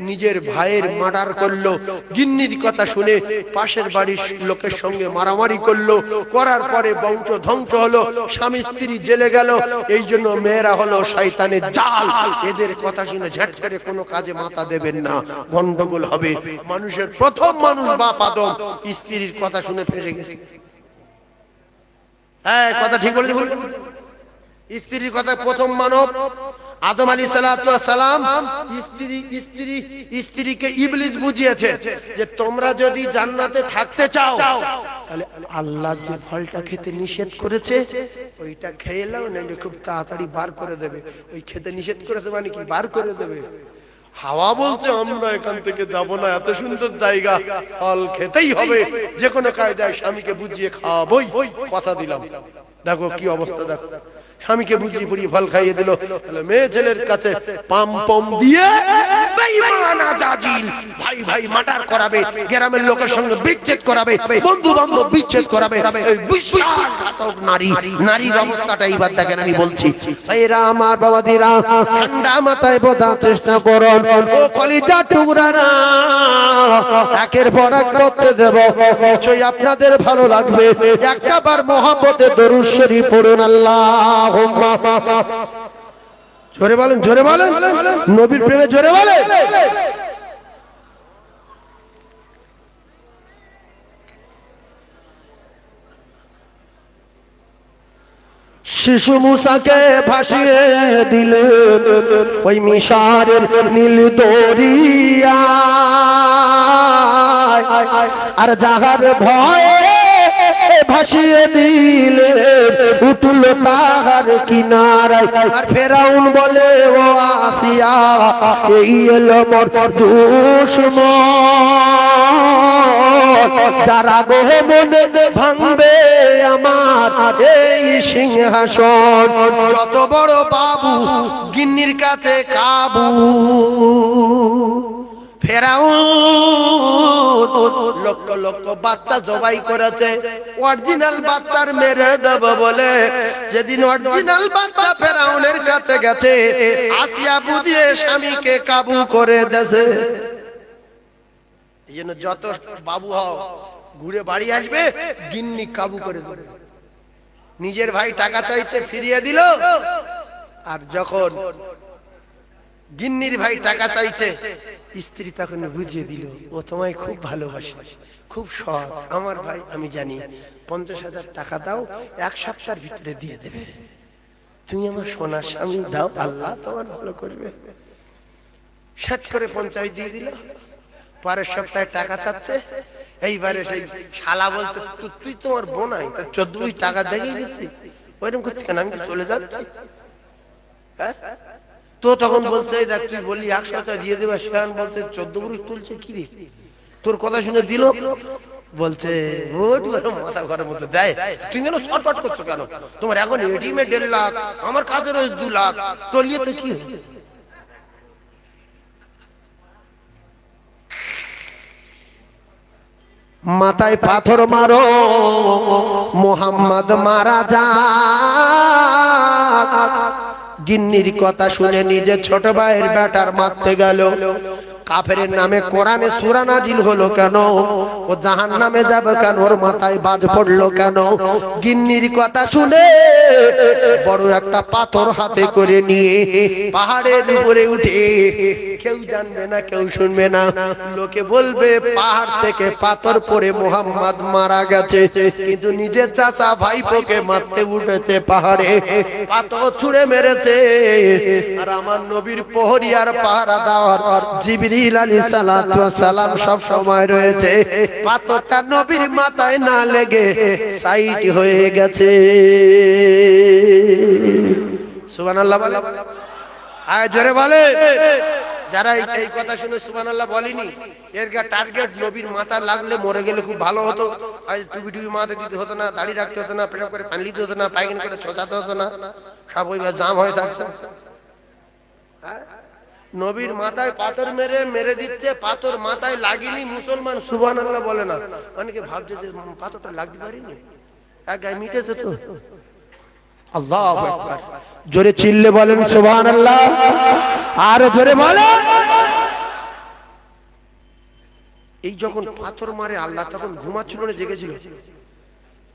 নিজের ভাইয়ের মার্ডার করলো, গিন্নির কথা শুনে পাশের বাড়ির লোকের সঙ্গে মারামারি করলো, করার পরে বংশ ধ্বংস হলো, স্বামী স্ত্রী জেলে গেল। এই জন্য মেয়েরা হলো শয়তানের জাল। এদের কথা শুনে ঝট করে কোনো কাজে মাথা দেবেন না, গন্ডগোল হবে। মানুষের প্রথম মানুষ বাপ আদম, স্ত্রীর কথা শুনে ফেসে গেছে। হ্যাঁ, কথা ঠিক বলেছি। স্ত্রীর কথা প্রথম মানব আদম আলাইহিস সালাতু ওয়াস সালাম। স্ত্রীকে ইবলিস বুঝিয়েছে যে তোমরা যদি জান্নাতে থাকতে চাও, তাহলে আল্লাহ যে ফলটা খেতে নিষেধ করেছে ওইটা খেয়ে নাও, নাহলে খুব তাড়াতাড়ি বার করে দেবে। ওই খেতে নিষেধ করেছে মানে কি? বার করে দেবে। হাওয়া বলছে আমরা এখান থেকে যাব না, এত সুন্দর জায়গা, ফল খেতেই হবে, যে কোনো কায়দায় স্বামীকে বুঝিয়ে খাওয়াবই, কথা দিলাম। দেখো কি অবস্থা, দেখো স্বামীকে বুঝিয়ে পুড়িয়ে ফল খাইয়ে দিল। তাহলে মেয়ে ছেলের কাছে পাম পম দিয়ে বেঈমান আজাজিল ভাই ভাই মার্ডার করাবে, গ্রামের লোকের সঙ্গে বিচ্ছেদ করাবে, বন্ধু বান্ধব বিচ্ছেদ করাবে। এই বিশ্বাসঘাতক নারীর অবস্থাটা এইবার দেখেন। আমি বলছি ভাইরা আমার, বাবাদিরা, ঠান্ডা মাথায় বোঝার চেষ্টা করুন। ও কলিজা টুকরারা, একের পর এক করতে দেব, নিশ্চয়ই আপনাদের ভালো লাগবে। একবার মহব্বতে দরুদ শরীফ পড়ুন। আল্লাহ জোরে বলেন, জোরে বলেন, নবীর প্রেমে জোরে বলেন। শিশু মুসাকে ভাসিয়ে দিলেন ওই মিশরের নীল দরিয়া, আর যাহার ভয়ে ভাসিয়ে দিলে উঠল তাহার কিনারায়। আর ফেরাউন বলে, ও আসিয়া, এই এলো মোর দুশমন, যারা গোহে মনে ভাঙবে আমার এই সিংহাসন। যত বড় বাবু গিন্নির কাছে কাবু। ফেরাউন লক্ষ লক্ষ বাচ্চা জবাই করেছে, অরিজিনাল বাচ্চার মেরে দেব বলে। যেদিন অরিজিনাল বাচ্চা ফেরাউনের কাছে গেছে, আসিয়া বুঝিয়ে স্বামীকে কাবু করে দেছে। এই জন্য যত বাবু হও, ঘুরে বাড়ি আসবে, গিন্নি কাবু করে দেবে। নিজের ভাই টাকা চাইছে, ফিরিয়ে দিল। আর যখন গিন্নির ভাই টাকা চাইছে, স্ত্রী তখন বুঝিয়ে দিল, ও তোমায় খুব ভালোবাসে, খুব সৎ আমার ভাই, আমি জানি, 50,000 টাকা দাও, 1 সপ্তাহের ভিতরে দিয়ে দেবে। তুমি আমার সোনার স্বামী, দাও, আল্লাহ তোমার ভালো করবে। ষাট করে 50 দিয়ে দিল। পরের সপ্তাহে টাকা চাচ্ছে। এইবারে সেই শালা বলছে তুই তোমার বোনাই, 14 টাকা দেখেই দিচ্ছি, ওইরকম করছিস কেন? আমি চলে যাচ্ছি। হ্যাঁ, তো তখন বলছে এই দেখ তুই বলি 100 টাকা দিয়ে দেবে, সেখান বলছে 14 বুড়ি তুলছে কি রে, তোর কথা শুনে দিল। বলছে ওট করে মাথা ঘরের মধ্যে দেয়, তুই যেন শর্টকাট করছো কেন? তোমার এখন এটিএম এ 1.5 লাখ, আমার কাছে রয়েছে 2 লাখ, তোর নিয়ে তো কি হবে? মাথায় পাথর মারো, মোহাম্মদ মারা যা। গিন্নির কথা শুনে নিজে ছোট ভাইয়ের বেটার মারতে গেল। কাফেরের নামে কোরআনে সূরা নাজিল হলো কেন? ও জাহান্নামে যাবে কেন? ওর মাথায় বাজ পড়লো কেন? গিন্নির কথা শুনে বড় একটা পাথর হাতে করে নিয়ে পাহাড়ের উপরে উঠে, কেউ জানবে না, কেউ শুনবে না, লোকে বলবে পাহাড় থেকে পাথর পড়ে মোহাম্মদ মারা গেছে, কিন্তু নিজের চাচা ভাইপোকে মারতে উঠেছে পাহাড়ে, পাথর ছুঁড়ে মেরেছে। আর আমার নবীর প্রহরী আর পাহারা দেওয়ার জিবরিল আলাইহিস সালাতু ওয়াস সালাম সব সময় রয়েছে। পাথরটা নবীর মাথায় না লেগে সাইড হয়ে গেছে। সুবহানাল্লাহ বলে, আয় জোরে বলে। যারা এই কথা শুনে সুবহানাল্লাহ বলেনি, এর টার্গেট নবীর মাথা লাগলে মরে গেলে খুব ভালো হতো। আজ টুপি টুপি মাথায় দিতে হতো না, দাড়ি রাখতে হতো না, পেশাব করে পানি দিতে হতো না, পায়খানা করে ছোঁচাতে হতো না, সব ওই জাম হয়ে থাকতো। নবীর মাথায় পাথর মেরে মেরে দিচ্ছে, পাথর মাথায় লাগেনি, মুসলমান সুবহানাল্লাহ বলে না। অনেকে ভাবছে যে পাথরটা লাগতে পারিনি, এক গায়ে মিটেছে তো। আল্লাহু আকবার, জোরে চিল্লে বলেন সুবহানাল্লাহ, আর জোরে বলেন। এই যখন পাথর মারে আল্লাহ তখন ঘুমাচ্ছিল না, জেগেছিল।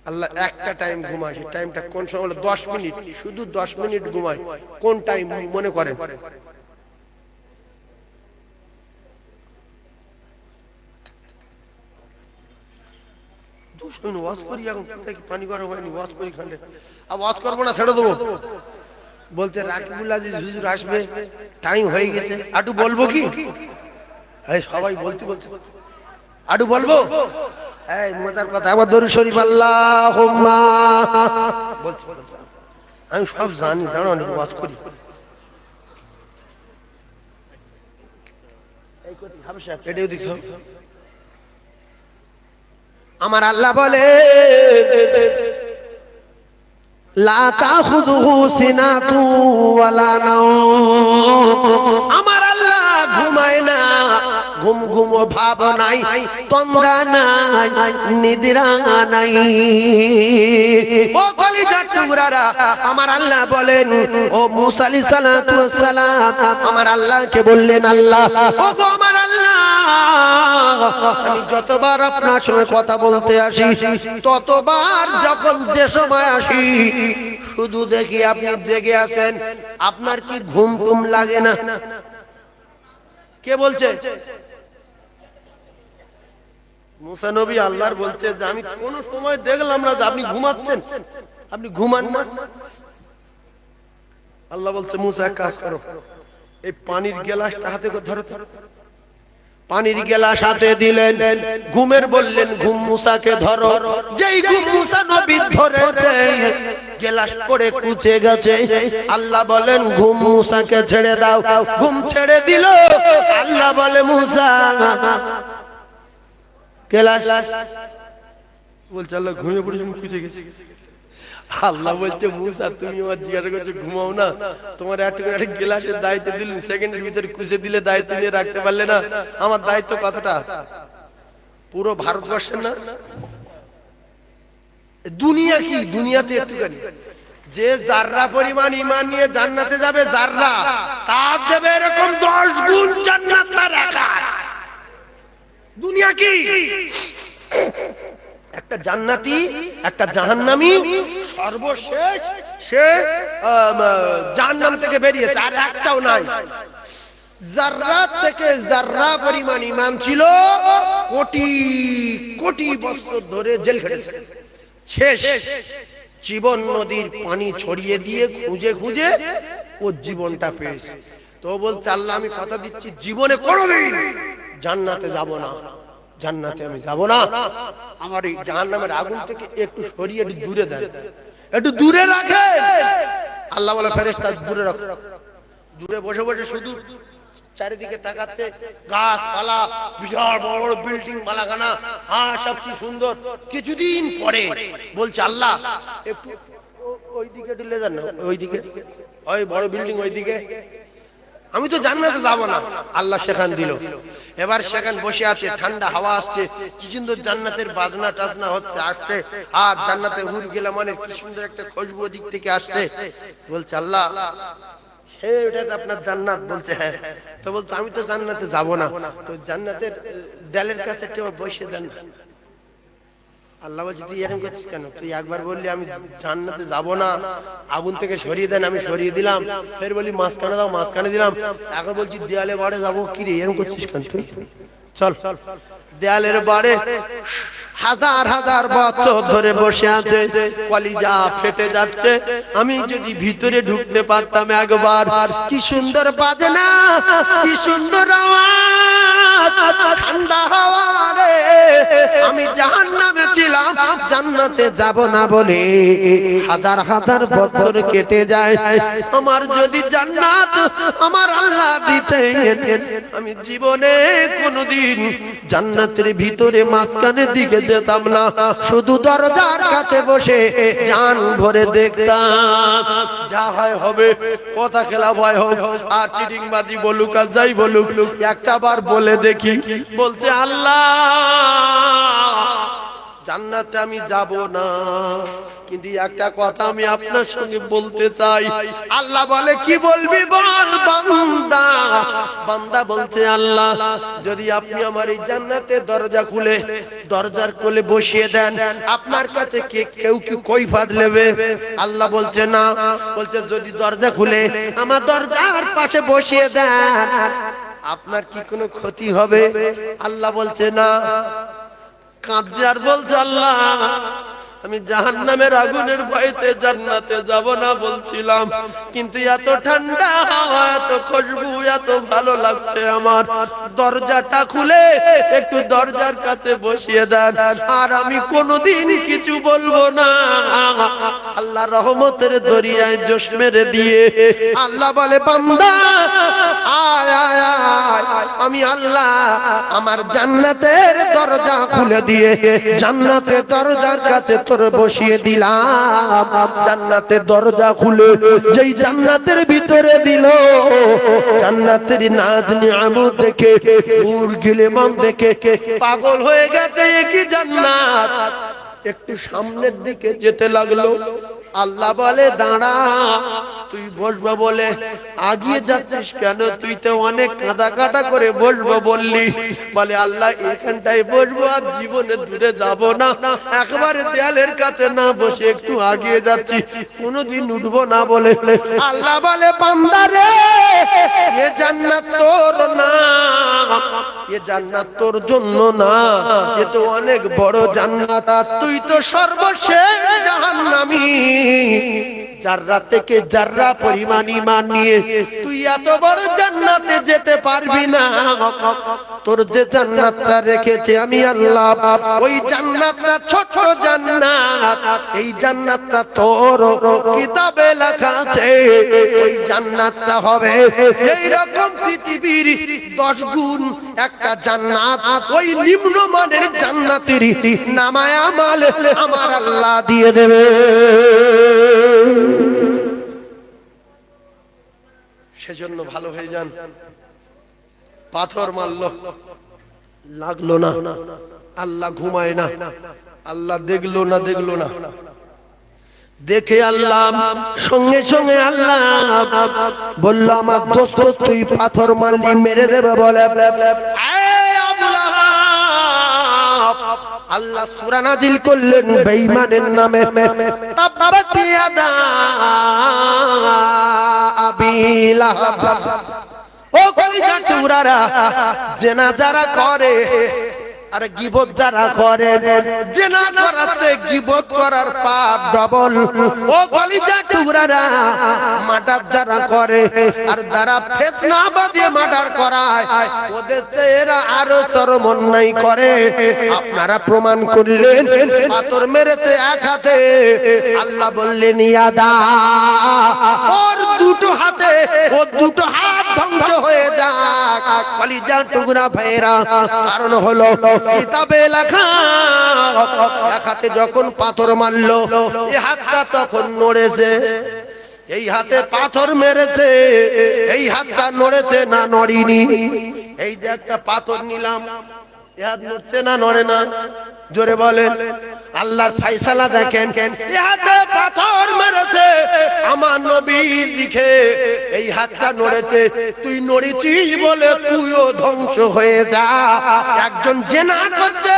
আল্লাহ একটা টাইম ঘুমায়, সেই টাইমটা কোন সময়? 10 মিনিট, শুধু 10 মিনিট ঘুমায়। কোন টাইম মনে করেন? ওয়াজ করি, এখন পানি গরম হয়নি, ওয়াজ করি খান্ডে, আর ওয়াজ করবো না, ছেড়ে দেবো। বলতে রাকিবুল আজিজ হুজুর আসবে, টাইম হয়ে গেছে, আটু বলবো কি? সবাই বলতে বলছে আটু বলবো। এই মজার কথা, আমার দরুদ শরীফ আল্লাহুম্মা বলছি, আমি সব জানি, দাঁড়াও অনেক ওয়াজ করি। এই কথা ভাবে সাহেব এটাও দেখছো। আমার আল্লাহ বলে লা তাখুযুহু সিনাতু ওয়ালা নাওম। আমার আল্লাহ ঘুমায় না, ঘুম ঘুম ভাব নাই, তন্দ্রা নাই, নিদ্রা নাই। ও কলিজার টুকরারা, আমার আল্লাহ বলেন, ও মুসা আলাইহিস সালাতু ওয়াস সালাম আমার আল্লাহকে বললেন, আল্লাহ ও গো আমার আল্লাহ, আমি যতবার আপনার সঙ্গে কথা বলতে আসি, ততবার যখন যে সময় আসি শুধু দেখি আপনি জেগে আছেন। আপনার কি ঘুম টুম লাগে না? কে বলছে? মুসা নবী আল্লাহর বলছে যে আমি কোন সময় দেখলাম না যে আপনি ঘুমাচ্ছেন, আপনি ঘুমান না। আল্লাহ বলছে মুসা এক কাজ করো, এই পানির গ্লাসটা হাতে করে ধরো। পানির গ্লাস হাতে দিলেন, ঘুমের বললেন ঘুম মুসাকে ধরো। যেই ঘুম মুসা নবী ধরেছে, গ্লাস পড়ে কুচে গেছে। আল্লাহ বলেন ঘুম মুসাকে ছেড়ে দাও। ঘুম ছেড়ে দিল। আল্লাহ বলে মুসা গ্লাস, বলছে আল্লাহ ঘুমিয়ে পড়েছে, কুচে গেছে। আল্লাহ বলছে মুসা তুমি আমার জিজ্ঞাসা করছো ঘুমাও না, তোমার একটা গ্লাসের দায়িত্ব দিল, সেকেন্ডের ভিতরে কুচে দিলে দায়িত্ব নিয়ে রাখতে পারলে না। আমার দায়িত্ব কতটা? পুরো ভারতবর্ষের না, দুনিয়া কি? দুনিয়াতে একটুখানি। যে জাররা পরিমাণ ঈমান নিয়ে জান্নাতে যাবে, জাররা, তার দেবে এরকম 10 গুণ জান্নাত তার একার। দুনিয়া কি? একটা জান্নাতি একটা জাহান্নামী, সর্বশেষ সে জাহান্নাম থেকে বেরিয়েছে, আর একটাও নাই। জাররা থেকে জাররা পরিমাণ ঈমান ছিল, কোটি কোটি বছর ধরে জেল খেটেছে। শেষ জীবন নদীর পানি ছড়িয়ে দিয়ে খুঁজে খুঁজে ও জীবনটা পেয়েছে। তো বলছে আল্লাহ আমি কথা দিচ্ছি জীবনে কোনোদিন জান্নাতে যাব না, জান্নাতে আমি যাব না। আমার এই জাহান্নামের আগুন থেকে একটু সরিয়ে একটু দূরে দেন, একটু দূরে রাখেন। আল্লাহ বলে ফেরেশতা দূরে রাখো। দূরে বসে বসে শুধু চারিদিকে তাকাচ্ছে, গাছপালা, বিশাল বড় বড় বিল্ডিং, বালাখানা, হ্যাঁ সব কি সুন্দর। কিছুদিন পরে বলছে আল্লাহ একটু ওইদিকে ঢুলে যান না, ওইদিকে ওই বড় বিল্ডিং ওইদিকে, আমি তো জান্নাতে যাব না। আল্লাহ সেখান দিল। এবার সেখান বসে আছে, ঠান্ডা হাওয়া আসছে, কি সুন্দর জান্নাতের বাজনা টাজনা হচ্ছে, আসছে। আর জান্নাতে হুর গেলে মানে কি সুন্দর একটা খুশবু দিক থেকে আসছে। বলছে আল্লাহ এটা তো আপনার জান্নাত? বলছে হ্যাঁ। তো বলছে আমি তো জান্নাতে যাব না, তো জান্নাতের দেয়ালের কাছে একটু বসে দেন। আল্লাহ বলছে তুই এরকম করছিস কেন? তুই একবার বললি আমি জান্নাতে যাব না, আগুন থেকে সরিয়ে দেন, আমি সরিয়ে দিলাম। ফের বলি মাঝখানে দাও, মাঝখানে দিলাম। এখন বলছি দেয়ালে বাড়ে যাবো, কি রে এরকম করছিস কেন তুই? চল। দেয়ালের বাড়ে হাজার হাজার বছর ধরে বসে আছে, কলিজা ফেটে যাচ্ছে। আমি যদি ভিতরে ঢুকতে পারতাম একবার, কি সুন্দর বাজনা, কি সুন্দর আওয়াজ, ঠান্ডা হাওয়া রে। আমি জাহান্নামে ছিলাম, জান্নাতে যাব না বলে হাজার হাজার বছর কেটে যায়। আমার যদি জান্নাত আমার আল্লাহ দিতেন, আমি জীবনে কোনোদিন জান্নাতের ভিতরে মাঝখানের দিকে যেতাম না, শুধু দরজার কাছে বসে জান ভরে দেখতাম। যা হয় হবে, কথা খেলা ভয় হোক আর চিটিংবাজি বলুক আর যাই বলুক, একটা বার বলে দেখি। বলছে আল্লাহ জান্নাতে আমি যাব না, কিন্তু একটা কথা আমি আপনার সঙ্গে বলতে চাই। আল্লাহ বলে কি বলবি বল বান্দা। বান্দা বলছে আল্লাহ যদি আপনি আমার এই জান্নাতে দরজা খুলে দরজার কোলে বসিয়ে দেন, আপনার কাছে কেউ কি কৈফিয়ত নেবে? আল্লাহ বলছে না। বলছে যদি দরজা খুলে আমার দরজার পাশে বসিয়ে দেন, আপনার কি কোনো ক্ষতি হবে? আল্লাহ বলছে না। কাঁদছে আর বলছে আল্লাহ আমি জাহান্নামের আগুনের ভয়তে জান্নাতে যাব না বলছিলাম, কিন্তু এত ঠান্ডা হাওয়া, এত খুশবু, এত ভালো লাগছে আমার, দরজাটা খুলে একটু দরজার কাছে বসিয়ে দেন, আর আমি কোনোদিন কিছু বলবো না। আল্লাহ রহমতের দরিয়ায় জোশ মেরে দিয়ে আল্লাহ বলে বান্দা আয় আয় আয়, আমি আল্লাহ আমার জান্নাতের দরজা খুলে দিয়ে জান্নাতের দরজার কাছে তোর বসিয়ে দিলাম। জান্নাতের দরজা খুলে যেই জান্নাতের ভিতরে দিল, জান্নাতের নাজ নিয়ামত দেখে নূর গিলেমান দেখে পাগল হয়ে গেছে। কি জান্নাত! একটু সামনের দিকে যেতে লাগলো। আল্লাহ বলে দাঁড়া, তুই বসবা বলে আগিয়ে যাচ্ছিস কেন? তুই তো অনেক কাঁদা কাটা করে বসবো বললি। বলে আল্লাহ এখানটায় বসবো, আর জীবনে দূরে যাব না, একবারে দেয়ালের কাছে না বসে একটু আগিয়ে যাচ্ছি, কোনোদিন উঠবো না বলে। আল্লাহ বলে বান্দা রে, এ জান্নাত তোর না, এ জান্নাত তোর জন্য না, এ তো অনেক বড় জান্নাত। তুই তো সর্বশেষ জাহান্নামী। জাররা থেকে জাররা পরিমাণ ঈমান নিয়ে তুই এত বড় জান্নাতে যেতে পারবি না। তোর যে জান্নাতটা রেখেছে আমি আল্লাহ, ওই জান্নাতটা ছোট জান্নাত, এই জান্নাতটা তোর কিতাবে লেখা আছে। ওই জান্নাতটা হবে এই রকম পৃথিবীর 10 গুণ একটা জান্নাত। ওই নিম্নমানের জান্নাতের নামায় আমাল আমার আল্লাহ দিয়ে দেবে। সেজন্য ভালো হয়ে যান। পাথর মারলো, লাগলো না, আল্লাহ ঘুমায় না, আল্লাহ দেখলো না, দেখলো না, দেখে আল্লাহ সঙ্গে সঙ্গে আল্লাহ বলল আমার দোস্ত তুই পাথর মারলি, মেরে দেবে। বলে আল্লাহ সূরা নাজিল করলেন বেঈমানের নামে, তাব্বাত ইয়াদা আবি লাহাব। ও কলিজার টুকরারা, জেনা যারা করে আর গীবত যারা করে, জিনা করাচ্ছে, গীবত করার পাপ ডবল। ও কলিজা টুকরারা, মার্ডার যারা করে আর যারা ফিতনা বাঁধিয়ে মার্ডার করায়, ওদের চেয়ে এরা আরো চরম অন্যায় করে। আপনারা প্রমাণ করলেন, পাথর মেরেছে এক হাতে, আল্লাহ বললেন ইয়াদা, ওর দুটো হাতে, ও দুটো হাত ধ্বংস হয়ে যাক। কলিজা টুকরা ভাইরা, কারণ হলো কিতাবে লেখা, এক হাতে যখন পাথর মারলো, এই হাতটা তখন নড়েছে। এই হাতে পাথর মেরেছে, এই হাতটা নড়েছে না নড়িনি? এই যে একটা পাথর নিলাম, এই হাত নড়ছে না নড়ে না? জোরে বলেন। আল্লাহর ফায়সালা দেখেন, এই হাতে পাথর মেরেছে, আমার নবীর দিকে এই হাতটা নড়েছে। তুই নড়েছিস বলে তুইও ধ্বংস হয়ে যা। একজন জেনা করছে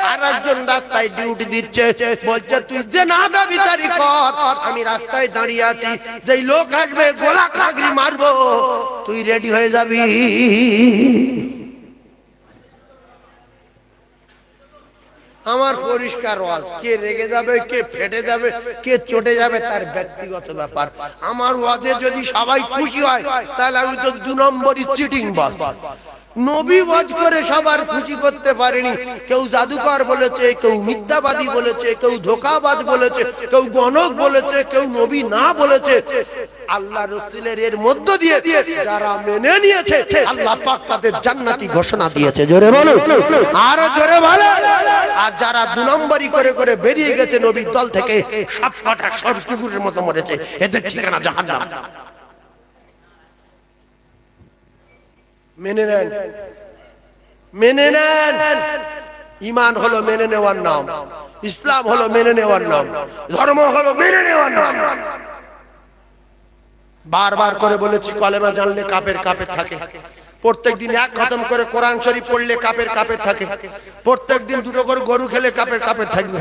আর একজন রাস্তায় ডিউটি দিচ্ছে, বলছে তুই জেনা ব্যভিচারী কর, আমি রাস্তায় দাঁড়িয়ে আছি, যেই লোক আসবে গোলা খাগড়ি মারবো, তুই রেডি হয়ে যাবি। আমার পরিষ্কার ওয়াজ, কে রেগে যাবে, কে ফেটে যাবে, কে চটে যাবে তার ব্যক্তিগত ব্যাপার। আমার ওয়াজে যদি সবাই খুশি হয়, তাহলে আমি তো 2 নম্বরই চিটিং বাস। নবী ওয়াজ করে সবার খুশি করতে পারেনি। কেউ জাদুকর বলেছে, কেউ মিথ্যাবাদী বলেছে, কেউ ধোঁকাবাজ বলেছে, কেউ গণক বলেছে, কেউ নবী না বলেছে। আল্লাহ রাসূলের এর মধ্য দিয়ে যারা মেনে নিয়েছে, আল্লাহ পাক তাদের জান্নাতি ঘোষণা দিয়েছে। জোরে বলো, আরো জোরে বলো। আর যারা 2 নম্বরই করে করে বেরিয়ে গেছে নবীর দল থেকে, সব কটা সর কুকুরের মতো মরেছে, এদের ঠিকানা জাহান্নাম। মেনে নেন, মেনে নেন। ঈমান হলো মেনে নেওয়ার নাম, ইসলাম হলো মেনে নেওয়ার নাম, ধর্ম হলো মেনে নেওয়ার নাম। বারবার করে বলেছি, কলেমা জানলে কাফের কাফের থাকে। প্রত্যেকদিন এক খতম করে কোরআন শরীফ পড়লে কাফের কাফের থাকে। প্রত্যেকদিন 2টো করে গরু খেলে কাফের কাফের থাকবে।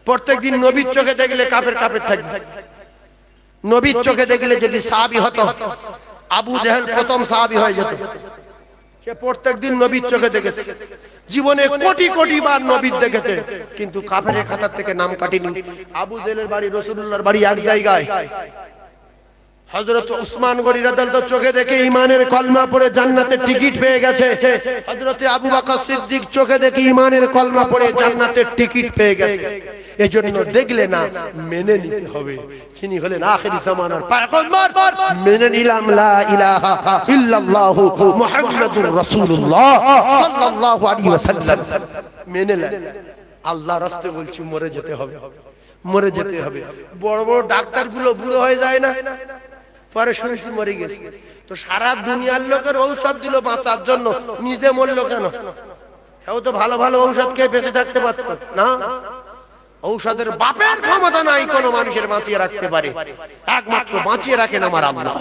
প্রত্যেকদিন নবীর চোখে দেখলে কাফের কাফের থাকবে। নবীর চোখে দেখলে যদি সাহাবী হতো, আবু জেহেল প্রথম সাহাবী হয়ে যেত। সে প্রত্যেকদিন নবীর চোখে দেখেছে, জীবনে কোটি কোটি বার নবীর দেখেছে, কিন্তু কাফেরের খাতার থেকে নাম কাটেনি। আবু জেহেলের বাড়ি রাসূলুল্লাহর বাড়ি এক জায়গায়। হযরত উসমান গনি রাদিয়াল্লাহু চোখে দেখে ঈমানের কলমা পড়ে জান্নাতের টিকিট পেয়ে গেছে। হযরত আবু বকর সিদ্দিক চোখে দেখে ঈমানের কলমা পড়ে জান্নাতের টিকিট পেয়ে গেছে। এজন্য দেখলে না, মেনে নিতে হবে। তিনি হলেন আখিরি জামানার পয়গম্বর। মেনে নিলাম লা ইলাহা ইল্লাল্লাহু মুহাম্মাদুর রাসূলুল্লাহ সাল্লাল্লাহু আলাইহি ওয়াসাল্লাম। মেনে নেন। আল্লাহর রাস্তায় বলছি, মরে যেতে হবে, মরে যেতে হবে। বড় বড় ডাক্তারগুলো বুড়ো হয়ে যায় না, পরে শুনছি মরে গেছে। তো সারা দুনিয়ার লোকের ঔষধ দিল বাঁচার জন্য, নিজে মরলো কেন? সেও তো ভালো ভালো ঔষধ খেয়ে বেঁচে থাকতে পারত না। ঔষধের বাপের ক্ষমতা নাই কোন মানুষের বাঁচিয়ে রাখতে পারে, একমাত্র বাঁচিয়ে রাখেন আমার আল্লাহ।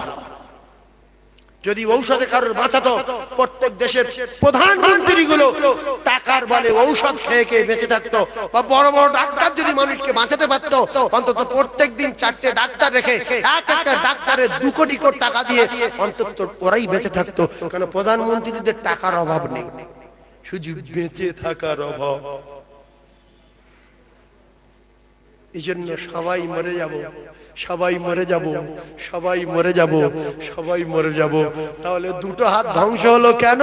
যদি ঔষধে কারোর বাঁচাতো, প্রত্যেক দেশের প্রধানমন্ত্রী গুলো টাকার বলে ঔষধ খেয়ে খেয়ে বেঁচে থাকতো। বা বড় বড় ডাক্তার যদি মানুষকে বাঁচাতে পারতো, অন্তত প্রত্যেক দিন 4টে ডাক্তার রেখে এক একটা ডাক্তারের 2 কোটি করে টাকা দিয়ে অন্তত ওরাই বেঁচে থাকতো। কারণ প্রধানমন্ত্রীদের টাকার অভাব নেই, শুধু বেঁচে থাকার অভাব। এই জন্য সবাই মরে যাব, সবাই মরে যাব, সবাই মরে যাব, সবাই মরে যাব। তাহলে 2টো হাত ধ্বংস হলো কেন?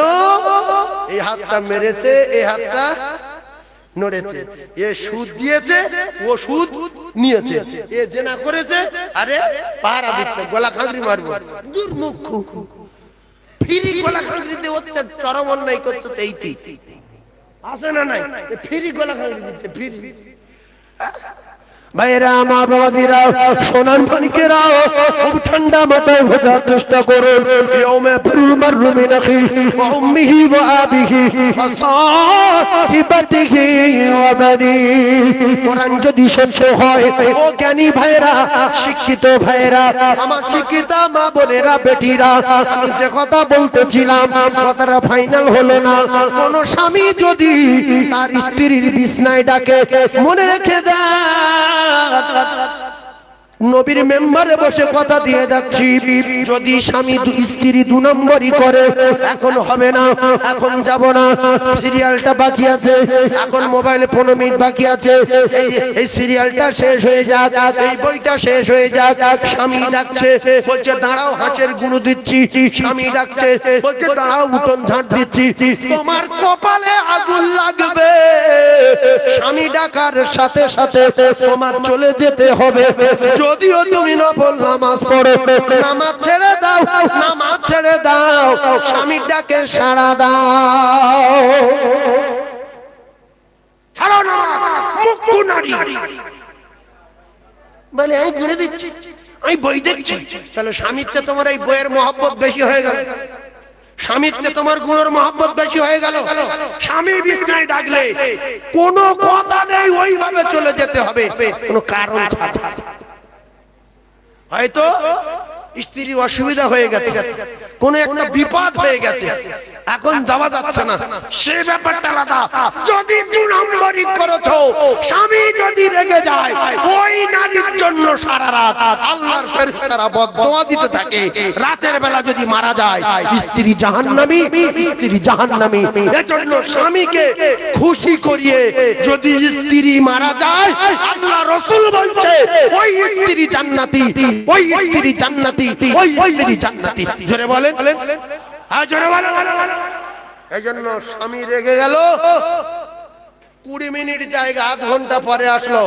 এই হাতটা মেরেছে, এই হাতটা নড়েছে। এ সুদ দিয়েছে, ও সুদ নিয়েছে। এ জেনা করেছে, আরে পাহারা দিচ্ছে, গলা খাগড়ি মারবো। দুর্মুখ ফিরি গলা খাগড়ি দিয়ে হচ্ছে, চরম অন্যায় করছে। এইটি আছে না নাই? ফিরি গলা খাগড়ি দিচ্ছে, ফিরি। ভাইরা আমার, বাবাদিরা, সোনার মানিকেরাও, খুব ঠান্ডা মাথায় বোঝার চেষ্টা করুন। ইয়াউমা ফিরুল মাররু মিন আখিহি ওয়া উম্মিহি ওয়া আবিহি ওয়া সাহিবাতিহি ওয়া বানিহি। কোরআন যদি সত্য হয়, ও জ্ঞানী ভাইরা, শিক্ষিত ভাইরা, আমার শিক্ষিত মা বোনেরা, বেটিরা, আমি যে কথা বলতেছিলাম কথাটা ফাইনাল হলো না। কোন স্বামী যদি তার স্ত্রীর বিছনায় ডাকে, মনে রেখে দেয় নবীর মেম্বারে বসে কথা দিয়ে যাচ্ছি, যদি স্বামী স্ত্রী দু নম্বরই করে এখন হবে না, এখন যাব না, সিরিয়ালটা বাকি আছে, এখন মোবাইলে 15 মিনিট বাকি আছে, এই সিরিয়ালটা শেষ হয়ে যাক, এই বইটা শেষ হয়ে যাক। স্বামী ডাকছে, বলছে দাঁড়াও হাঁসের গুঁড়ো দিচ্ছি। স্বামী ডাকছে, বলছে দাঁড়াও উঠোন ঝাঁট দিচ্ছি। তোমার কপালে আগুন লাগবে। স্বামী ডাকার সাথে সাথে তোমার চলে যেতে হবে। যদিও তুমি নফল নামাজ পড়ো, নামাজ ছেড়ে দাও, নামাজ ছেড়ে দাও, স্বামীর ডাকে সাড়া দাও। ছাড়ো নামাজ, মুক্কু নারী বলে এই গুঁড়ে দিচ্ছি, আমি বই দেখছি। তাহলে স্বামীর চেয়ে তোমার এই বইয়ের মহব্বত বেশি হয়ে গেল, স্বামীর চেয়ে তোমার গুণের মহব্বত বেশি হয়ে গেল। স্বামী বিছানায় ডাকলে কোনো কথা নেই, ওইভাবে চলে যেতে হবে, কোনো কারণ ছাড়া। হয়তো স্ত্রী অসুবিধা হয়ে গেছে, কোন একটা বিপদ হয়ে গেছে, এখন যাওয়া যাচ্ছে না, সে ব্যাপারটা আলাদা। যদি 2 নম্বরই করেছো, স্বামী যদি রেগে যায়, ওই নারীর জন্য সারা রাত আল্লাহর ফেরেশতারা বদদোয়া দিতে থাকে। রাতের বেলা যদি মারা যায়, স্ত্রী জাহান্নামী, স্ত্রী জাহান্নামী। এজন্য স্বামীকে খুশি করিয়ে যদি স্ত্রী মারা যায়, আল্লাহ রাসূল বলছে ওই স্ত্রী জান্নাতি, ওই স্ত্রী জান্নাতি, ওই স্ত্রী জান্নাতি। জোরে বলেন, হ্যাঁ জোরে বলেন। এজন্য স্বামী রেগে গেল, 20 মিনিট জায়গা আধ ঘন্টা পরে আসলো,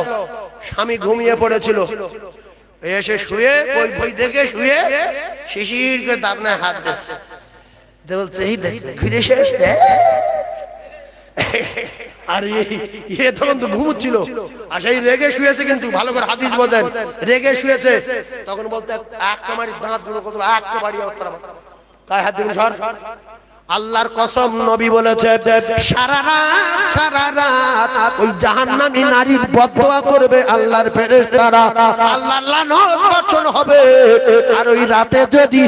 স্বামী ঘুমিয়ে পড়েছিল, এসে শুয়ে বই দেখে শুয়ে শিশির করে দাবনায় হাত দিচ্ছে, বলছে এই দেখ ফিরে শেষ। আর এ তখন তো ঘুমুচ্ছিল, আর সেই রেগে শুয়েছে, কিন্তু ভালো করে হাদিস বোঝেন, রেগে শুয়েছে। তখন বলতে একটা মারি দাঁত দুটো কত একটা বাড়ি গায়ে হাত দিন সর। আল্লাহর কসম, নবী বলেছে সারা রাত ওই জাহান্নামী নারীর বদদোয়া করবে আল্লাহর ফেরেশতারা, আল্লাহর লানত বর্ষণ হবে। আর ওই রাতে যদি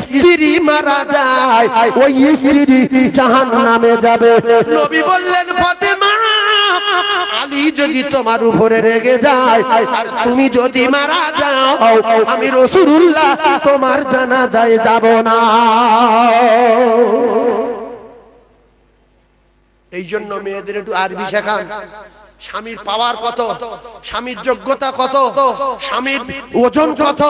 স্ত্রী মারা যায়, ওই স্ত্রী জাহান্নামে যাবে। নবী বললেন ফাতেমা, আলী যদি তোমার উপরে রেগে যায় আর তুমি যদি মারা যাও, আমি রাসূলুল্লাহ তোমার জানাজায় যাব না। এই জন্য মেয়েদের একটু আরবি শেখান। স্বামীর পাওয়ার কত, স্বামীর যোগ্যতা কত, স্বামীর ওজন কত,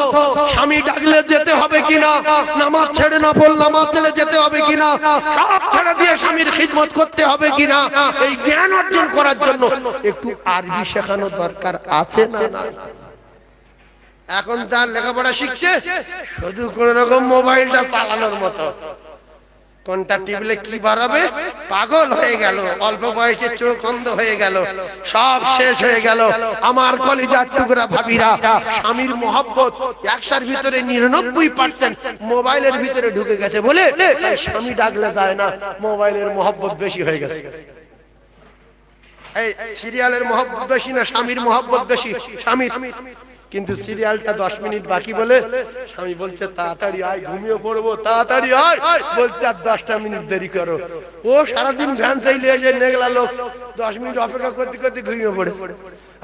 স্বামী ডাকলে যেতে হবে কিনা, নামাজ ছেড়ে নফল নামাজ ছেড়ে যেতে হবে কিনা, সব ছেড়ে দিয়ে স্বামীর খিদমত করতে হবে কিনা, এই জ্ঞান অর্জন করার জন্য একটু আরবি শেখানো দরকার আছে না? এখন যার লেখাপড়া শিখছে শুধু কোন রকম মোবাইলটা চালানোর মতো, কোনটা টিপলে কি বাড়াবে, পাগল হয়ে গেল, অল্প বয়সে চোখ অন্ধ হয়ে গেল, সব শেষ হয়ে গেল। আমার কলিজার টুকরা ভাবিরা, স্বামীর মহব্বত 100-র ভিতরে 99% মোবাইলের ভিতরে ঢুকে গেছে বলে স্বামী ডাকলে যায় না, মোবাইলের মহব্বত বেশি হয়ে গেছে। এই সিরিয়ালের মহব্বত বেশি না স্বামীর মহব্বত বেশি? স্বামীর। কিন্তু সিরিয়ালটা 10 মিনিট বাকি বলে স্বামী বলছে তাড়াতাড়ি আয়, ঘুমিয়ে পড়বো, তাড়াতাড়ি আয়, বলছে আর 10টা মিনিট দেরি করো। ও সারাদিন ভ্যান চাইলে এসে নেগলা লোক 10 মিনিট অপেক্ষা করতে করতে ঘুমিয়ে পড়ে,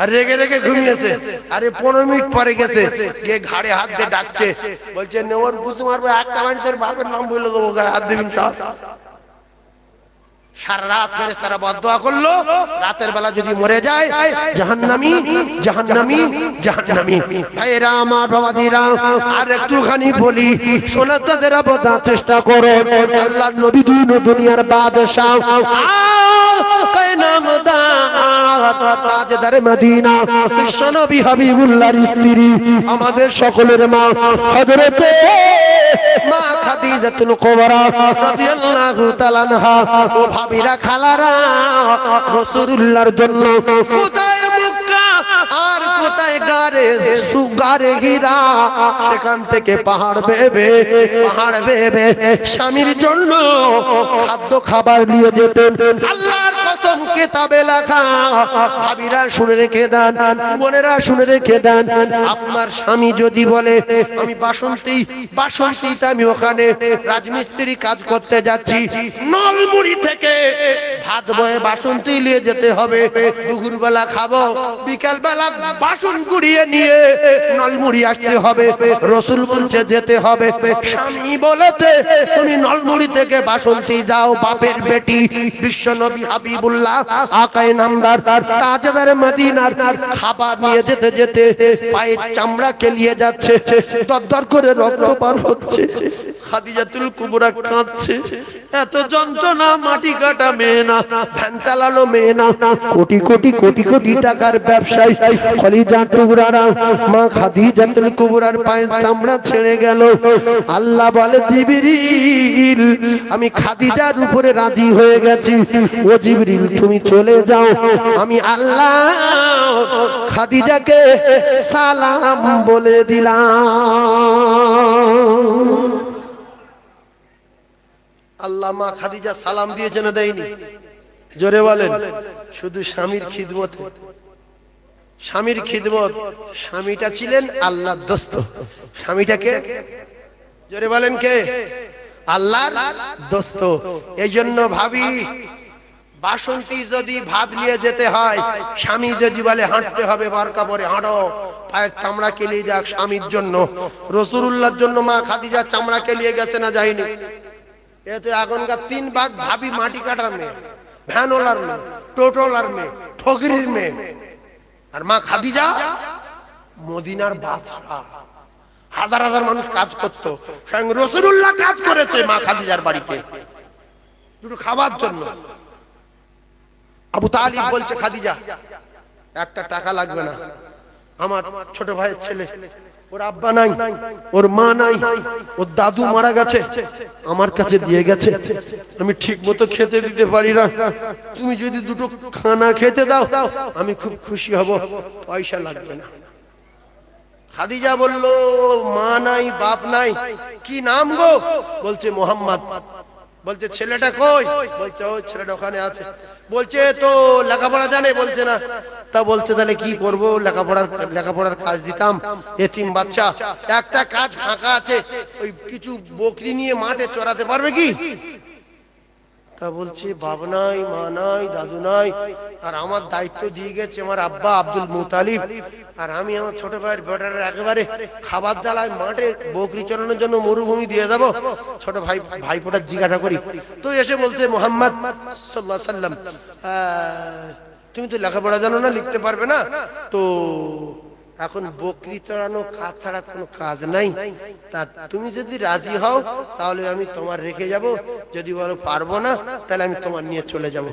আর রেগে রেগে ঘুমিয়েছে। আরে 15 মিনিট পরে গেছে, গিয়ে ঘাড়ে হাত দিয়ে ডাকছে, বলছে নেওয়ার বুঝতে মারবো, একটা বাড়ি তোর বাপের নাম বলে দেবো, গায়ে হাত দিবি সব। সারা রাত ফেরেশতারা বদদোয়া করলো, রাতের বেলা যদি মরে যায় জাহান্নামী, জাহান্নামী, জাহান্নামী। ভাইরা আমার, বাবাজিরা, আর একটুখানি বলি, শোনাতেরা বোঝার চেষ্টা করো। আল্লাহর নবী দুনিয়ার বাদশা, তাজদারে মদিনা, বিশ্বনবী হাবিবুল্লাহর স্ত্রী, আমাদের সকলের মা হযরতে মা খাদিজাতুল কুবরা রাদিয়াল্লাহু তাআলা আনহা। ও ভাবিরা, খালারা, রাসূলুল্লাহর জন্য কোথায় মক্কা আর কোথায় গারে হীরা, সেখান থেকে পাহাড় বেবে স্বামীর জন্য খাদ্য খাবার নিয়ে যেতেন। আল্লাহর কসম কিতাবে লেখা। ভাবিরা শুনে রেখে দেন, বোনেরা শুনে রেখে দেন, আপনার স্বামী যদি বলে আমি বাসন্তীতে আমি ওখানে রাজমিস্ত্রি কাজ করতে যাচ্ছি, নলমুড়ি থেকে ভাত বয়ে বাসন্তী নিয়ে যেতে হবে, দুপুর বেলা খাবো, বিকাল বেলা বাসন কুড়িয়ে নিয়ে নলমুড়ি আসতে হবে, রসুল বলছে যেতে হবে। স্বামী বলেছে তুমি নলমুড়ি থেকে বাসন্তী যাও, বাপের বেটি বিশ্ব নবী হাবিবুল্লাহ আকায়ে নামদার তাজদার মদিনার খাবার নিয়ে যেতে যেতে পায়ের চামড়া কেলিয়ে যাচ্ছে, দরদর করে রক্ত পার হচ্ছে। খাদিজাতুল কুবরা কাঁদছে, এত যন্ত্রণা, মাটি কাটা মেয়ে না, ভ্যান চালানো মেয়ে না, কোটি কোটি কোটি কোটি টাকার ব্যবসায়ী খলিজা টুকরারা মা খাদিজাতুল কুবরার পায়ের চামড়া ছেড়ে গেল। আল্লাহ বলে জিবরিল আমি খাদিজার উপরে রাজি হয়ে গেছি, ও জিবরিল তুমি চলে যাও, আমি আল্লাহ খাদিজাকে সালাম বলে দিলাম। আল্লাহ মা খাদিজা সালাম দিয়েছেন না দেয়নি? জোরে বলেন। শুধু স্বামীর খিদমত, স্বামীর খিদমত। স্বামীটা ছিলেন আল্লাহর দোস্ত। স্বামীটাকে জোরে বলেন কে? আল্লাহর দোস্ত। এই জন্য ভাবি বাসন্তী যদি ভাত নিয়ে যেতে হয়, স্বামী যদি বলে হাঁটতে হবে, বারকা পরে হাঁটো, পায়ের চামড়া কেলিয়ে যাক স্বামীর জন্য। রাসূলুল্লাহর জন্য মা খাদিজা চামড়া কেলিয়ে গেছে না যায়নি? এ তো এখনকার 3 ভাগ ভাবি মাটি কাটার মেয়ে, ভ্যানওয়ালার মেয়ে, টোটোলার মেয়ে, ফকিরের মেয়ে। আর মা খাদিজা মদিনার বাদশা, হাজার হাজার মানুষ কাজ করতো, স্বয়ং রাসূলুল্লাহ কাজ করেছে মা খাদিজার বাড়িতে দুটো খাবার জন্য। আবু তালিব বলছে খাদিজা একটা টাকা লাগবে না, আমার ছোট ভাইয়ের ছেলে, ওর আব্বা নাই, ওর মা নাই, ওর দাদু মারা গেছে, আমার কাছে দিয়ে গেছে, আমি ঠিক মতো খেতে দিতে পারি না, তুমি যদি দুটো খানা খেতে দাও আমি খুব খুশি হব, পয়সা লাগবে না। খাদিজা বলল মা নাই, বাপ নাই, কি নাম গো? বলছে মোহাম্মদ। বলছে ছেলেটা কই? বলছে ওই ছেলেটা ওখানে আছে। বলছে তো লেখাপড়া জানে? বলছে না। তা বলছে তাহলে কি করব? লেখাপড়ার কাজ দিতাম, এতিম বাচ্চা, একটা কাজ ফাঁকা আছে, ওই কিছু বকরি নিয়ে মাঠে চড়াতে পারবে কি? তা বলছে বাপ নাই, মা নাই, দাদু নাই, আর আমার দায়িত্ব দিয়ে গেছে আমার আব্বা আব্দুল মুতালিব, আর আমি আমার ছোট ভাইয়ের বেটার একেবারে খাবার জ্বালায় মাঠে বকরি চড়ানোর জন্য মরুভূমি দিয়ে যাবো। ছোট ভাইফোঁটার জিজ্ঞাসা করি, তো এসে বলছে মোহাম্মদ সাল্লাল্লাহু আলাইহি সাল্লাম তুমি তো লেখাপড়া জানো না, লিখতে পারবে না, তো এখন বকরি চড়ানো কাজ ছাড়া কোনো কাজ নাই, তা তুমি যদি রাজি হও তাহলে আমি তোমার রেখে যাব, যদি বলো পারবো না তাহলে আমি তোমার নিয়ে চলে যাব।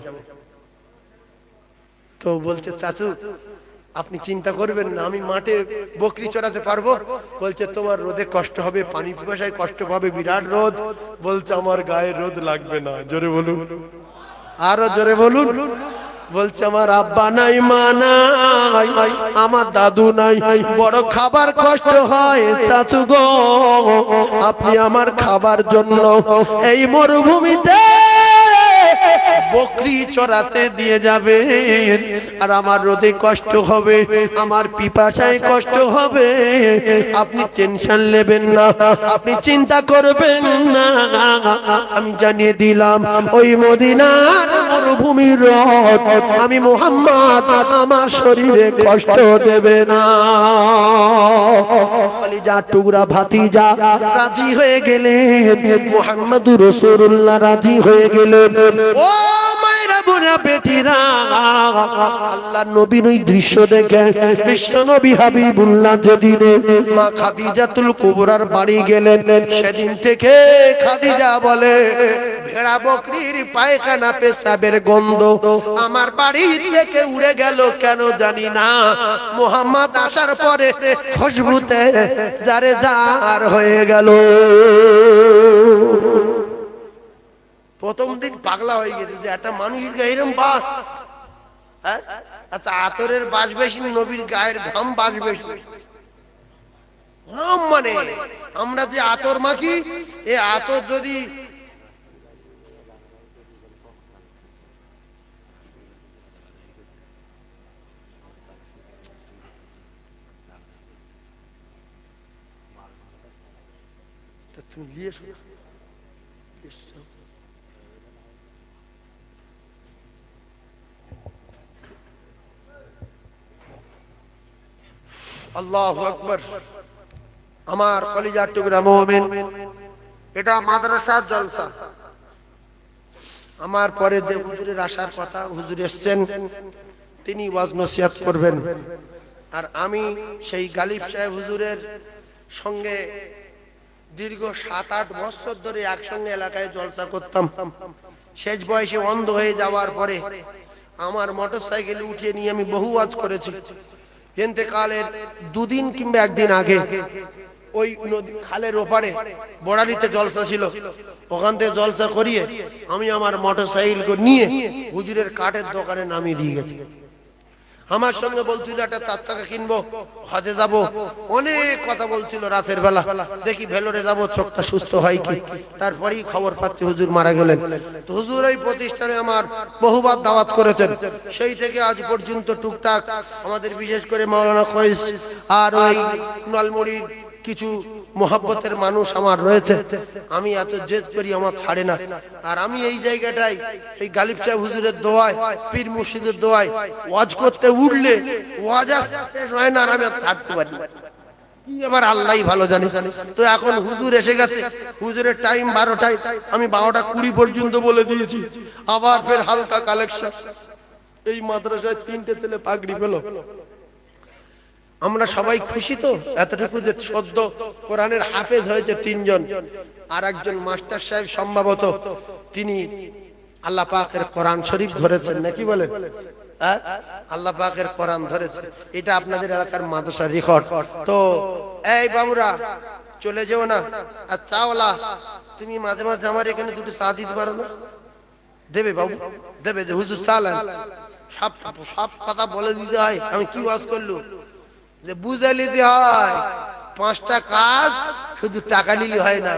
তো বলছে চাচু আপনি চিন্তা করবেন না, আমি মাঠে বকরি চড়াতে পারবো। বলছে তোমার রোদে কষ্ট হবে, পানি পিপাসায় কষ্ট পাবে, বিরাট রোদ। বলছে আমার গায়ে রোদ লাগবে না। জোরে বলুন, আরো জোরে বলুন। বলছে আমার আব্বা নাই, মা নাই, আমার দাদু নাই, বড় খাবার কষ্ট হয় চাচু গো, আপনি আমার খাবার জন্য এই মরুভূমিতে বকরি চড়াতে দিয়ে যাবেন, আর আমার রোদে কষ্ট হবে, আমার পিপাসায় কষ্ট হবে, আপনি টেনশন নেবেন না, আপনি চিন্তা করবেন না, আমি জানিয়ে দিলাম ওই মদিনার মরুভূমির রোদ আমি মুহাম্মদ আমার শরীরে কষ্ট দেবে না। কলিজা টুকরা ভাতিজা রাজি হয়ে গেলেন, মুহাম্মদুর রাসূলুল্লাহ রাজি হয়ে গেলেন। ও মায়েরা বোনেরা বেটিরা, আল্লাহর নবীর ওই দৃশ্য দেখে বিশ্ব নবী হাবিবুল্লাহ যেদিন মা খাদিজাতুল কুবরার বাড়ি গেলেন, সেদিন থেকে খাদিজা বলে ভেড়া বকরির পায়খানা পেশাবের গন্ধ আমার বাড়ি থেকে উড়ে গেল কেন জানি না, মুহাম্মদ আসার পরে খুশবুতে যারে জার হয়ে গেল। প্রথম দিন পাগলা হয়ে গেছে যে একটা মানুষের গায়ে এরকম বাস, হ্যাঁ আচ্ছা আতরের বাস বেশি, নবীর গায়ের ঘাম বাস বেশি। ঘাম মানে আমরা যে আতর মাখি, এ আতর যদি তুমি নিয়ে এসো। আল্লাহু আকবার। আমার কলিজার টুকরা মুমিন, এটা মাদ্রাসার জলসা। আমার পরে যে হুজুরের আসার কথা, হুজুর এসেছেন, তিনি ওয়াজ নসিহত করবেন। আর আমি সেই গালিব সাহেব হুজুরের সঙ্গে দীর্ঘ 7-8 বছর ধরে একসঙ্গে এলাকায় জলসা করতাম। শেষ বয়সে অন্ধ হয়ে যাওয়ার পরে আমার মোটরসাইকেলে উঠিয়ে নিয়ে আমি বহু ওয়াজ করেছি। ইন্তেকালের 2 দিন কিংবা 1 দিন আগে ওই নদী খালের ওপারে বড়ালিতে জলসা ছিল, ওখান থেকে জলসা করিয়ে আমি আমার মোটরসাইকেল নিয়ে হুজুরের কাঠের দোকানে নামিয়ে দিয়ে গেছি। আমার সঙ্গে বলছিল একটা 4 চাকা কিনবো, হজে যাব, অনেক কথা বলছিল। রাতের বেলা দেখি ভেলোরে যাব, চোখটা সুস্থ হয় কি। তারপরেই খবর পাচ্ছি হুজুর মারা গেলেন। তো হুজুর এই প্রতিষ্ঠানে আমার বহুবার দাওয়াত করেছেন। সেই থেকে আজ পর্যন্ত টুকটাক আমাদের বিশেষ করে মাওলানা কয়েস আর ওই নলমুড়ির কিছু মোহাব্বতের মানুষ আমার রয়েছে। আমি এত জেদ করি, আমার ছাড়ে না। আর আমি এই জায়গাটাই এই গালিব সাহেব হুজুরের দোয়ায়, পীর মুর্শিদের দোয়ায় ওয়াজ করতে উঠলে ওয়াজ আর শেষ হয় না, আর আমি আর ছাড়তে পারি না। কি আবার আল্লাহই ভালো জানে। তো এখন হুজুর এসে গেছে, হুজুরের টাইম 12টায়, আমি 12:20 পর্যন্ত বলে দিয়েছি। আবার ফের হালকা কালেকশন। এই মাদ্রাসায় 3টে ছেলে পাগড়ি পেল। আমরা সবাই খুশি তো এতটুকু যে সদ্য কোরআনের হাফেজ হয়েছে 3 জন, আর একজন মাস্টার সাহেব সম্ভবত তিনি আল্লাহ পাকের কোরআন শরীফ ধরেছেন, নাকি বলেন? আল্লাহ পাকের কোরআন ধরেছে। এটা আপনাদের এলাকার মাদ্রাসার রেকর্ড। তো এই বাবুরা চলে যেও না। আর চাওলা, তুমি মাঝে মাঝে আমার এখানে 2টো চা দিতে পারো না? দেবে বাবু, দেবে। যে হুজুর চালান, সব কথা বলে দিতে হয়। আমি কি ওয়াজ করলু যে বুঝে নিতে হয়। 5টা কাজ শুধু টাকা নিলে হয় না,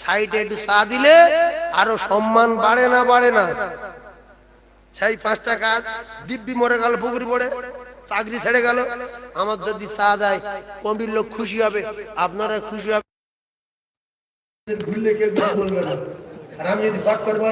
সাইডে একটু চা দিলে আরো সম্মান বাড়ে না, বাড়ে না? সেই 5টা কাজ। দিব্যি মরে গেল, পুকুরি পড়ে, চাকরি ছেড়ে গেল, আমার যদি চা দেয় কমিটির লোক খুশি হবে, আপনারা খুশি হবে। ভুললে কেউ বলবে না। আর আমি যদি পাঠ করবো